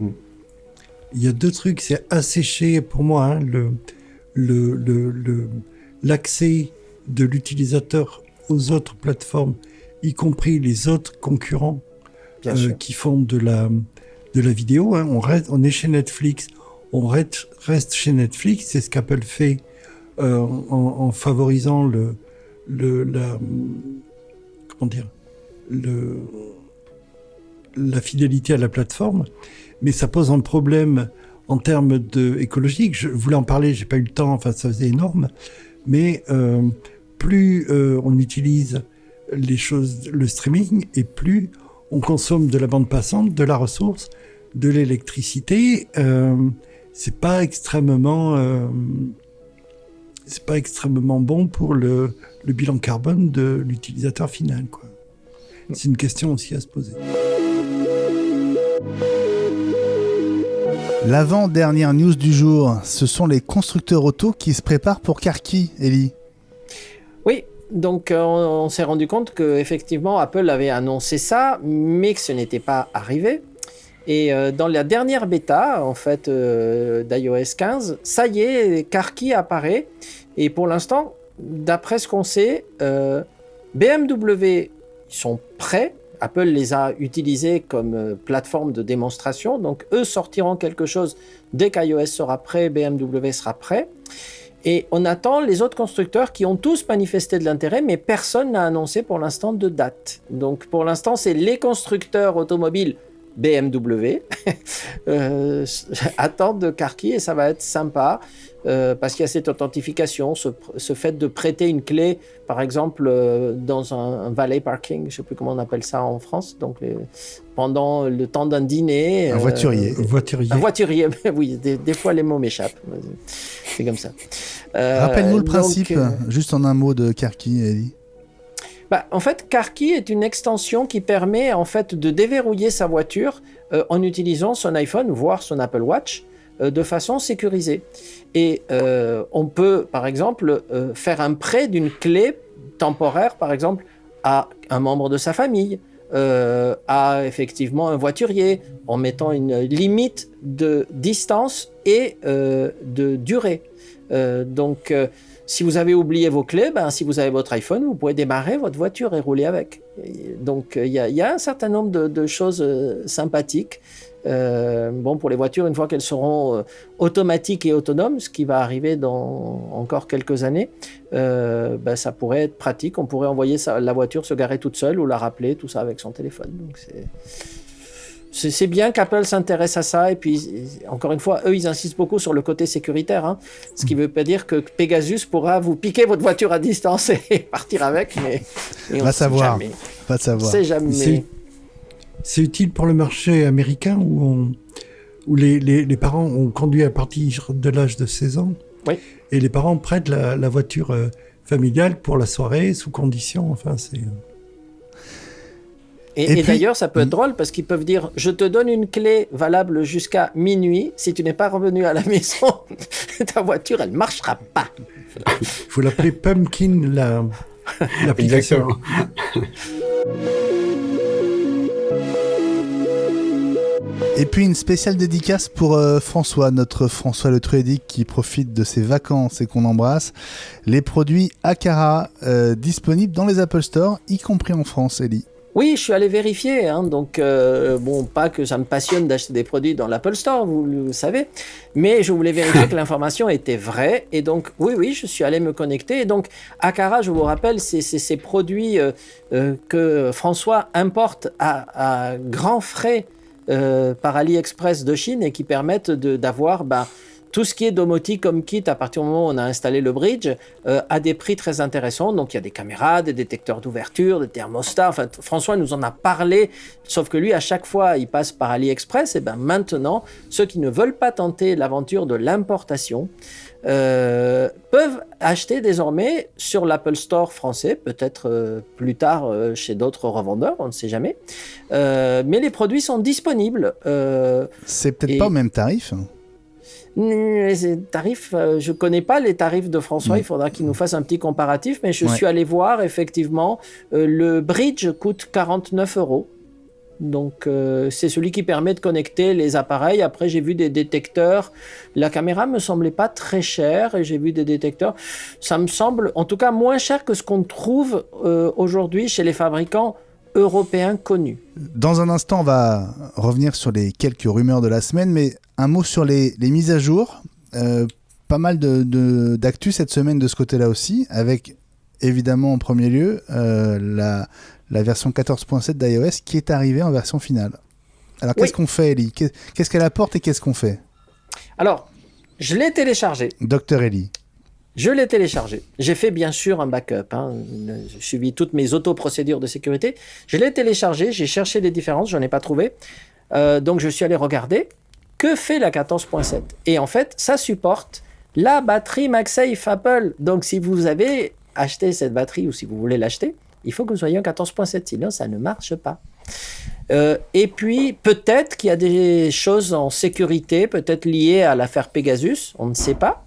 Il y a deux trucs, c'est asséché pour moi, hein, l'accès de l'utilisateur aux autres plateformes, y compris les autres concurrents qui font de la vidéo. Hein. On est chez Netflix, on reste chez Netflix. C'est ce qu'Apple fait en favorisant la fidélité à la plateforme. Mais ça pose un problème en termes écologique. Je voulais en parler, j'ai pas eu le temps, enfin ça faisait énorme. Mais plus on utilise le streaming, et plus on consomme de la bande passante, de la ressource, de l'électricité. C'est pas extrêmement bon pour le bilan carbone de l'utilisateur final, quoi. C'est une question aussi à se poser. L'avant-dernière news du jour, ce sont les constructeurs auto qui se préparent pour Car-Key, Ellie. Oui, donc on s'est rendu compte qu'effectivement Apple avait annoncé ça, mais que ce n'était pas arrivé. Et dans la dernière bêta, en fait, d'iOS 15, ça y est, Car-Key apparaît. Et pour l'instant, d'après ce qu'on sait, BMW sont prêts. Apple les a utilisés comme plateforme de démonstration. Donc, eux sortiront quelque chose dès qu'iOS sera prêt, BMW sera prêt. Et on attend les autres constructeurs qui ont tous manifesté de l'intérêt, mais personne n'a annoncé pour l'instant de date. Donc, pour l'instant, c'est les constructeurs automobiles BMW attendent de Car-Key et ça va être sympa parce qu'il y a cette authentification, ce fait de prêter une clé, par exemple dans un valet parking, je ne sais plus comment on appelle ça en France, donc pendant le temps d'un dîner. Un voiturier. Un voiturier, oui, des fois les mots m'échappent. C'est comme ça. Rappelle-nous le principe, juste en un mot de Car-Key, Ellie. En fait, Car-Key est une extension qui permet en fait de déverrouiller sa voiture en utilisant son iPhone, voire son Apple Watch, de façon sécurisée. Et on peut, par exemple, faire un prêt d'une clé temporaire, par exemple, à un membre de sa famille, à effectivement un voiturier, en mettant une limite de distance et de durée. Donc, si vous avez oublié vos clés, si vous avez votre iPhone, vous pouvez démarrer votre voiture et rouler avec. Donc, il y a un certain nombre de choses sympathiques. Pour les voitures, une fois qu'elles seront automatiques et autonomes, ce qui va arriver dans encore quelques années, ça pourrait être pratique. On pourrait envoyer la voiture se garer toute seule ou la rappeler, tout ça avec son téléphone. Donc, c'est bien qu'Apple s'intéresse à ça, et puis encore une fois, eux ils insistent beaucoup sur le côté sécuritaire, hein, ce qui ne veut pas dire que Pegasus pourra vous piquer votre voiture à distance et partir avec, mais on va savoir. Pas de savoir. C'est jamais. C'est utile pour le marché américain où les parents ont conduit à partir de l'âge de 16 ans, oui. Et les parents prêtent la voiture familiale pour la soirée sous condition. Enfin, c'est. Et puis, d'ailleurs, ça peut être drôle parce qu'ils peuvent dire « Je te donne une clé valable jusqu'à minuit. Si tu n'es pas revenu à la maison, ta voiture, elle ne marchera pas. » Il faut l'appeler Pumpkin, l'application. Exactement. Et puis une spéciale dédicace pour François, notre François Le Truédic qui profite de ses vacances et qu'on embrasse. Les produits Aqara disponibles dans les Apple Store, y compris en France, Ellie. Oui, je suis allé vérifier, hein, donc pas que ça me passionne d'acheter des produits dans l'Apple Store, vous le savez, mais je voulais vérifier que l'information était vraie, et donc oui, je suis allé me connecter, et donc Aqara, je vous rappelle, c'est ces produits que François importe à grands frais par AliExpress de Chine et qui permettent d'avoir tout ce qui est domotique comme kit, à partir du moment où on a installé le bridge, a des prix très intéressants. Donc il y a des caméras, des détecteurs d'ouverture, des thermostats. Enfin, François nous en a parlé, sauf que lui, à chaque fois, il passe par AliExpress. Et ben maintenant, ceux qui ne veulent pas tenter l'aventure de l'importation peuvent acheter désormais sur l'Apple Store français, peut-être plus tard chez d'autres revendeurs, on ne sait jamais. Mais les produits sont disponibles. C'est peut-être pas au même tarif. Les tarifs, je ne connais pas les tarifs de François, il faudra qu'il nous fasse un petit comparatif, mais je suis allé voir, effectivement, le bridge coûte 49 €. Donc, c'est celui qui permet de connecter les appareils. Après, j'ai vu des détecteurs. La caméra me semblait pas très chère et j'ai vu des détecteurs. Ça me semble, en tout cas, moins cher que ce qu'on trouve aujourd'hui chez les fabricants européens connus. Dans un instant, on va revenir sur les quelques rumeurs de la semaine, mais un mot sur les mises à jour. Pas mal d'actu cette semaine de ce côté-là aussi, avec évidemment en premier lieu la version 14.7 d'iOS qui est arrivée en version finale. Alors qu'est-ce qu'on fait, Ellie ? Qu'est-ce qu'elle apporte et qu'est-ce qu'on fait ? Alors, je l'ai téléchargé. Docteur Ellie. Je l'ai téléchargé. J'ai fait bien sûr un backup. J'ai suivi toutes mes auto-procédures de sécurité. Je l'ai téléchargé, j'ai cherché les différences, je n'en ai pas trouvé. Donc je suis allé regarder que fait la 14.7. Et en fait, ça supporte la batterie MagSafe Apple. Donc si vous avez acheté cette batterie ou si vous voulez l'acheter, il faut que vous soyez en 14.7, sinon ça ne marche pas. Et puis, peut-être qu'il y a des choses en sécurité, peut-être liées à l'affaire Pegasus, on ne sait pas.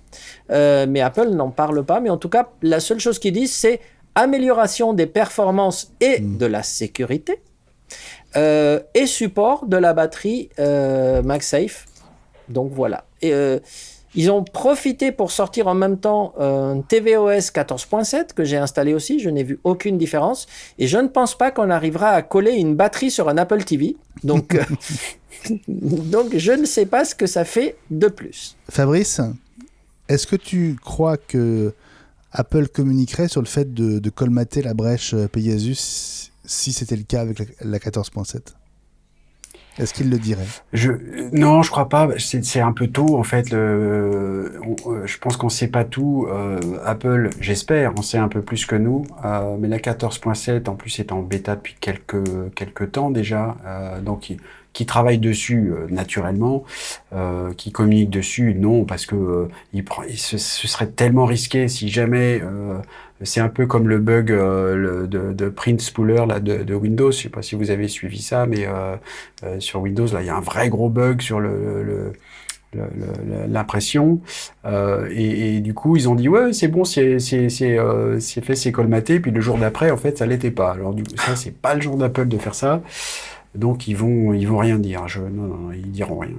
Mais Apple n'en parle pas. Mais en tout cas, la seule chose qu'ils disent, c'est amélioration des performances et de la sécurité et support de la batterie MagSafe. Donc voilà. Et, ils ont profité pour sortir en même temps un tvOS 14.7 que j'ai installé aussi. Je n'ai vu aucune différence. Et je ne pense pas qu'on arrivera à coller une batterie sur un Apple TV. Donc, donc je ne sais pas ce que ça fait de plus. Fabrice, est-ce que tu crois que Apple communiquerait sur le fait de colmater la brèche Pegasus si c'était le cas avec la 14.7 ? Est-ce qu'il le dirait ? Non, je crois pas. C'est un peu tôt en fait. Je pense qu'on sait pas tout. Apple, j'espère, on sait un peu plus que nous. Mais la 14.7 en plus est en bêta depuis quelques temps déjà. Donc qui travaille dessus naturellement, qui communique dessus, non, parce que ce serait tellement risqué si jamais. C'est un peu comme le bug de print spooler là, de Windows. Je sais pas si vous avez suivi ça, mais sur Windows, là, il y a un vrai gros bug sur l'impression. Et du coup, ils ont dit ouais, c'est bon, c'est fait, c'est colmaté. Puis le jour d'après, en fait, ça l'était pas. Alors du coup, ça, c'est pas le jour d'Apple de faire ça. Donc ils vont rien dire. Non, ils diront rien.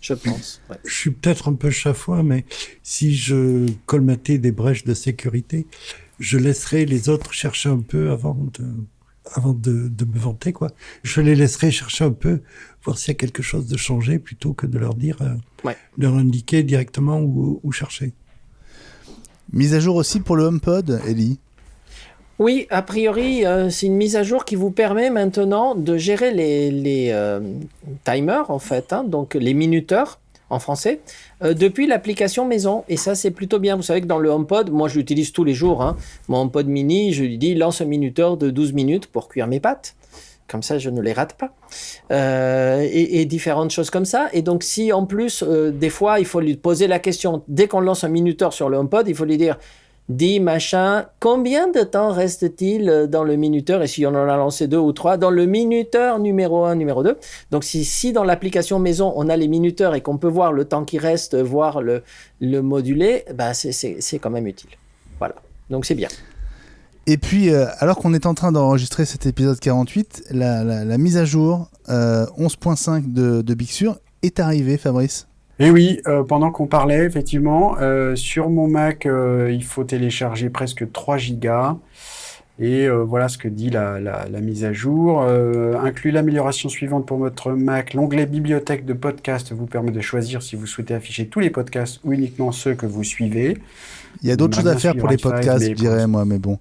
Je pense. Ouais. Je suis peut-être un peu chafouin, mais si je colmatais des brèches de sécurité, je laisserais les autres chercher un peu avant de me vanter, quoi. Je les laisserais chercher un peu, voir s'il y a quelque chose de changé, plutôt que de leur dire, leur indiquer directement où chercher. Mise à jour aussi pour le HomePod, Ellie ? Oui, a priori, c'est une mise à jour qui vous permet maintenant de gérer les timers, en fait, donc les minuteurs en français, depuis l'application maison. Et ça, c'est plutôt bien. Vous savez que dans le HomePod, moi, je l'utilise tous les jours. Mon HomePod mini, je lui dis, lance un minuteur de 12 minutes pour cuire mes pâtes. Comme ça, je ne les rate pas. Et différentes choses comme ça. Et donc, si en plus, des fois, il faut lui poser la question, dès qu'on lance un minuteur sur le HomePod, il faut lui dire... Dis machin, combien de temps reste-t-il dans le minuteur ? Et si on en a lancé 2 ou 3, dans le minuteur numéro 1, numéro 2. Donc si dans l'application maison, on a les minuteurs et qu'on peut voir le temps qui reste, voir le moduler, c'est quand même utile. Voilà, donc c'est bien. Et puis, alors qu'on est en train d'enregistrer cet épisode 48, la mise à jour 11.5 de Big Sur est arrivée, Fabrice. Et oui, pendant qu'on parlait, effectivement, sur mon Mac, il faut télécharger presque 3 gigas. Et voilà ce que dit la mise à jour. Inclut l'amélioration suivante pour votre Mac. L'onglet bibliothèque de podcast vous permet de choisir si vous souhaitez afficher tous les podcasts ou uniquement ceux que vous suivez. Il y a d'autres choses à faire pour les podcasts, je dirais, moi, mais bon.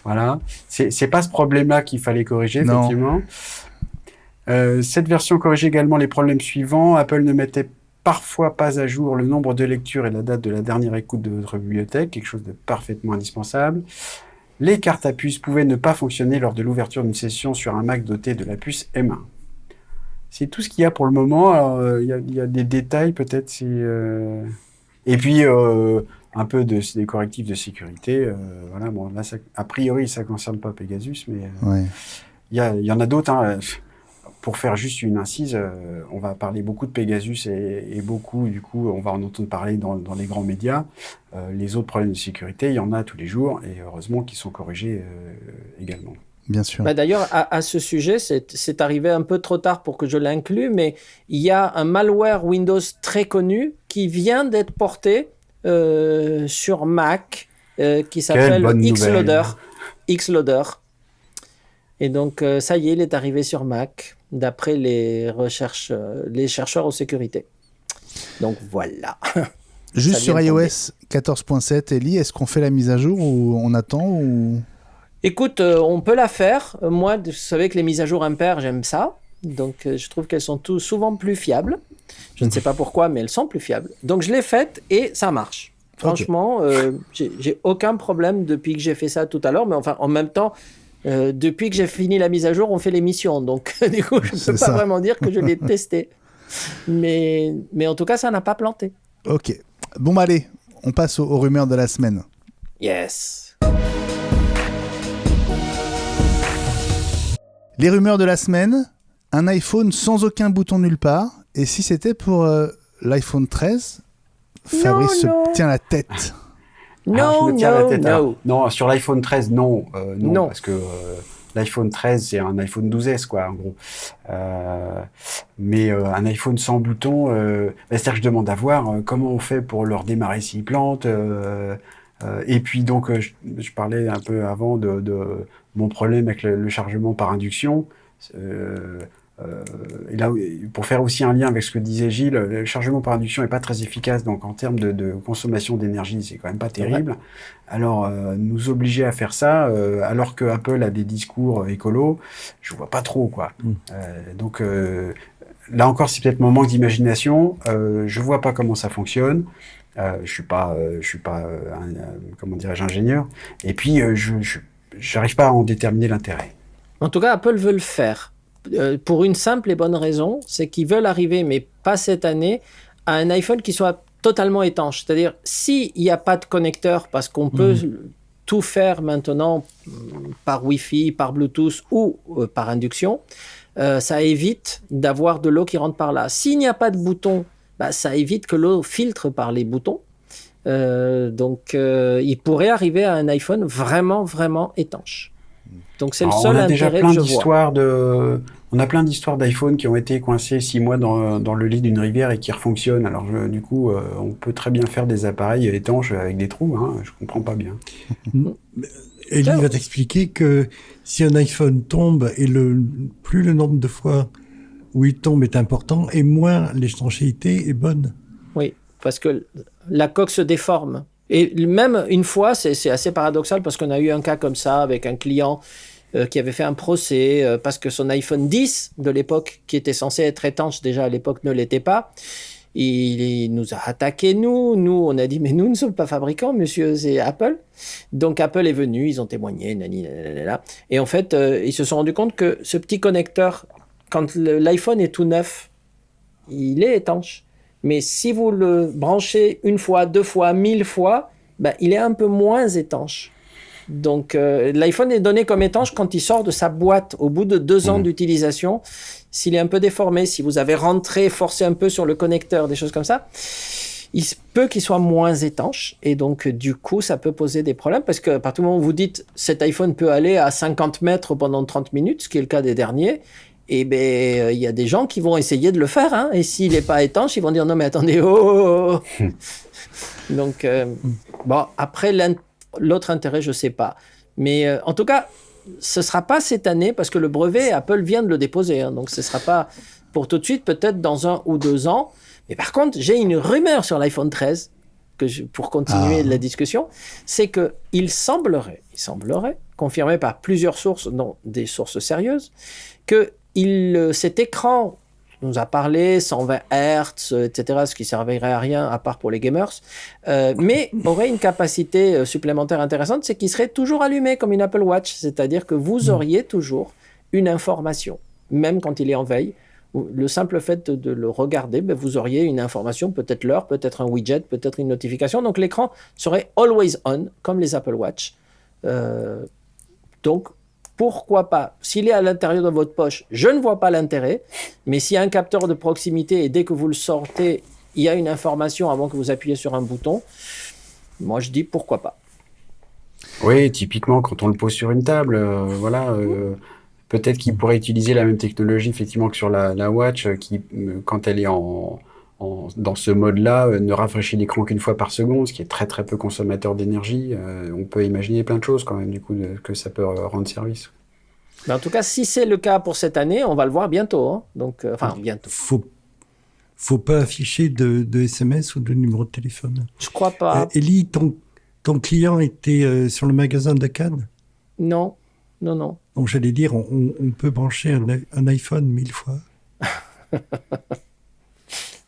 Voilà. C'est pas ce problème-là qu'il fallait corriger, effectivement. Cette version corrigeait également les problèmes suivants. Apple ne mettait parfois pas à jour le nombre de lectures et la date de la dernière écoute de votre bibliothèque, quelque chose de parfaitement indispensable. Les cartes à puce pouvaient ne pas fonctionner lors de l'ouverture d'une session sur un Mac doté de la puce M1. C'est tout ce qu'il y a pour le moment. Alors, il y a des détails peut-être. Et puis, un peu des correctifs de sécurité. Voilà, bon, là, a priori, ça ne concerne pas Pegasus, mais Ouais. il y en a d'autres. Hein. Pour faire juste une incise, on va parler beaucoup de Pegasus et beaucoup, du coup, on va en entendre parler dans les grands médias. Les autres problèmes de sécurité, il y en a tous les jours et heureusement qu'ils sont corrigés également. Bien sûr. Bah d'ailleurs, à ce sujet, c'est arrivé un peu trop tard pour que je l'inclue, mais il y a un malware Windows très connu qui vient d'être porté sur Mac qui s'appelle Xloader. Et donc, ça y est, il est arrivé sur Mac, d'après les chercheurs en sécurité. Donc, voilà. Juste Ça sur vient de iOS 14.7, Ellie, est-ce qu'on fait la mise à jour ou on attend ou... Écoute, on peut la faire. Moi, vous savez que les mises à jour impaires, j'aime ça. Donc, je trouve qu'elles sont souvent plus fiables. Je ne sais pas pourquoi, mais elles sont plus fiables. Donc, je l'ai faite et ça marche. Franchement, j'ai aucun problème depuis que j'ai fait ça tout à l'heure. Mais enfin, en même temps, depuis que j'ai fini la mise à jour, on fait l'émission. Donc, du coup, je ne peux pas vraiment dire que je l'ai testé. Mais en tout cas, ça n'a pas planté. Ok. Bon, bah allez, on passe aux rumeurs de la semaine. Yes. Les rumeurs de la semaine, un iPhone sans aucun bouton nulle part. Et si c'était pour l'iPhone 13, Fabrice se tient la tête. Non, sur l'iPhone 13, non, Non. parce que l'iPhone 13, c'est un iPhone 12S, quoi, en gros. Mais un iPhone sans bouton, c'est-à-dire que je demande à voir comment on fait pour le redémarrer s'il plante. Et puis donc, je parlais un peu avant de mon problème avec le chargement par induction. Et là, pour faire aussi un lien avec ce que disait Gilles, le chargement par induction n'est pas très efficace, donc en termes de consommation d'énergie, c'est quand même pas terrible. Alors, nous obliger à faire ça, alors que Apple a des discours écolos, je vois pas trop, quoi. Donc, là encore, c'est peut-être mon manque d'imagination. Je vois pas comment ça fonctionne. Je suis pas comment dirais-je, ingénieur. Et puis, j'arrive pas à en déterminer l'intérêt. En tout cas, Apple veut le faire. Pour une simple et bonne raison, c'est qu'ils veulent arriver, mais pas cette année, à un iPhone qui soit totalement étanche. C'est-à-dire, s'il n'y a pas de connecteur, parce qu'on peut tout faire maintenant par Wi-Fi, par Bluetooth ou par induction, ça évite d'avoir de l'eau qui rentre par là. S'il n'y a pas de bouton, ça évite que l'eau filtre par les boutons. Donc, il pourrait arriver à un iPhone vraiment, vraiment étanche. Donc, c'est le seul intérêt que je vois. On a plein d'histoires d'iPhone qui ont été coincés 6 mois dans le lit d'une rivière et qui refonctionnent. Alors, du coup, on peut très bien faire des appareils étanches avec des trous. Hein, je comprends pas bien. Ellie va t'expliquer que si un iPhone tombe, et plus le nombre de fois où il tombe est important, et moins l'étanchéité est bonne. Oui, parce que la coque se déforme. Et même une fois, c'est assez paradoxal parce qu'on a eu un cas comme ça avec un client qui avait fait un procès parce que son iPhone 10 de l'époque, qui était censé être étanche déjà à l'époque, ne l'était pas. Il nous a attaqué, nous, on a dit, mais nous ne sommes pas fabricants, monsieur, c'est Apple. Donc Apple est venu, ils ont témoigné, et en fait, ils se sont rendus compte que ce petit connecteur, quand l'iPhone est tout neuf, il est étanche. Mais si vous le branchez une fois, 2 fois, 1000 fois, il est un peu moins étanche. Donc, l'iPhone est donné comme étanche quand il sort de sa boîte au bout de 2 ans d'utilisation. S'il est un peu déformé, si vous avez forcé un peu sur le connecteur, des choses comme ça, il se peut qu'il soit moins étanche. Et donc, du coup, ça peut poser des problèmes parce que à partir du moment où vous dites cet iPhone peut aller à 50 mètres pendant 30 minutes, ce qui est le cas des derniers, et il y a des gens qui vont essayer de le faire, hein, et s'il n'est pas étanche, ils vont dire non mais attendez, Donc, bon, après l'autre intérêt, je sais pas. Mais en tout cas, ce sera pas cette année parce que le brevet, Apple vient de le déposer, hein, donc ce sera pas pour tout de suite, peut-être dans 1 ou 2 ans. Mais par contre, j'ai une rumeur sur l'iPhone 13, pour continuer la discussion, c'est que il semblerait, confirmé par plusieurs sources, non, des sources sérieuses, que cet écran nous a parlé 120 Hz, etc., ce qui servirait à rien à part pour les gamers, mais aurait une capacité supplémentaire intéressante, c'est qu'il serait toujours allumé comme une Apple Watch, c'est-à-dire que vous auriez toujours une information, même quand il est en veille. Le simple fait de le regarder, vous auriez une information, peut-être l'heure, peut-être un widget, peut-être une notification. Donc l'écran serait always on, comme les Apple Watch. Donc, pourquoi pas? S'il est à l'intérieur de votre poche, je ne vois pas l'intérêt. Mais s'il y a un capteur de proximité et dès que vous le sortez, il y a une information avant que vous appuyez sur un bouton, moi je dis pourquoi pas. Oui, typiquement, quand on le pose sur une table, peut-être qu'il pourrait utiliser la même technologie effectivement que sur la Watch, qui, quand elle est dans ce mode-là, ne rafraîchit l'écran qu'une fois par seconde, ce qui est très très peu consommateur d'énergie. On peut imaginer plein de choses quand même, du coup, que ça peut rendre service. Mais en tout cas, si c'est le cas pour cette année, on va le voir bientôt. Hein. Donc, bientôt. Faut pas afficher de SMS ou de numéro de téléphone. Je crois pas. Élie, ton client était sur le magasin de Cannes? Non. Donc j'allais dire, on peut brancher un iPhone 1000 fois.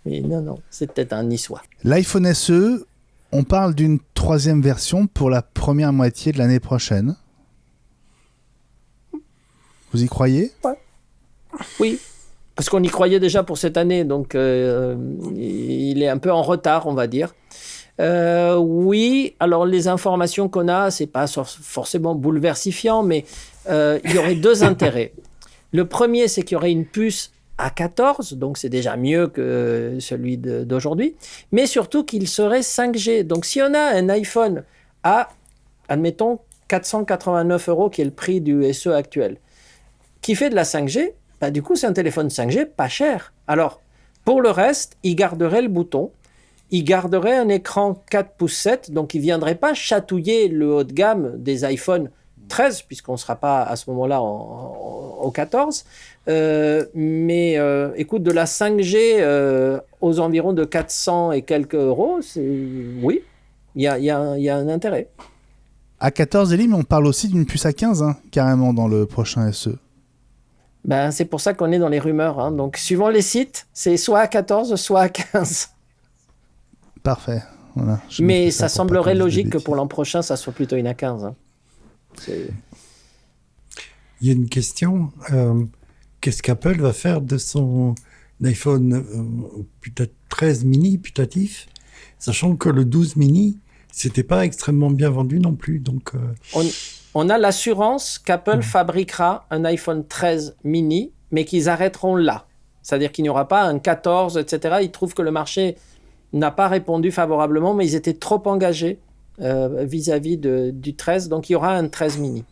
Mais non, c'est peut-être un niçois. L'iPhone SE, on parle d'une 3e version pour la première moitié de l'année prochaine. Vous y croyez? Ouais. Oui, parce qu'on y croyait déjà pour cette année, donc il est un peu en retard, on va dire. Oui, alors les informations qu'on a, c'est pas forcément bouleversifiant, mais il y aurait 2 intérêts. Le premier, c'est qu'il y aurait une puce A14, donc c'est déjà mieux que celui d'aujourd'hui, mais surtout qu'il serait 5G. Donc si on a un iPhone à, admettons, 489 €, qui est le prix du SE actuel, qui fait de la 5G, du coup c'est un téléphone 5G pas cher. Alors, pour le reste, il garderait le bouton, il garderait un écran 4 pouces 7, donc il ne viendrait pas chatouiller le haut de gamme des iPhone 13, puisqu'on ne sera pas à ce moment-là au 14. Mais écoute, de la 5G aux environs de 400 et quelques euros, oui, il y a un intérêt. À 14, Elie, mais on parle aussi d'une puce à 15, carrément, dans le prochain SE. C'est pour ça qu'on est dans les rumeurs. Hein. Donc, suivant les sites, c'est soit à 14, soit à 15. Parfait. Voilà, mais ça semblerait logique que pour l'an prochain, ça soit plutôt une A15. Hein. Il y a une question. Qu'est-ce qu'Apple va faire de son iPhone peut-être 13 mini putatif, sachant que le 12 mini, c'était pas extrêmement bien vendu non plus. Donc, on a l'assurance qu'Apple fabriquera un iPhone 13 mini, mais qu'ils arrêteront là. C'est-à-dire qu'il n'y aura pas un 14, etc. Ils trouvent que le marché n'a pas répondu favorablement, mais ils étaient trop engagés vis-à-vis du 13, donc il y aura un 13 mini.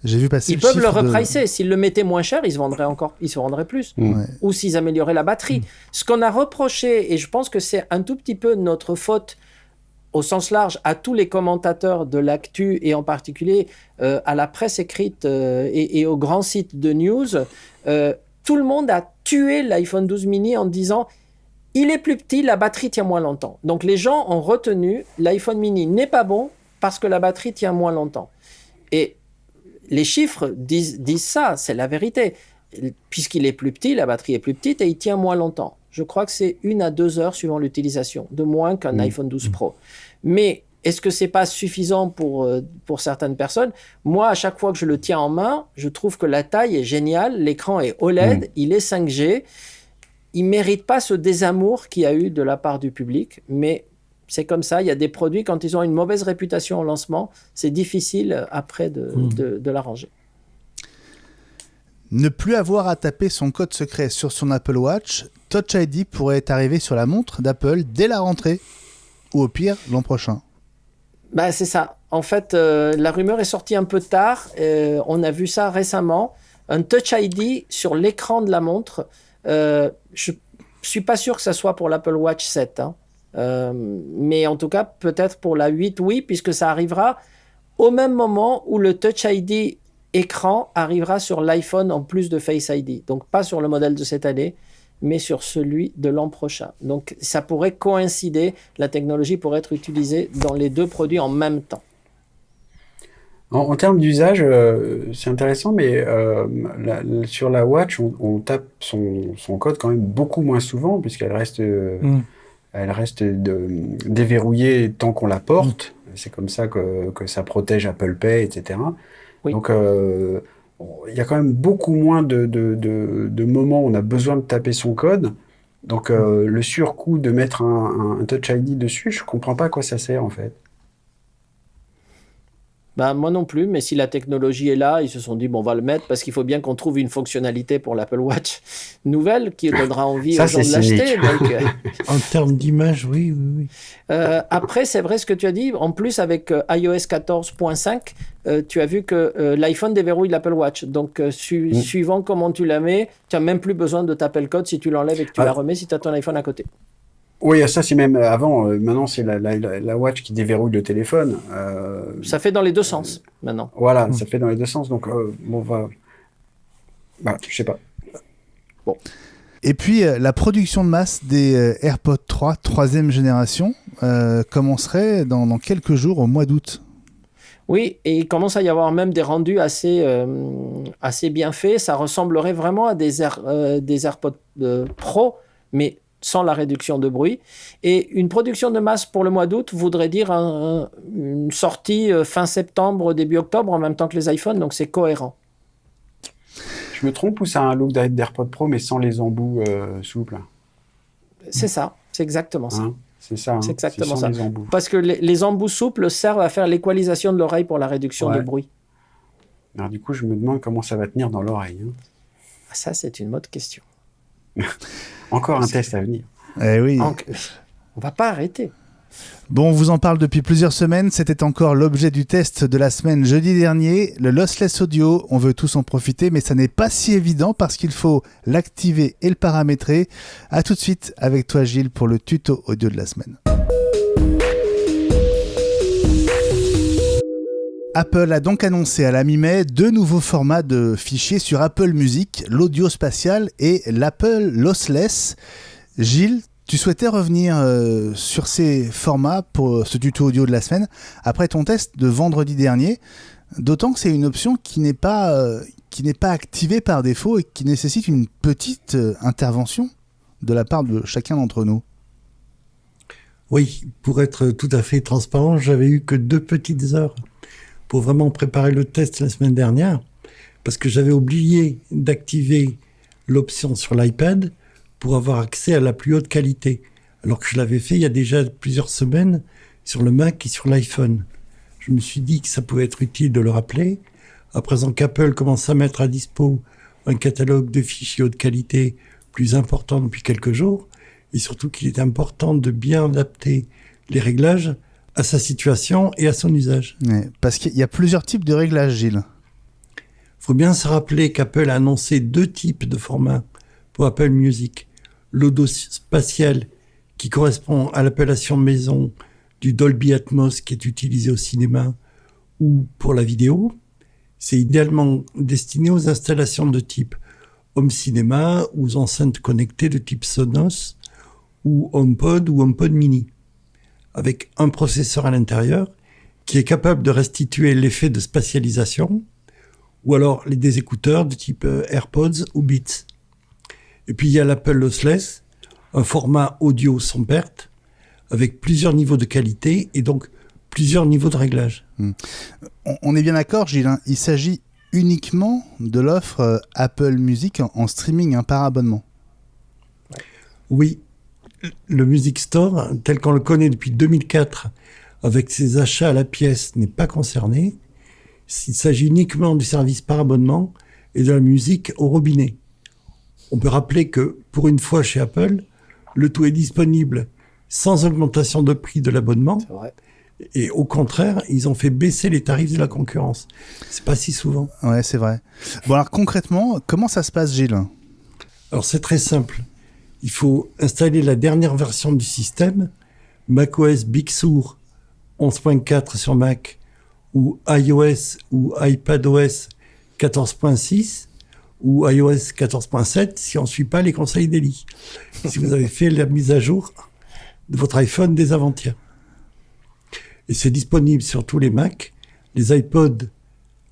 J'ai vu passer ils peuvent le repricer. S'ils le mettaient moins cher, ils se vendraient plus. Ouais. Ou s'ils amélioraient la batterie. Ce qu'on a reproché, et je pense que c'est un tout petit peu notre faute au sens large à tous les commentateurs de l'actu et en particulier à la presse écrite et aux grands sites de news, tout le monde a tué l'iPhone 12 mini en disant il est plus petit, la batterie tient moins longtemps. Donc les gens ont retenu l'iPhone mini n'est pas bon parce que la batterie tient moins longtemps. Et les chiffres disent ça, c'est la vérité. Puisqu'il est plus petit, la batterie est plus petite et il tient moins longtemps. Je crois que c'est 1 à 2 heures suivant l'utilisation, de moins qu'un iPhone 12 Pro. Mais est-ce que c'est pas suffisant pour certaines personnes? Moi, à chaque fois que je le tiens en main, je trouve que la taille est géniale, l'écran est OLED, il est 5G. Il mérite pas ce désamour qu'il y a eu de la part du public, mais c'est comme ça. Il y a des produits, quand ils ont une mauvaise réputation au lancement, c'est difficile après de l'arranger. Ne plus avoir à taper son code secret sur son Apple Watch, Touch ID pourrait arriver sur la montre d'Apple dès la rentrée, ou au pire l'an prochain. C'est ça. En fait, la rumeur est sortie un peu tard. On a vu ça récemment. Un Touch ID sur l'écran de la montre. Je suis pas sûr que ça soit pour l'Apple Watch 7. Mais en tout cas, peut-être pour la 8, oui, puisque ça arrivera au même moment où le Touch ID écran arrivera sur l'iPhone en plus de Face ID. Donc pas sur le modèle de cette année, mais sur celui de l'an prochain. Donc ça pourrait coïncider, la technologie pourrait être utilisée dans les deux produits en même temps. En termes d'usage, c'est intéressant, mais sur la Watch, on tape son code quand même beaucoup moins souvent, puisqu'elle reste, elle reste déverrouillée tant qu'on la porte. C'est comme ça que ça protège Apple Pay, etc. Oui. Donc, il y a quand même beaucoup moins de moments où on a besoin de taper son code. Donc, le surcoût de mettre un Touch ID dessus, je comprends pas à quoi ça sert, en fait. Ben, moi non plus, mais si la technologie est là, ils se sont dit, bon, on va le mettre parce qu'il faut bien qu'on trouve une fonctionnalité pour l'Apple Watch nouvelle qui donnera envie aux gens de l'acheter. Donc, En termes d'image, oui. après, c'est vrai ce que tu as dit. En plus, avec iOS 14.5, tu as vu que l'iPhone déverrouille l'Apple Watch. Donc, suivant comment tu la mets, tu n'as même plus besoin de taper le code si tu l'enlèves et que tu la remets si tu as ton iPhone à côté. Oui, ça c'est même avant. Maintenant, c'est la Watch qui déverrouille le téléphone. Ça fait dans les deux sens maintenant. Voilà, ça fait dans les deux sens. Donc, je sais pas. Bon. Et puis, la production de masse des AirPods 3, troisième génération, commencerait dans quelques jours, au mois d'août. Oui, et il commence à y avoir même des rendus assez bien faits. Ça ressemblerait vraiment à des AirPods Pro, mais sans la réduction de bruit. Et une production de masse pour le mois d'août voudrait dire une sortie fin septembre, début octobre, en même temps que les iPhones, donc c'est cohérent. Je me trompe ou ça a un look d'AirPod Pro, mais sans les embouts souples? C'est ça, c'est exactement ça. C'est ça, c'est exactement ça. Les embouts. Parce que les embouts souples servent à faire l'équalisation de l'oreille pour la réduction de bruit. Alors du coup, je me demande comment ça va tenir dans l'oreille. Ça, c'est une autre question. Encore un test à venir. Eh oui. On va pas arrêter. Bon, on vous en parle depuis plusieurs semaines. C'était encore l'objet du test de la semaine jeudi dernier. Le lossless audio, on veut tous en profiter, mais ça n'est pas si évident parce qu'il faut l'activer et le paramétrer. À tout de suite avec toi, Gilles, pour le tuto audio de la semaine. Apple a donc annoncé à la mi-mai 2 nouveaux formats de fichiers sur Apple Music, l'audio spatial et l'Apple Lossless. Gilles, tu souhaitais revenir sur ces formats pour ce tuto audio de la semaine après ton test de vendredi dernier, d'autant que c'est une option qui n'est pas activée par défaut et qui nécessite une petite intervention de la part de chacun d'entre nous. Oui, pour être tout à fait transparent, j'avais eu que 2 petites heures pour vraiment préparer le test la semaine dernière, parce que j'avais oublié d'activer l'option sur l'iPad pour avoir accès à la plus haute qualité, alors que je l'avais fait il y a déjà plusieurs semaines sur le Mac et sur l'iPhone. Je me suis dit que ça pouvait être utile de le rappeler. À présent qu'Apple commence à mettre à dispo un catalogue de fichiers haute qualité plus important depuis quelques jours, et surtout qu'il est important de bien adapter les réglages à sa situation et à son usage. Ouais, parce qu'il y a plusieurs types de réglages, Gilles. Il faut bien se rappeler qu'Apple a annoncé 2 types de formats pour Apple Music. L'audio spatial, qui correspond à l'appellation maison du Dolby Atmos qui est utilisé au cinéma ou pour la vidéo. C'est idéalement destiné aux installations de type home cinéma ou aux enceintes connectées de type Sonos ou HomePod ou HomePod mini, avec un processeur à l'intérieur qui est capable de restituer l'effet de spatialisation, ou alors des écouteurs de type AirPods ou Beats. Et puis il y a l'Apple Lossless, un format audio sans perte, avec plusieurs niveaux de qualité et donc plusieurs niveaux de réglage. On est bien d'accord, Gilles, hein, il s'agit uniquement de l'offre Apple Music en streaming, par abonnement. Oui, le Music Store, tel qu'on le connaît depuis 2004, avec ses achats à la pièce, n'est pas concerné. Il s'agit uniquement du service par abonnement et de la musique au robinet. On peut rappeler que, pour une fois chez Apple, le tout est disponible sans augmentation de prix de l'abonnement. C'est vrai. Et au contraire, ils ont fait baisser les tarifs de la concurrence. C'est pas si souvent. Ouais, c'est vrai. Bon, alors concrètement, comment ça se passe, Gilles ? Alors c'est très simple. Il faut installer la dernière version du système, macOS Big Sur 11.4 sur Mac, ou iOS ou iPadOS 14.6, ou iOS 14.7 si on ne suit pas les conseils d'Eli. Si vous avez fait la mise à jour de votre iPhone dès avant-hier. Et c'est disponible sur tous les Mac, les iPods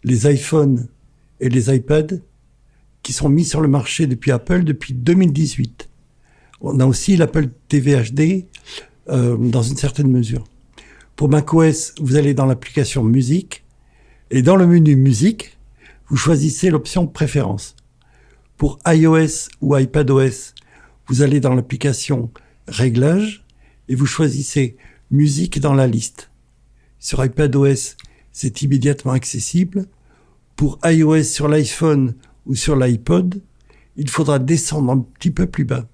les iPhones et les iPads qui sont mis sur le marché depuis Apple depuis 2018. On a aussi l'Apple TV HD dans une certaine mesure. Pour macOS, vous allez dans l'application Musique et dans le menu Musique, vous choisissez l'option Préférences. Pour iOS ou iPadOS, vous allez dans l'application Réglages et vous choisissez Musique dans la liste. Sur iPadOS, c'est immédiatement accessible. Pour iOS sur l'iPhone ou sur l'iPod, il faudra descendre un petit peu plus bas.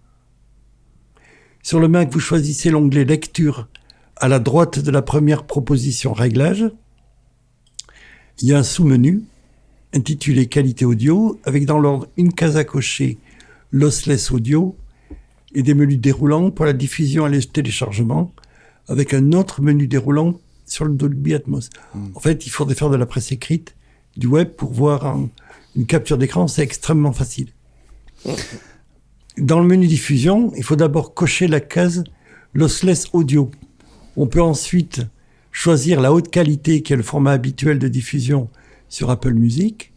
Sur le Mac, vous choisissez l'onglet Lecture à la droite de la première proposition Réglages. Il y a un sous-menu intitulé Qualité audio avec dans l'ordre une case à cocher Lossless audio et des menus déroulants pour la diffusion et le téléchargement avec un autre menu déroulant sur le Dolby Atmos. En fait, il faudrait faire de la presse écrite, du web pour voir une capture d'écran, c'est extrêmement facile. Dans le menu diffusion, il faut d'abord cocher la case Lossless Audio. On peut ensuite choisir la haute qualité qui est le format habituel de diffusion sur Apple Music.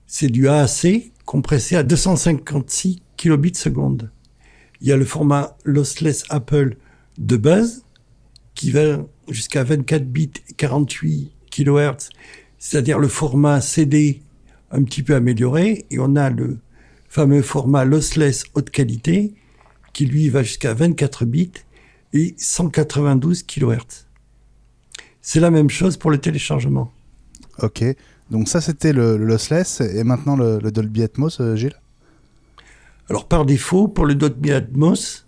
C'est du AAC compressé à 256 kilobits seconde. Il y a le format Lossless Apple de base qui va jusqu'à 24 bits et 48 kHz, c'est-à-dire le format CD un petit peu amélioré. Et on a le fameux format Lossless haute qualité qui lui va jusqu'à 24 bits et 192 kHz. C'est la même chose pour le téléchargement. Ok, donc ça c'était le lossless et maintenant le Dolby Atmos, Gilles? Alors par défaut, pour le Dolby Atmos,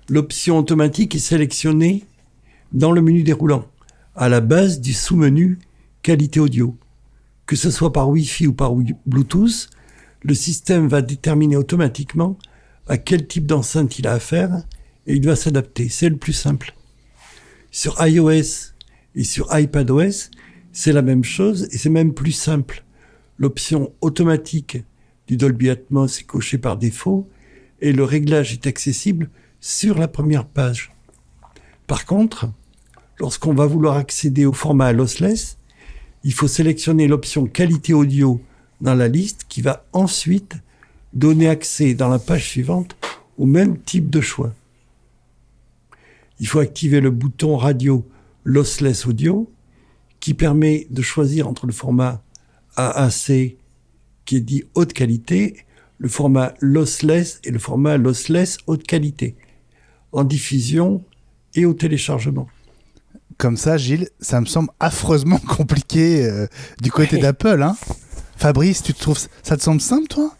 l'option automatique est sélectionnée dans le menu déroulant, à la base du sous-menu qualité audio. Que ce soit par Wi-Fi ou par Bluetooth, le système va déterminer automatiquement à quel type d'enceinte il a affaire et il va s'adapter. C'est le plus simple. Sur iOS et sur iPadOS, c'est la même chose et c'est même plus simple. L'option automatique du Dolby Atmos est cochée par défaut et le réglage est accessible sur la première page. Par contre, lorsqu'on va vouloir accéder au format lossless, il faut sélectionner l'option qualité audio dans la liste qui va ensuite donner accès dans la page suivante au même type de choix. Il faut activer le bouton radio Lossless Audio qui permet de choisir entre le format AAC qui est dit haute qualité, le format lossless et le format lossless haute qualité en diffusion et au téléchargement. Comme ça, Gilles, ça me semble affreusement compliqué du côté d'Apple, hein. Fabrice, ça te semble simple, toi?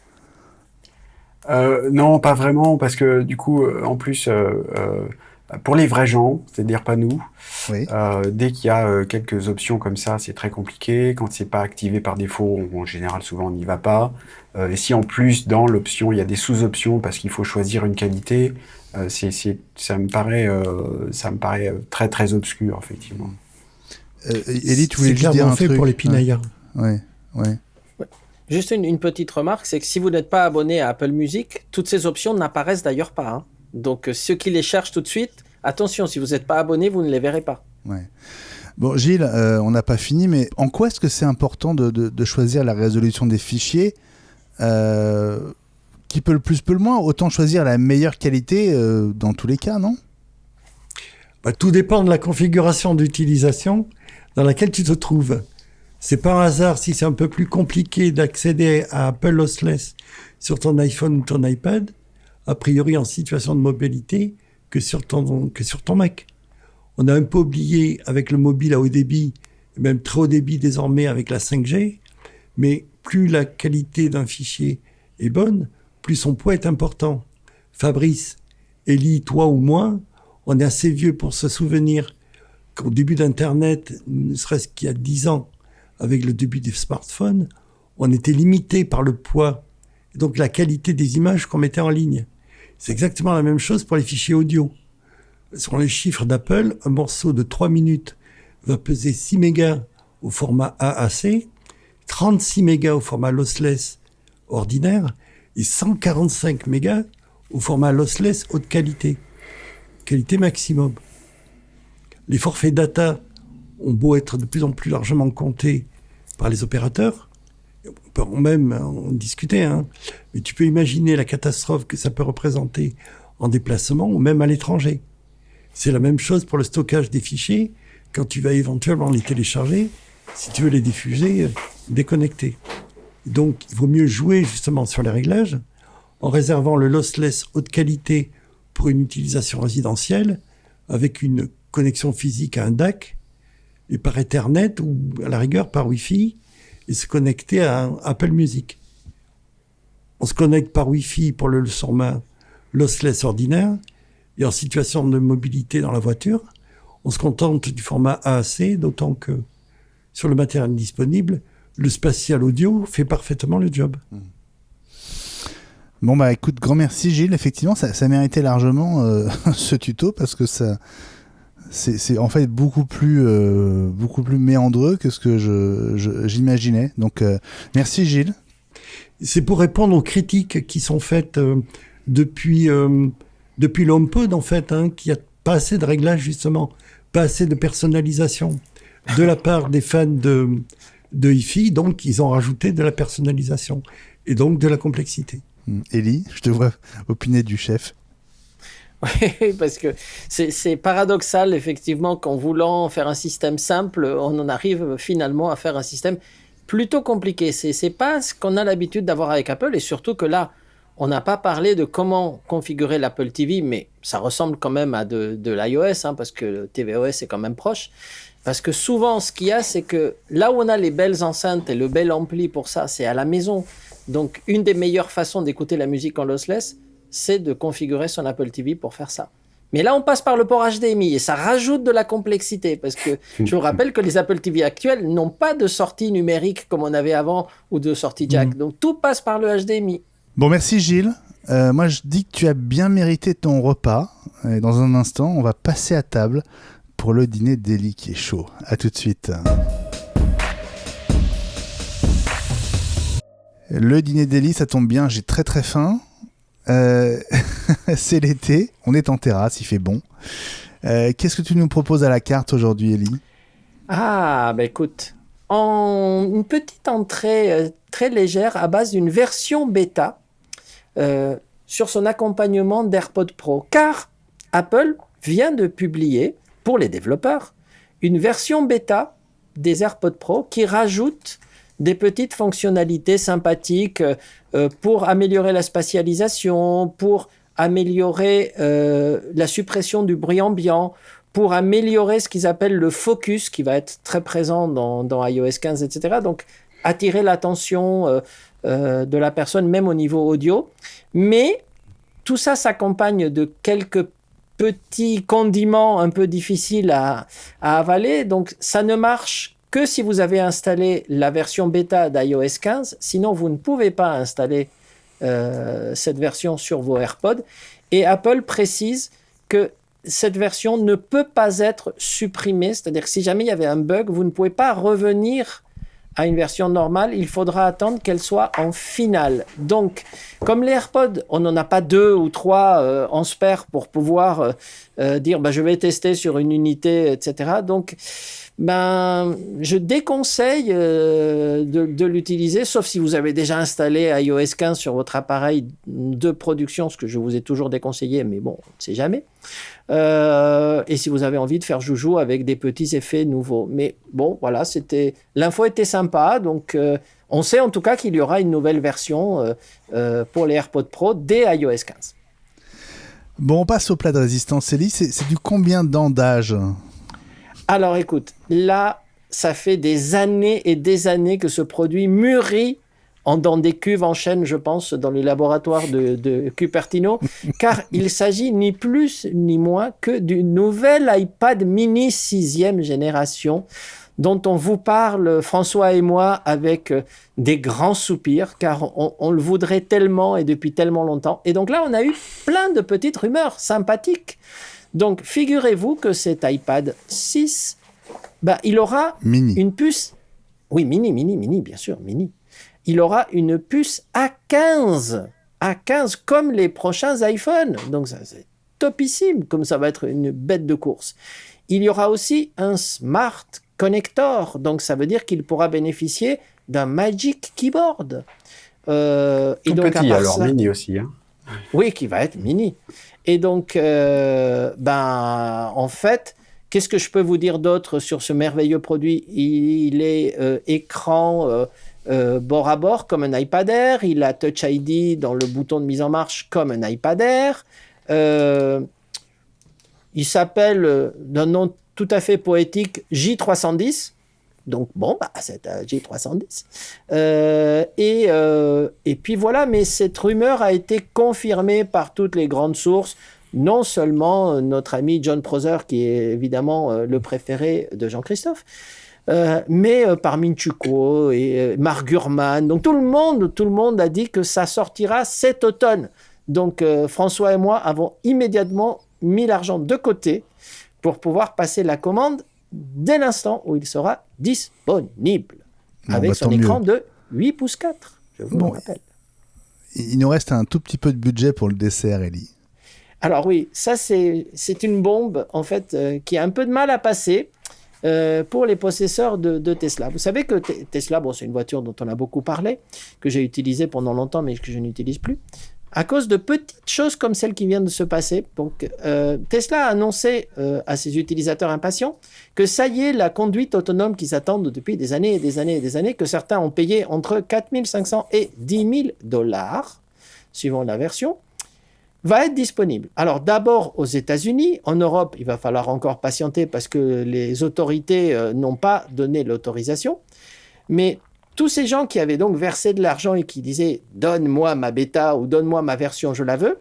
Non, pas vraiment, parce que du coup, en plus, pour les vrais gens, c'est-à-dire pas nous, Oui. dès qu'il y a quelques options comme ça, c'est très compliqué. Quand c'est pas activé par défaut, en général, souvent on n'y va pas. Et si en plus, dans l'option, il y a des sous-options parce qu'il faut choisir une qualité, ça me paraît très très obscur, effectivement. Elie, tu voulais c'est juste dire clairement un fait truc? pour les pinaillards. Ouais. Juste une petite remarque, c'est que si vous n'êtes pas abonné à Apple Music, toutes ces options n'apparaissent d'ailleurs pas, hein. Donc ceux qui les cherchent tout de suite, attention, si vous n'êtes pas abonné, vous ne les verrez pas. Ouais. Bon, Gilles, on n'a pas fini, mais en quoi est-ce que c'est important de choisir la résolution des fichiers qui peut le plus, peut le moins? Autant choisir la meilleure qualité dans tous les cas, non? Tout dépend de la configuration d'utilisation dans laquelle tu te trouves. C'est pas un hasard si c'est un peu plus compliqué d'accéder à Apple Lossless sur ton iPhone ou ton iPad, a priori en situation de mobilité, que sur ton Mac. On a un peu oublié avec le mobile à haut débit, et même très haut débit désormais avec la 5G, mais plus la qualité d'un fichier est bonne, plus son poids est important. Fabrice, Elie, toi ou moi, on est assez vieux pour se souvenir qu'au début d'Internet, ne serait-ce qu'il y a 10 ans, avec le début des smartphones, on était limité par le poids, et donc la qualité des images qu'on mettait en ligne. C'est exactement la même chose pour les fichiers audio. Selon les chiffres d'Apple, un morceau de 3 minutes va peser 6 mégas au format AAC, 36 mégas au format lossless ordinaire et 145 mégas au format lossless haute qualité, qualité maximum. Les forfaits data ont beau être de plus en plus largement comptés par les opérateurs. On peut même en discuter, hein. Mais tu peux imaginer la catastrophe que ça peut représenter en déplacement ou même à l'étranger. C'est la même chose pour le stockage des fichiers. Quand tu vas éventuellement les télécharger, si tu veux les diffuser, déconnecter. Donc, il vaut mieux jouer justement sur les réglages en réservant le lossless haute qualité pour une utilisation résidentielle avec une connexion physique à un DAC et par Ethernet ou à la rigueur par Wi-Fi et se connecter à un Apple Music. On se connecte par Wi-Fi pour le format lossless ordinaire et en situation de mobilité dans la voiture, on se contente du format AAC, d'autant que sur le matériel disponible, le spatial audio fait parfaitement le job. Bon bah écoute, grand merci Gilles, effectivement ça méritait largement ce tuto parce que ça c'est en fait beaucoup plus méandreux que ce que j'imaginais. Donc merci Gilles. C'est pour répondre aux critiques qui sont faites depuis l'HomePod en fait, hein, qu'il n'y a pas assez de réglages justement, pas assez de personnalisation de la part des fans de hi-fi, donc ils ont rajouté de la personnalisation et donc de la complexité. Élie, je te vois opiner du chef. Oui, parce que c'est paradoxal, effectivement, qu'en voulant faire un système simple, on en arrive finalement à faire un système plutôt compliqué. C'est pas ce qu'on a l'habitude d'avoir avec Apple, et surtout que là, on n'a pas parlé de comment configurer l'Apple TV, mais ça ressemble quand même à de l'iOS, hein, parce que le tvOS est quand même proche. Parce que souvent, ce qu'il y a, c'est que là où on a les belles enceintes et le bel ampli pour ça, c'est à la maison. Donc, une des meilleures façons d'écouter la musique en lossless, c'est de configurer son Apple TV pour faire ça. Mais là, on passe par le port HDMI et ça rajoute de la complexité parce que je vous rappelle que les Apple TV actuels n'ont pas de sortie numérique comme on avait avant ou de sortie jack. Donc, tout passe par le HDMI. Bon, merci Gilles. Moi, je dis que tu as bien mérité ton repas. Et dans un instant, on va passer à table pour le dîner d'Élie qui est chaud. À tout de suite. Le dîner d'Élie, ça tombe bien, j'ai très très faim. C'est l'été, on est en terrasse, il fait bon. Qu'est-ce que tu nous proposes à la carte aujourd'hui, Élie ? Ah, bah écoute, une petite entrée très légère à base d'une version bêta sur son accompagnement d'AirPods Pro. Car Apple vient de publier, pour les développeurs, une version bêta des AirPods Pro qui rajoute des petites fonctionnalités sympathiques pour améliorer la spatialisation, pour améliorer la suppression du bruit ambiant, pour améliorer ce qu'ils appellent le focus, qui va être très présent dans iOS 15, etc. Donc, attirer l'attention de la personne, même au niveau audio. Mais tout ça s'accompagne de quelques petits condiments un peu difficiles à avaler. Donc, ça ne marche que si vous avez installé la version bêta d'iOS 15, sinon vous ne pouvez pas installer cette version sur vos AirPods. Et Apple précise que cette version ne peut pas être supprimée, c'est-à-dire que si jamais il y avait un bug, vous ne pouvez pas revenir à une version normale, il faudra attendre qu'elle soit en finale. Donc, comme les AirPods, on n'en a pas 2 ou 3 en spare pour pouvoir dire je vais tester sur une unité, etc. Donc, je déconseille de l'utiliser, sauf si vous avez déjà installé iOS 15 sur votre appareil de production, ce que je vous ai toujours déconseillé, mais bon, on ne sait jamais. Et si vous avez envie de faire joujou avec des petits effets nouveaux. Mais bon, voilà, l'info était sympa, donc on sait en tout cas qu'il y aura une nouvelle version pour les AirPods Pro dès iOS 15. Bon, on passe au plat de résistance, Élie. C'est du combien d'ans d'âge ? Alors écoute, là, ça fait des années et des années que ce produit mûrit dans des cuves en chêne, je pense, dans les laboratoires de Cupertino, car il s'agit ni plus ni moins que du nouvel iPad mini 6e génération, dont on vous parle, François et moi, avec des grands soupirs, car on le voudrait tellement et depuis tellement longtemps. Et donc là, on a eu plein de petites rumeurs sympathiques. Donc, figurez-vous que cet iPad 6, il aura une puce... Oui, mini, bien sûr, mini. Il aura une puce A15, comme les prochains iPhones. Donc, ça, c'est topissime, comme ça va être une bête de course. Il y aura aussi un Smart Connector. Donc, ça veut dire qu'il pourra bénéficier d'un Magic Keyboard. Tout et donc, petit, alors mini aussi. Hein. Oui, qui va être mini. Et donc, en fait, qu'est-ce que je peux vous dire d'autre sur ce merveilleux produit? Il est écran bord à bord comme un iPad Air. Il a Touch ID dans le bouton de mise en marche comme un iPad Air. Il s'appelle d'un nom tout à fait poétique J310. Donc c'est un J310. Et puis voilà, mais cette rumeur a été confirmée par toutes les grandes sources, non seulement notre ami John Prosser, qui est évidemment le préféré de Jean-Christophe, mais par Minchukuo et Mark Gurman. Donc tout le monde a dit que ça sortira cet automne. Donc François et moi avons immédiatement mis l'argent de côté pour pouvoir passer la commande dès l'instant où il sera disponible, avec son écran de 8 pouces 4, je vous le rappelle. Il nous reste un tout petit peu de budget pour le dessert, Elie. Alors oui, ça c'est une bombe, en fait, qui a un peu de mal à passer pour les possesseurs de Tesla. Vous savez que Tesla, c'est une voiture dont on a beaucoup parlé, que j'ai utilisée pendant longtemps, mais que je n'utilise plus, à cause de petites choses comme celles qui viennent de se passer. Donc, Tesla a annoncé à ses utilisateurs impatients que ça y est, la conduite autonome qu'ils attendent depuis des années et des années et des années, que certains ont payé entre 4 500 et 10 000 $, suivant la version, va être disponible. Alors, d'abord aux États-Unis. En Europe, il va falloir encore patienter parce que les autorités n'ont pas donné l'autorisation. Mais tous ces gens qui avaient donc versé de l'argent et qui disaient « donne-moi ma bêta » ou « donne-moi ma version, je la veux »,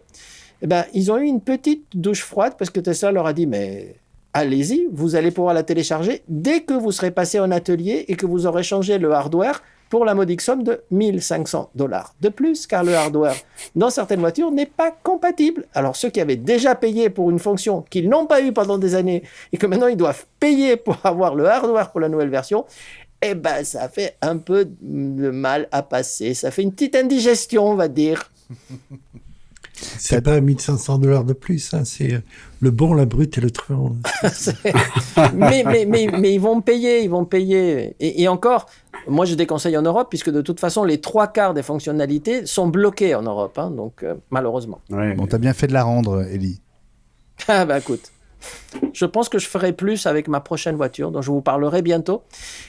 ils ont eu une petite douche froide parce que Tesla leur a dit « mais allez-y, vous allez pouvoir la télécharger dès que vous serez passé en atelier et que vous aurez changé le hardware pour la modique somme de 1 500 $ de plus, car le hardware dans certaines voitures n'est pas compatible. » Alors ceux qui avaient déjà payé pour une fonction qu'ils n'ont pas eue pendant des années et que maintenant ils doivent payer pour avoir le hardware pour la nouvelle version, ça fait un peu de mal à passer. Ça fait une petite indigestion, on va dire. C'est pas 1 500 $ de plus, hein, c'est le bon, la brute et le truand. mais ils vont payer. Et encore, moi je déconseille en Europe, puisque de toute façon, les 3/4 des fonctionnalités sont bloquées en Europe, hein, donc malheureusement. Ouais, bon, t'as bien fait de la rendre, Elie. Écoute. Je pense que je ferai plus avec ma prochaine voiture, dont je vous parlerai bientôt,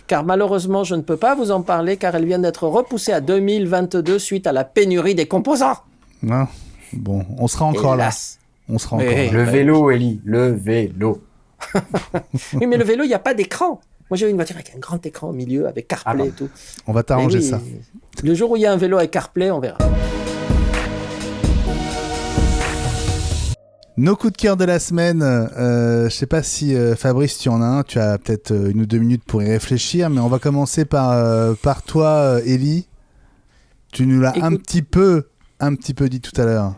car malheureusement, je ne peux pas vous en parler, car elle vient d'être repoussée à 2022 suite à la pénurie des composants. Non. Bon, on sera encore Hélas. là. On sera encore là. Le vélo, Elie, le vélo. Oui, mais le vélo, il n'y a pas d'écran. Moi, j'ai une voiture avec un grand écran au milieu, avec CarPlay et tout. On va t'arranger ça. Le jour où il y a un vélo avec CarPlay, on verra. Nos coups de cœur de la semaine, je sais pas si Fabrice tu en as un, tu as peut-être 1 ou 2 minutes pour y réfléchir, mais on va commencer par toi, Elie. Tu nous l'as un petit peu dit tout à l'heure.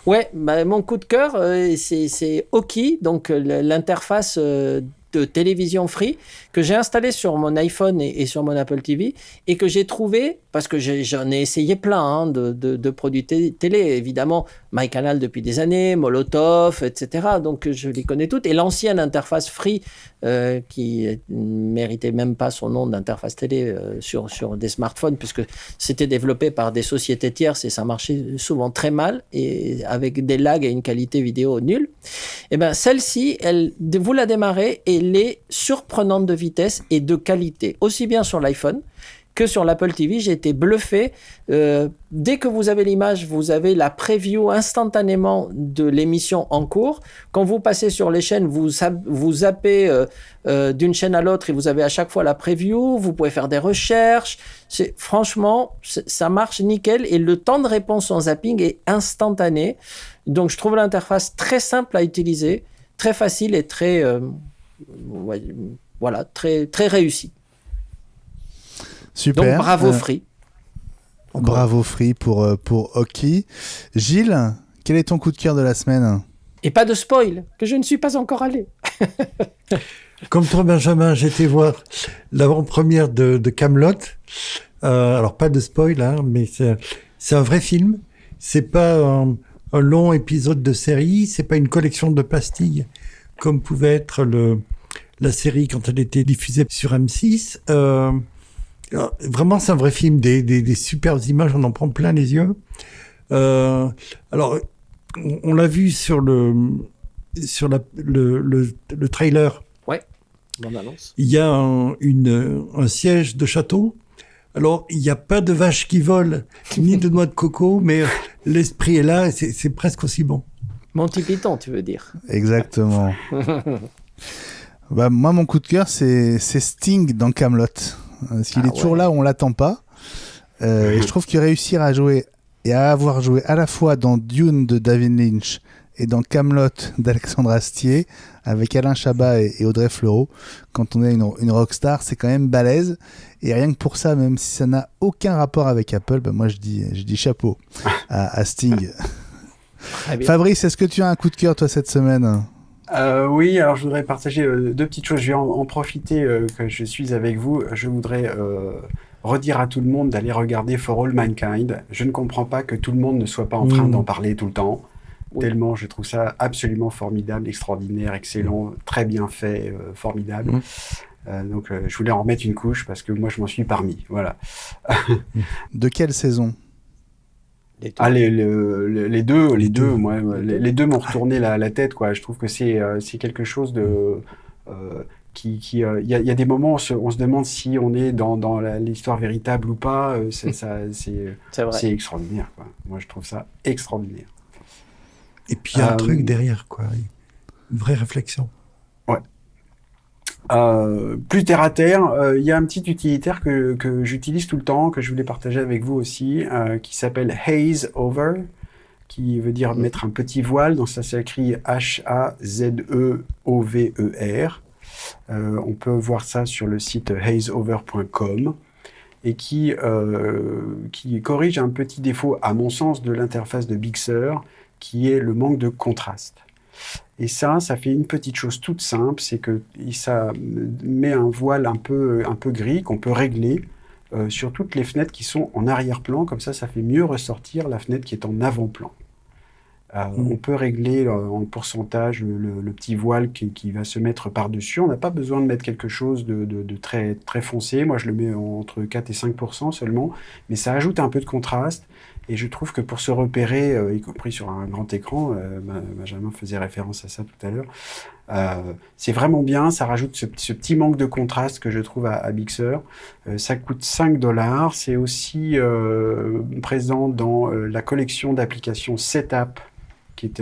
Ouais, mon coup de cœur, c'est Oki, donc l'interface de télévision free que j'ai installé sur mon iPhone et sur mon Apple TV et que j'ai trouvé, parce que j'en ai essayé plein de produits télé, évidemment, MyCanal depuis des années, Molotov, etc. Donc je les connais toutes. Et l'ancienne interface free qui méritait même pas son nom d'interface télé sur des smartphones, puisque c'était développé par des sociétés tierces et ça marchait souvent très mal et avec des lags et une qualité vidéo nulle. Et celle-ci, vous la démarrez et elle est surprenante de vitesse et de qualité, aussi bien sur l'iPhone que sur l'Apple TV. J'ai été bluffé. Dès que vous avez l'image, vous avez la preview instantanément de l'émission en cours. Quand vous passez sur les chaînes, vous zappez d'une chaîne à l'autre et vous avez à chaque fois la preview. Vous pouvez faire des recherches. Franchement, ça marche nickel et le temps de réponse en zapping est instantané. Donc, je trouve l'interface très simple à utiliser, très facile et très, très, très réussie. Super. Donc bravo Free. Bravo Free pour Oki. Gilles, quel est ton coup de cœur de la semaine ? Et pas de spoil, que je ne suis pas encore allé. Comme toi Benjamin, j'ai été voir l'avant-première de Kaamelott. Alors pas de spoil, hein, mais c'est un vrai film. C'est pas un long épisode de série, c'est pas une collection de pastilles comme pouvait être la série quand elle était diffusée sur M6. Vraiment, c'est un vrai film, des superbes images, on en prend plein les yeux. Alors, on l'a vu sur le trailer. Ouais, bonne annonce. Il y a un siège de château. Alors, il n'y a pas de vache qui vole, ni de noix de coco, mais l'esprit est là et c'est presque aussi bon. Monty Python, tu veux dire. Exactement. Moi, mon coup de cœur, c'est Sting dans Kaamelott. Parce qu'il est toujours là où on l'attend pas. Et je trouve qu'il réussir à jouer et à avoir joué à la fois dans Dune de David Lynch et dans Kaamelott d'Alexandre Astier avec Alain Chabat et Audrey Fleurot, quand on est une rockstar, c'est quand même balèze. Et rien que pour ça, même si ça n'a aucun rapport avec Apple, moi je dis chapeau à Sting. Fabrice, est-ce que tu as un coup de cœur toi cette semaine ? Oui, alors je voudrais partager deux petites choses. Je vais en profiter que je suis avec vous. Je voudrais redire à tout le monde d'aller regarder For All Mankind. Je ne comprends pas que tout le monde ne soit pas en train d'en parler tout le temps. Oui. Tellement je trouve ça absolument formidable, extraordinaire, excellent, très bien fait, formidable. Donc je voulais en remettre une couche parce que moi je m'en suis parmi. Voilà. De quelle saison ? Les deux, moi, les deux m'ont retourné la tête, quoi. Je trouve que c'est quelque chose de il y a des moments où on se demande si on est dans l'histoire véritable ou pas. C'est extraordinaire, quoi. Moi, je trouve ça extraordinaire. Et puis il y a un truc derrière, quoi. Une vraie réflexion. Ouais. Plus terre à terre, il y a un petit utilitaire que j'utilise tout le temps, que je voulais partager avec vous aussi, qui s'appelle Haze Over, qui veut dire mettre un petit voile, donc ça s'écrit Hazeover. On peut voir ça sur le site hazeover.com et qui corrige un petit défaut, à mon sens, de l'interface de Big Sur, qui est le manque de contraste. Et ça fait une petite chose toute simple, c'est que ça met un voile un peu gris qu'on peut régler sur toutes les fenêtres qui sont en arrière-plan, comme ça fait mieux ressortir la fenêtre qui est en avant-plan. On peut régler en pourcentage le petit voile qui va se mettre par-dessus. On n'a pas besoin de mettre quelque chose de très, très foncé. Moi, je le mets entre 4 et 5% seulement, mais ça ajoute un peu de contraste. Et je trouve que pour se repérer, y compris sur un grand écran, Benjamin faisait référence à ça tout à l'heure, c'est vraiment bien, ça rajoute ce petit manque de contraste que je trouve à Big Sur. Ça coûte $5, c'est aussi présent dans la collection d'applications Setup, qui est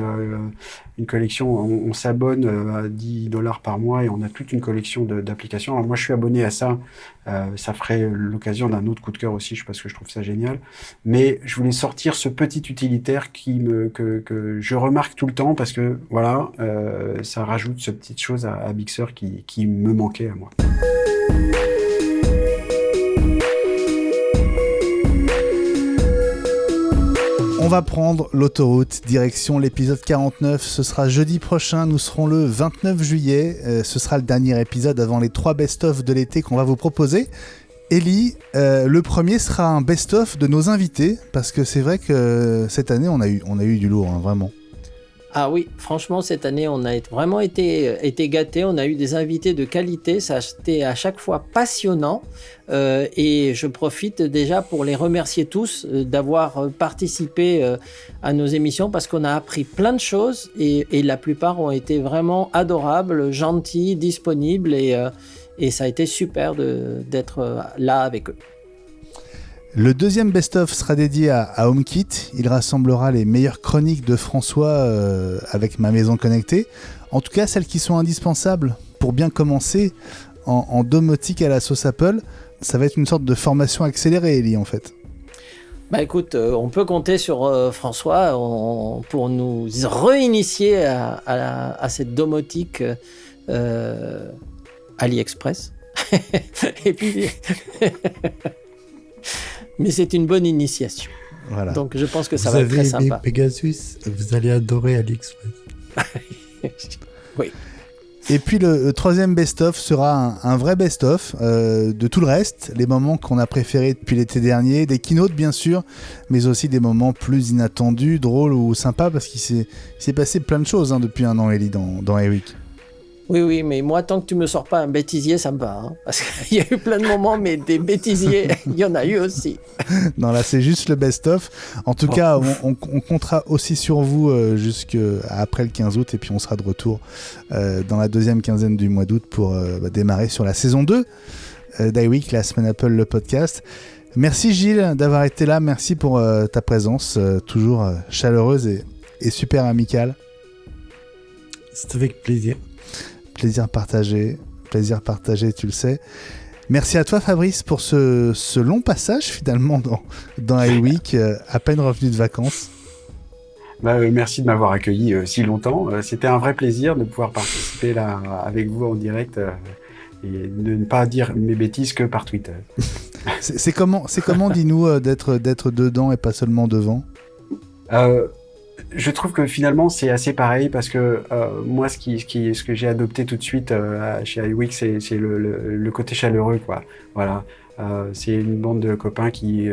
une collection, on s'abonne à $10 par mois et on a toute une collection d'applications. Alors moi, je suis abonné à ça. Ça ferait l'occasion d'un autre coup de cœur aussi, parce que je trouve ça génial. Mais je voulais sortir ce petit utilitaire que je remarque tout le temps parce que voilà, ça rajoute cette petite chose à Big Sur qui me manquait à moi. On va prendre l'autoroute, direction l'épisode 49. Ce sera jeudi prochain, nous serons le 29 juillet. Ce sera le dernier épisode avant les 3 best-of de l'été qu'on va vous proposer. Ellie, le premier sera un best-of de nos invités, parce que c'est vrai que cette année, on a eu du lourd, hein, vraiment. Ah oui, franchement, cette année, on a vraiment été gâtés. On a eu des invités de qualité. Ça a été à chaque fois passionnant. Et je profite déjà pour les remercier tous d'avoir participé à nos émissions, parce qu'on a appris plein de choses. Et la plupart ont été vraiment adorables, gentils, disponibles. Et ça a été super d'être là avec eux. Le deuxième best-of sera dédié à HomeKit. Il rassemblera les meilleures chroniques de François avec Ma Maison Connectée. En tout cas, celles qui sont indispensables pour bien commencer en domotique à la sauce Apple. Ça va être une sorte de formation accélérée, Ellie, en fait. Bah écoute, on peut compter sur François pour nous réinitier à cette domotique AliExpress. Et puis... Mais c'est une bonne initiation. Voilà. Donc je pense que ça va être très sympa. Vous avez Pegasus, vous allez adorer AliExpress. Oui. Et puis le troisième best-of sera un vrai best-of de tout le reste, les moments qu'on a préférés depuis l'été dernier, des keynotes bien sûr, mais aussi des moments plus inattendus, drôles ou sympas, parce qu'il s'est passé plein de choses depuis un an, Ellie, dans Eric. Oui, mais moi, tant que tu me sors pas un bêtisier, ça me va. Hein, parce qu'il y a eu plein de moments, mais des bêtisiers, il y en a eu aussi. Non, là, c'est juste le best-of. En tout cas, on comptera aussi sur vous jusqu'après le 15 août. Et puis, on sera de retour dans la deuxième quinzaine du mois d'août pour démarrer sur la saison 2 d'iWeek, la semaine Apple, le podcast. Merci Gilles d'avoir été là. Merci pour ta présence, toujours chaleureuse et super amicale. C'est avec plaisir. Plaisir partagé, tu le sais. Merci à toi Fabrice pour ce long passage finalement dans iWeek, à peine revenu de vacances. Merci de m'avoir accueilli si longtemps. C'était un vrai plaisir de pouvoir participer là avec vous en direct et de ne pas dire mes bêtises que par Twitter. C'est comment, dis-nous, d'être dedans et pas seulement devant? Je trouve que finalement c'est assez pareil parce que moi ce que j'ai adopté tout de suite chez iWeek c'est le côté chaleureux quoi. Voilà, c'est une bande de copains qui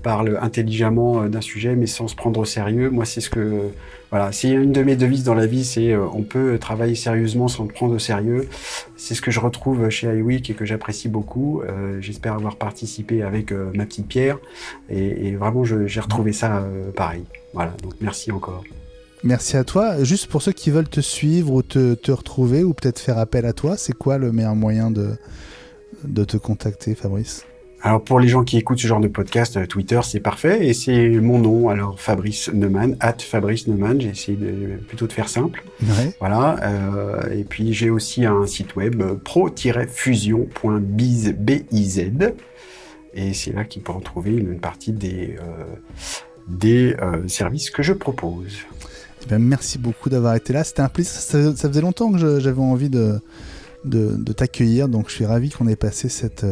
parlent intelligemment d'un sujet mais sans se prendre au sérieux. Moi c'est c'est une de mes devises dans la vie, c'est on peut travailler sérieusement sans le prendre au sérieux. C'est ce que je retrouve chez iWeek et que j'apprécie beaucoup. J'espère avoir participé avec ma petite pierre et vraiment j'ai retrouvé ça pareil. Voilà, donc merci encore. Merci à toi. Juste pour ceux qui veulent te suivre ou te retrouver ou peut-être faire appel à toi, c'est quoi le meilleur moyen de te contacter, Fabrice? Alors pour les gens qui écoutent ce genre de podcast, Twitter c'est parfait et c'est mon nom, alors Fabrice Neumann, @Fabrice Neumann, j'ai essayé plutôt de faire simple. Ouais. Voilà, et puis j'ai aussi un site web pro-fusion.biz et c'est là qu'ils pourront trouver une partie des services que je propose. Eh bien, merci beaucoup d'avoir été là, c'était un plaisir, ça faisait longtemps que j'avais envie de t'accueillir, donc je suis ravi qu'on ait passé cette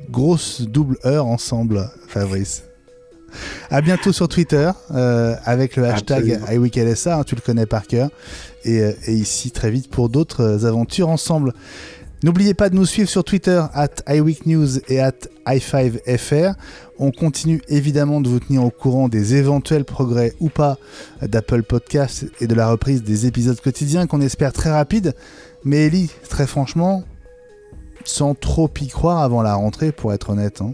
grosse double heure ensemble, Fabrice. À bientôt sur Twitter avec le hashtag iWeekLSA, hein, tu le connais par cœur, et ici très vite pour d'autres aventures ensemble. N'oubliez pas de nous suivre sur Twitter @iWeekNews et @i5fr. On continue évidemment de vous tenir au courant des éventuels progrès ou pas d'Apple Podcasts et de la reprise des épisodes quotidiens qu'on espère très rapides. Mais Ellie, très franchement, sans trop y croire avant la rentrée, pour être honnête. Hein.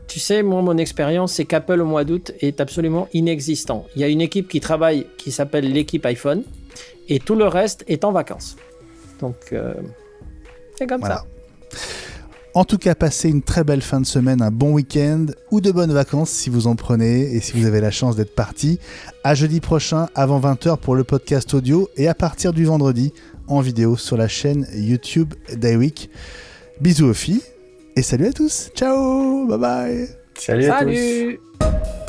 Tu sais, moi, mon expérience, c'est qu'Apple au mois d'août est absolument inexistant. Il y a une équipe qui travaille, qui s'appelle l'équipe iPhone, et tout le reste est en vacances. Donc, c'est comme ça. En tout cas, passez une très belle fin de semaine, un bon week-end ou de bonnes vacances si vous en prenez et si vous avez la chance d'être parti. À jeudi prochain, avant 20h pour le podcast audio et à partir du vendredi en vidéo sur la chaîne YouTube d'iWeek. Bisous aux filles et salut à tous. Ciao, bye bye. Salut à tous.